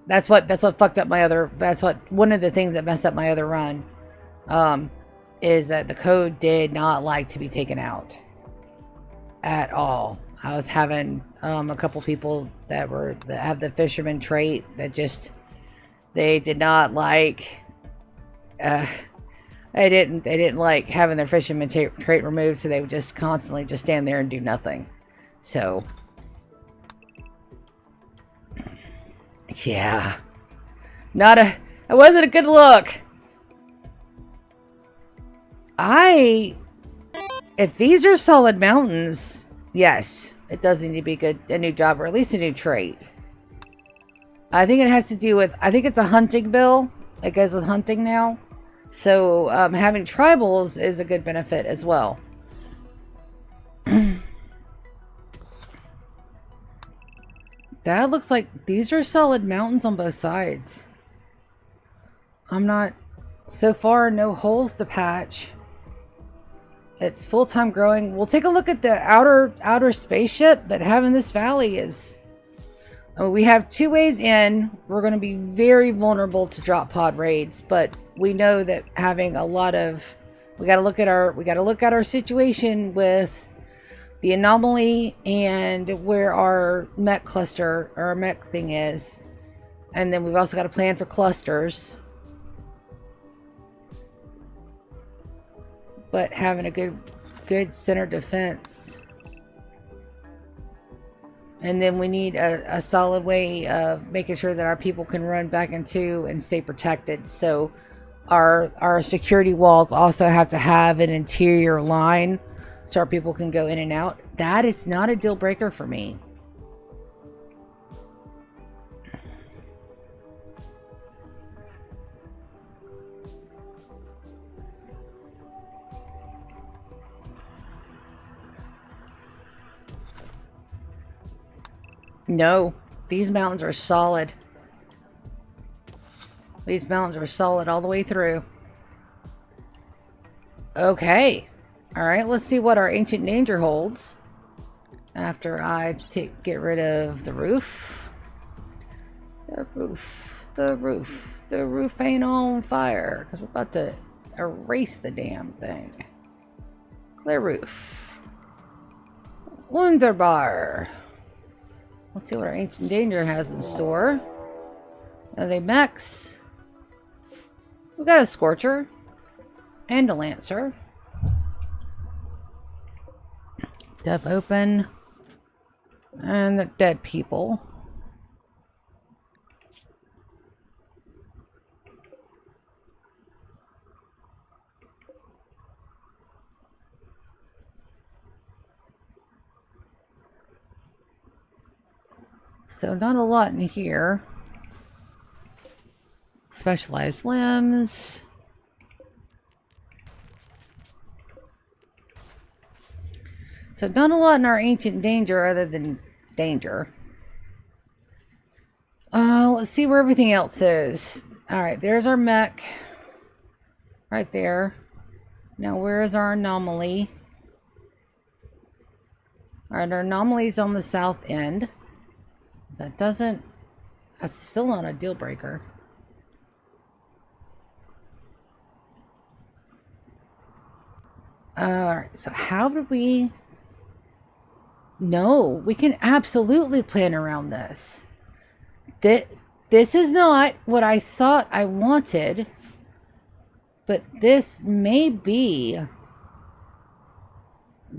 That's what fucked up my other, that's what, one of the things that messed up my other run, is that the code did not like to be taken out at all. I was having a couple people that have the fisherman trait that just, they did not like, they didn't like having their fisherman trait removed, so they would just constantly just stand there and do nothing. So yeah, it wasn't a good look. If these are solid mountains, yes, it does need to be a new job, or at least a new trait. I think it has to do with, I think it's a hunting bill. It goes with hunting now. So having tribals is a good benefit as well. That looks like these are solid mountains on both sides. I'm not, so far, no holes to patch. It's full-time growing. We'll take a look at the outer spaceship, but having this valley is, we have two ways in. We're going to be very vulnerable to drop pod raids, but we know that having a lot of, we got to look at our situation with the anomaly and where our mech cluster or our mech thing is, and then we've also got a plan for clusters. But having a good center defense. And then we need a solid way of making sure that our people can run back into and stay protected. So our security walls also have to have an interior line so our people can go in and out. That is not a deal breaker for me. No, these mountains are solid. These mountains are solid all the way through. Okay. Alright, let's see what our ancient danger holds. After I get rid of the roof. The roof ain't on fire. Because we're about to erase the damn thing. Clear roof. Wunderbar. Let's see what our ancient danger has in store. Are they mechs? We got a Scorcher. And a Lancer. Dev open. And the dead people. So not a lot in here. Specialized limbs. So not a lot in our ancient danger other than danger. Let's see where everything else is. Alright, there's our mech. Right there. Now where is our anomaly? Alright, our anomaly's on the south end. That's still not a deal breaker. Alright, so how did we... No, we can absolutely plan around this. This is not what I thought I wanted, but this may be a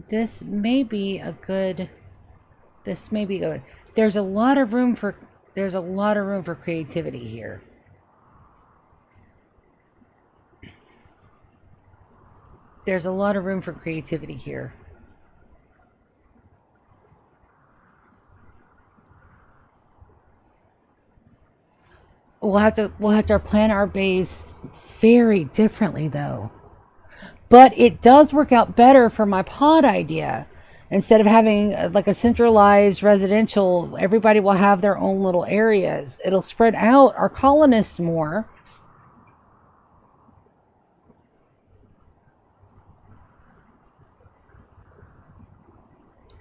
good... This may be good. There's a lot of room for creativity here. There's a lot of room for creativity here. We'll have to plan our base very differently though. But it does work out better for my pod idea. Instead of having like a centralized residential, everybody will have their own little areas. It'll spread out our colonists more.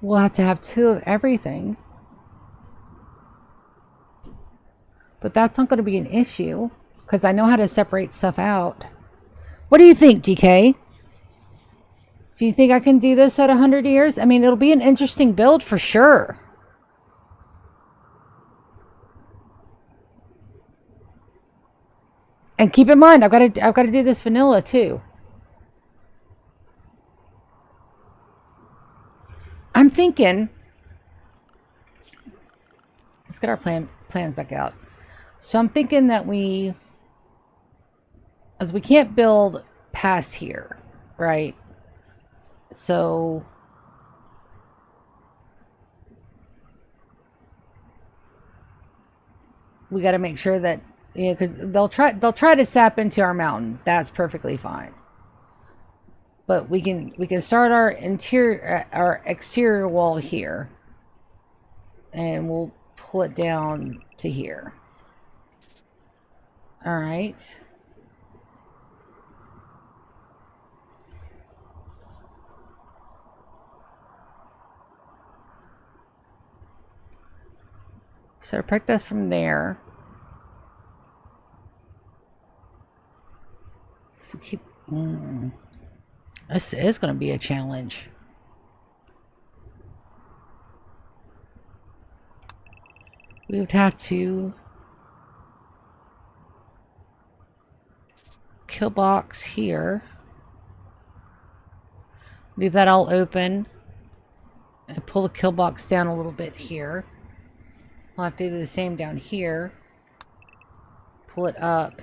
We'll have to have 2 of everything. But that's not going to be an issue because I know how to separate stuff out. What do you think, GK? Do you think I can do this at 100 years? I mean, it'll be an interesting build for sure. And keep in mind, I've got to do this vanilla too. I'm thinking, let's get our plans back out. So I'm thinking that as we can't build past here, right? So we got to make sure that, you know, because they'll try to sap into our mountain. That's perfectly fine. But we can start our exterior wall here, and we'll pull it down to here. All right. So protect us from there. If we keep, this is going to be a challenge. We would have to kill box here. Leave that all open. And pull the kill box down a little bit here. We'll have to do the same down here. Pull it up.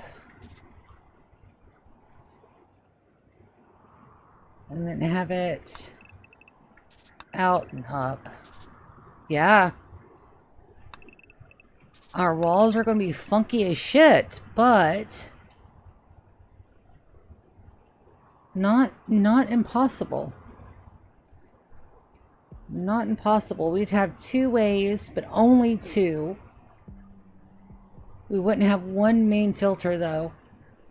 And then have it out and up. Yeah. Our walls are going to be funky as shit, but not impossible. Not impossible. We'd have 2 ways, but only 2. We wouldn't have one main filter though.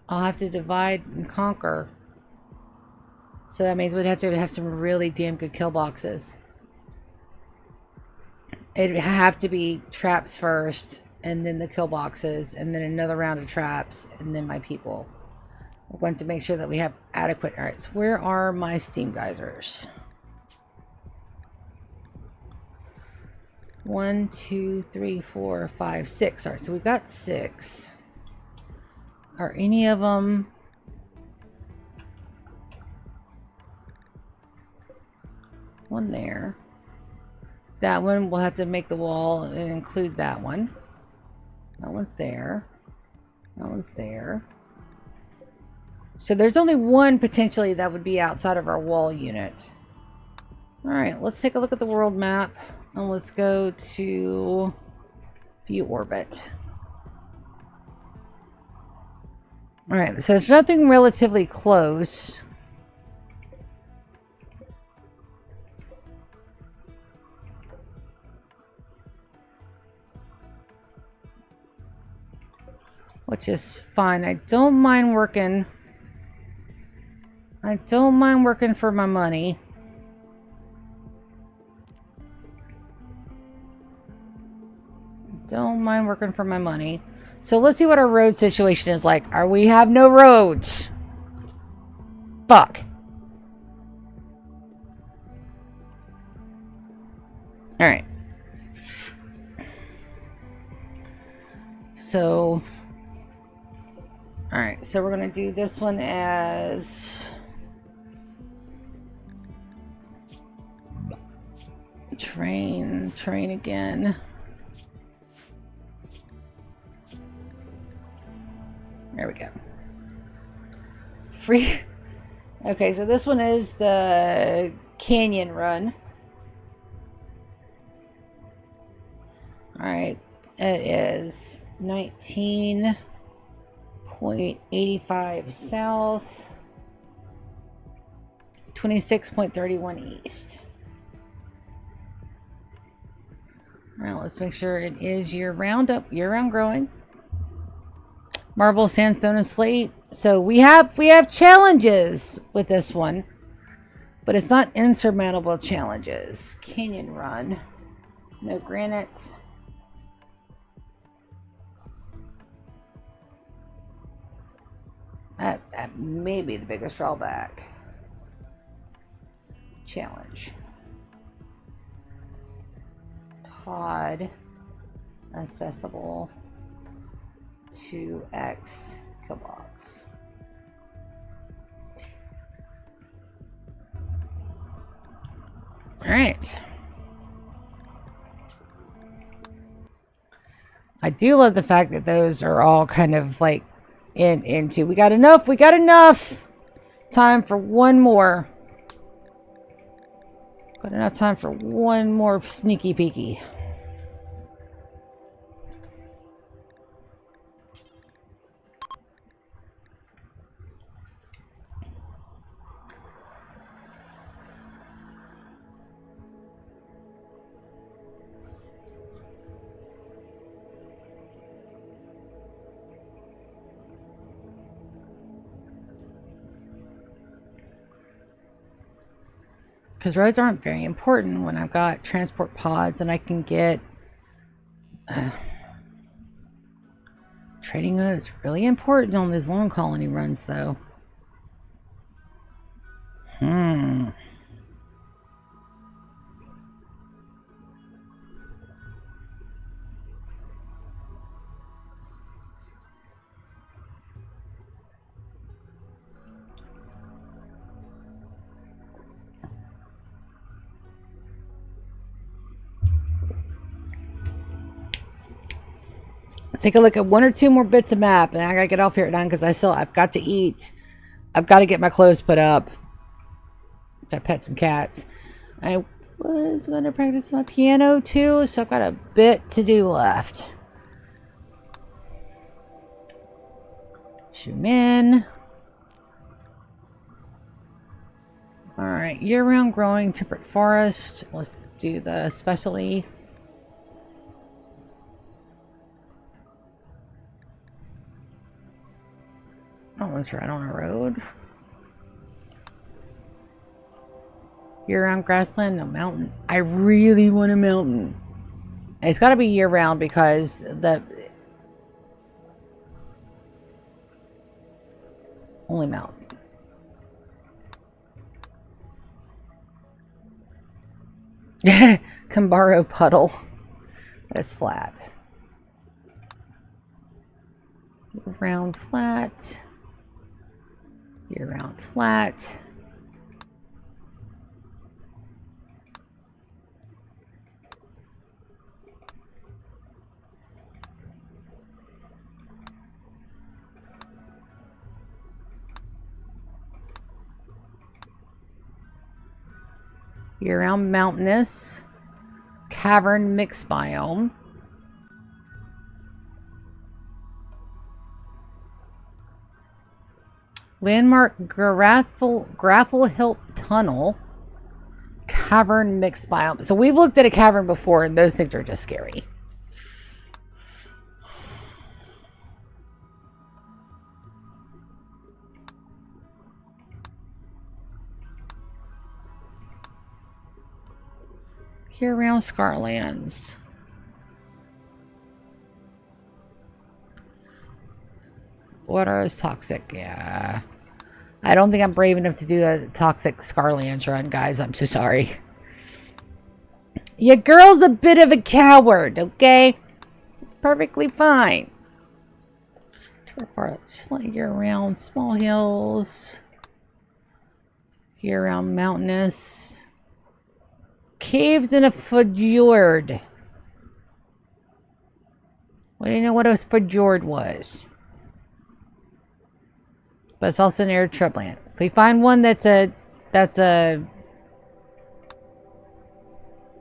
I'll have to divide and conquer. So that means we'd have to have some really damn good kill boxes. It'd have to be traps first, and then the kill boxes, and then another round of traps, and then my people. We're going to make sure that we have adequate... Alright, so where are my steam geysers? 1, 2, 3, 4, 5, 6. All right, so we've got 6. Are any of them... One there. That one, we'll have to make the wall and include that one. That one's there. That one's there. So there's only one potentially that would be outside of our wall unit. All right, let's take a look at the world map. And let's go to view orbit. All right, so there's nothing relatively close. Which is fine. I don't mind working. I don't mind working for my money. Don't mind working for my money. So let's see what our road situation is like. We have no roads. Fuck. Alright. So... Alright, so we're going to do this one as... Train again. There we go. Free. Okay, so this one is the canyon run. Alright, it is 19.85 south, 26.31 east. Alright, let's make sure it is year-round growing. Marble, sandstone, and slate. So we have challenges with this one, but it's not insurmountable challenges. Canyon run. No granite. That may be the biggest drawback. Challenge. Pod. Accessible. 2x kiloblocks. All right. I do love the fact that those are all kind of like into. We got enough time for one more. Got enough time for one more sneaky peeky. Because roads aren't very important when I've got transport pods and I can get... trading is really important on these long colony runs, though. Let's take a look at one or two more bits of map, and I gotta get off here at 9 because I've got to eat. I've got to get my clothes put up. Gotta pet some cats. I was gonna practice my piano too, so I've got a bit to do left. Zoom in. Alright, year-round growing temperate forest. Let's do the specialty. Oh, it's right on a road. Year-round grassland, no mountain. I really want a mountain. It's got to be year-round because the only mountain. Can borrow puddle. That's flat. Round flat. Year-round flat. Year-round mountainous. Cavern mixed biome. Landmark Graffle Hill Tunnel. Cavern mixed biome. So we've looked at a cavern before, and those things are just scary. Year-round Scarlands. Water is toxic. Yeah. I don't think I'm brave enough to do a toxic Scarlands run, guys. I'm so sorry. Your girl's a bit of a coward, okay? Perfectly fine. Year-round small hills. Year-round mountainous. Caves in a fjord. We didn't know what a fjord was. But it's also an arid shrubland. If we find one that's a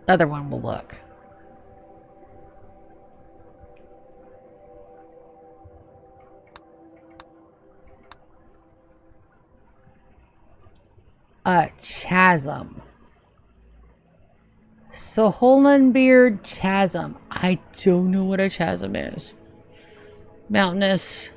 other one, we'll look. Chasm. Soholenbeard Chasm. I don't know what a chasm is. Mountainous.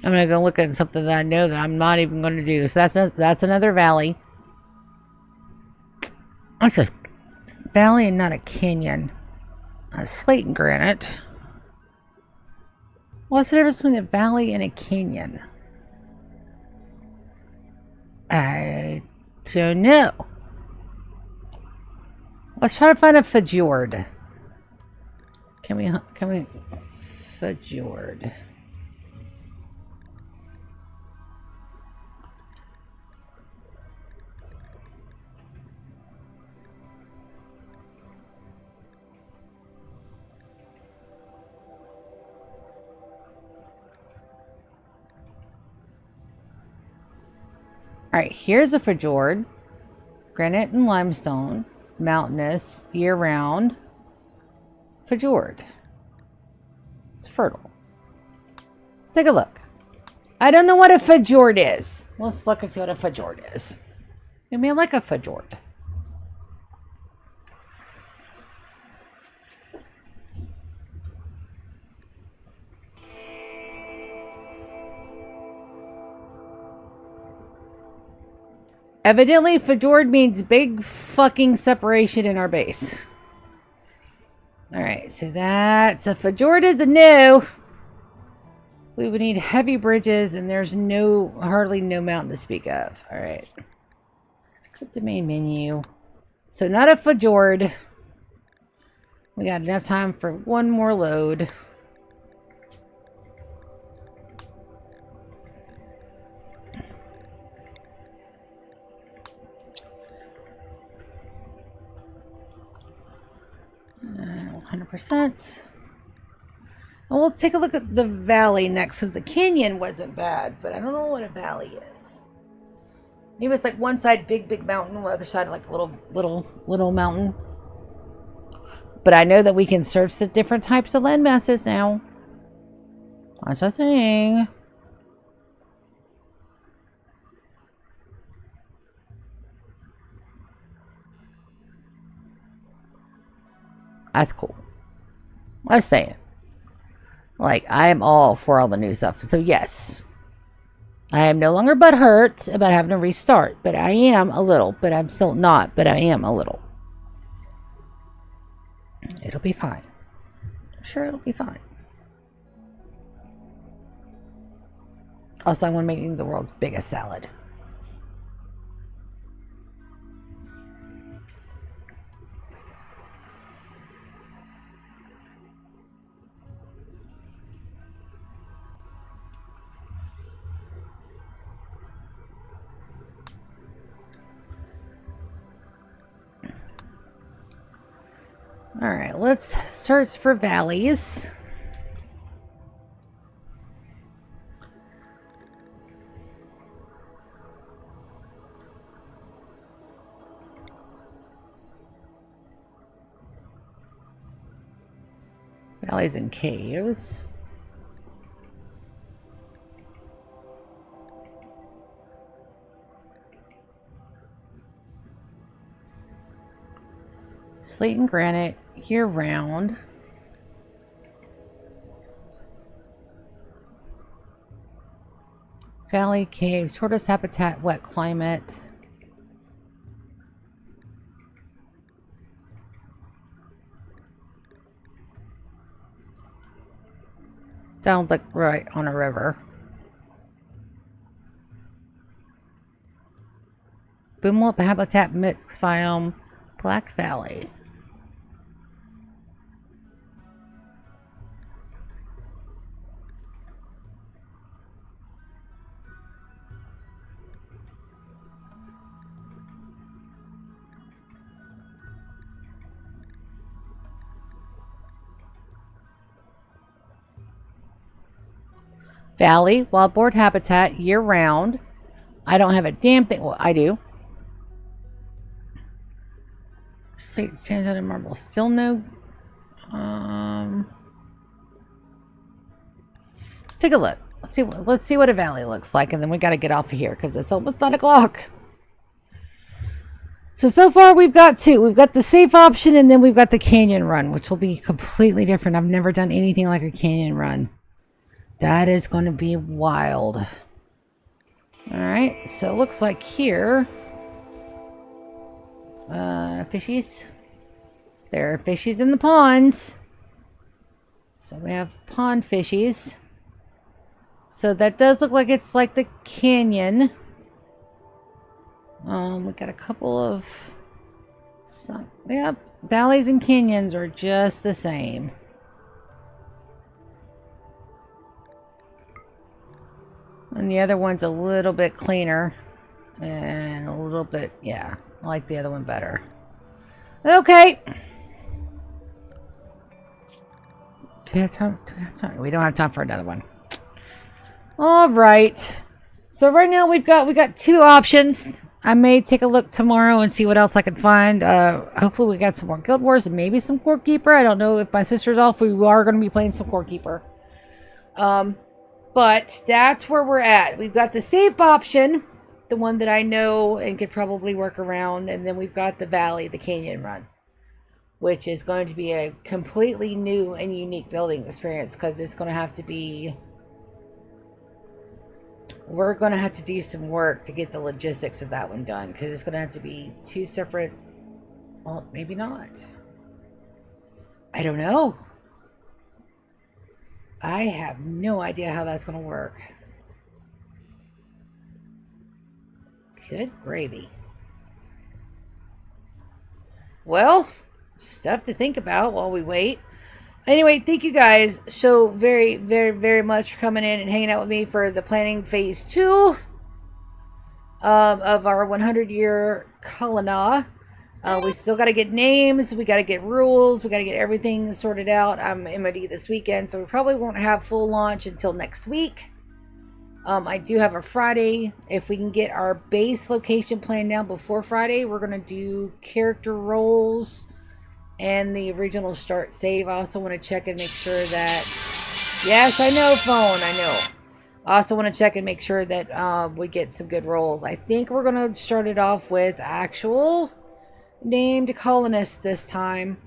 I'm gonna go look at something that I know that I'm not even going to do. So that's another valley. That's a valley and not a canyon. A slate and granite. What's the difference between a valley and a canyon? I don't know. Let's try to find a fjord. Can we fjord? Alright, here's a fjord. Granite and limestone. Mountainous. Year-round. Fjord. It's fertile. Let's take a look. I don't know what a fjord is. Let's look and see what a fjord is. I mean, like a fjord. Evidently, fjord means big fucking separation in our base. Alright, so that's a fjord is a no. We would need heavy bridges, and there's hardly no mountain to speak of. Alright. Click the main menu. So not a fjord. We got enough time for one more load. %. And we'll take a look at the valley next, because the canyon wasn't bad, but I don't know what a valley is. Maybe it's like one side big mountain, the other side like a little mountain. But I know that we can search the different types of land masses now. That's a thing. That's cool. Let's say it. Like, I am all for all the new stuff. So, yes. I am no longer butthurt about having to restart, but I am a little. But I'm still not, but I am a little. It'll be fine. I'm sure it'll be fine. Also, I'm making the world's biggest salad. All right, let's search for valleys. Valleys and caves. Slate and granite year-round. Valley, caves, tortoise habitat, wet climate. Sounds like right on a river. Boomwell habitat, mixed biome, Black Valley. Valley, wildboard habitat, year-round. I don't have a damn thing. Well, I do. Slate, sandstone, and marble. Still no. Let's take a look. Let's see what a valley looks like, and then we got to get off of here because it's almost 9 o'clock. So far we've got two. We've got the safe option, and then we've got the canyon run, which will be completely different. I've never done anything like a canyon run. That is going to be wild. Alright, so it looks like here... fishies. There are fishies in the ponds. So we have pond fishies. So that does look like it's like the canyon. We got a couple of... Yep, valleys and canyons are just the same. And the other one's a little bit cleaner. And a little bit, yeah, I like the other one better. Okay. Do we have time? We don't have time for another one. All right. So right now we got two options. I may take a look tomorrow and see what else I can find. Hopefully we got some more Guild Wars and maybe some Core Keeper. I don't know if my sister's off. We are going to be playing some Core Keeper. But that's where we're at. We've got the safe option, the one that I know and could probably work around, and then we've got the valley, the canyon run, which is going to be a completely new and unique building experience because it's going to have to be... We're going to have to do some work to get the logistics of that one done because it's going to have to be two separate... Well, maybe not. I don't know. I have no idea how that's going to work. Good gravy. Well, stuff to think about while we wait. Anyway, thank you guys so very, very, very much for coming in and hanging out with me for the planning phase 2 of our 100-year Kalana. We still got to get names. We got to get rules. We got to get everything sorted out. I'm MOD this weekend, so we probably won't have full launch until next week. I do have a Friday. If we can get our base location planned down before Friday, we're going to do character roles and the original start save. I also want to check and make sure that... Yes, I know, phone. I know. I also want to check and make sure that we get some good rolls. I think we're going to start it off with actual... named colonists this time,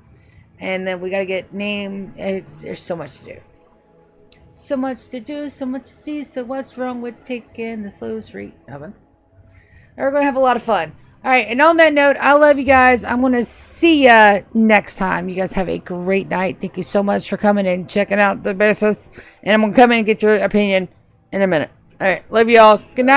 and then we got to get name. There's so much to do. So much to do, so much to see. So what's wrong with taking the slow street? Nothing. We're going to have a lot of fun. All right. And on that note, I love you guys. I'm going to see ya next time. You guys have a great night. Thank you so much for coming and checking out the basis. And I'm going to come in and get your opinion in a minute. All right. Love you all. Good night.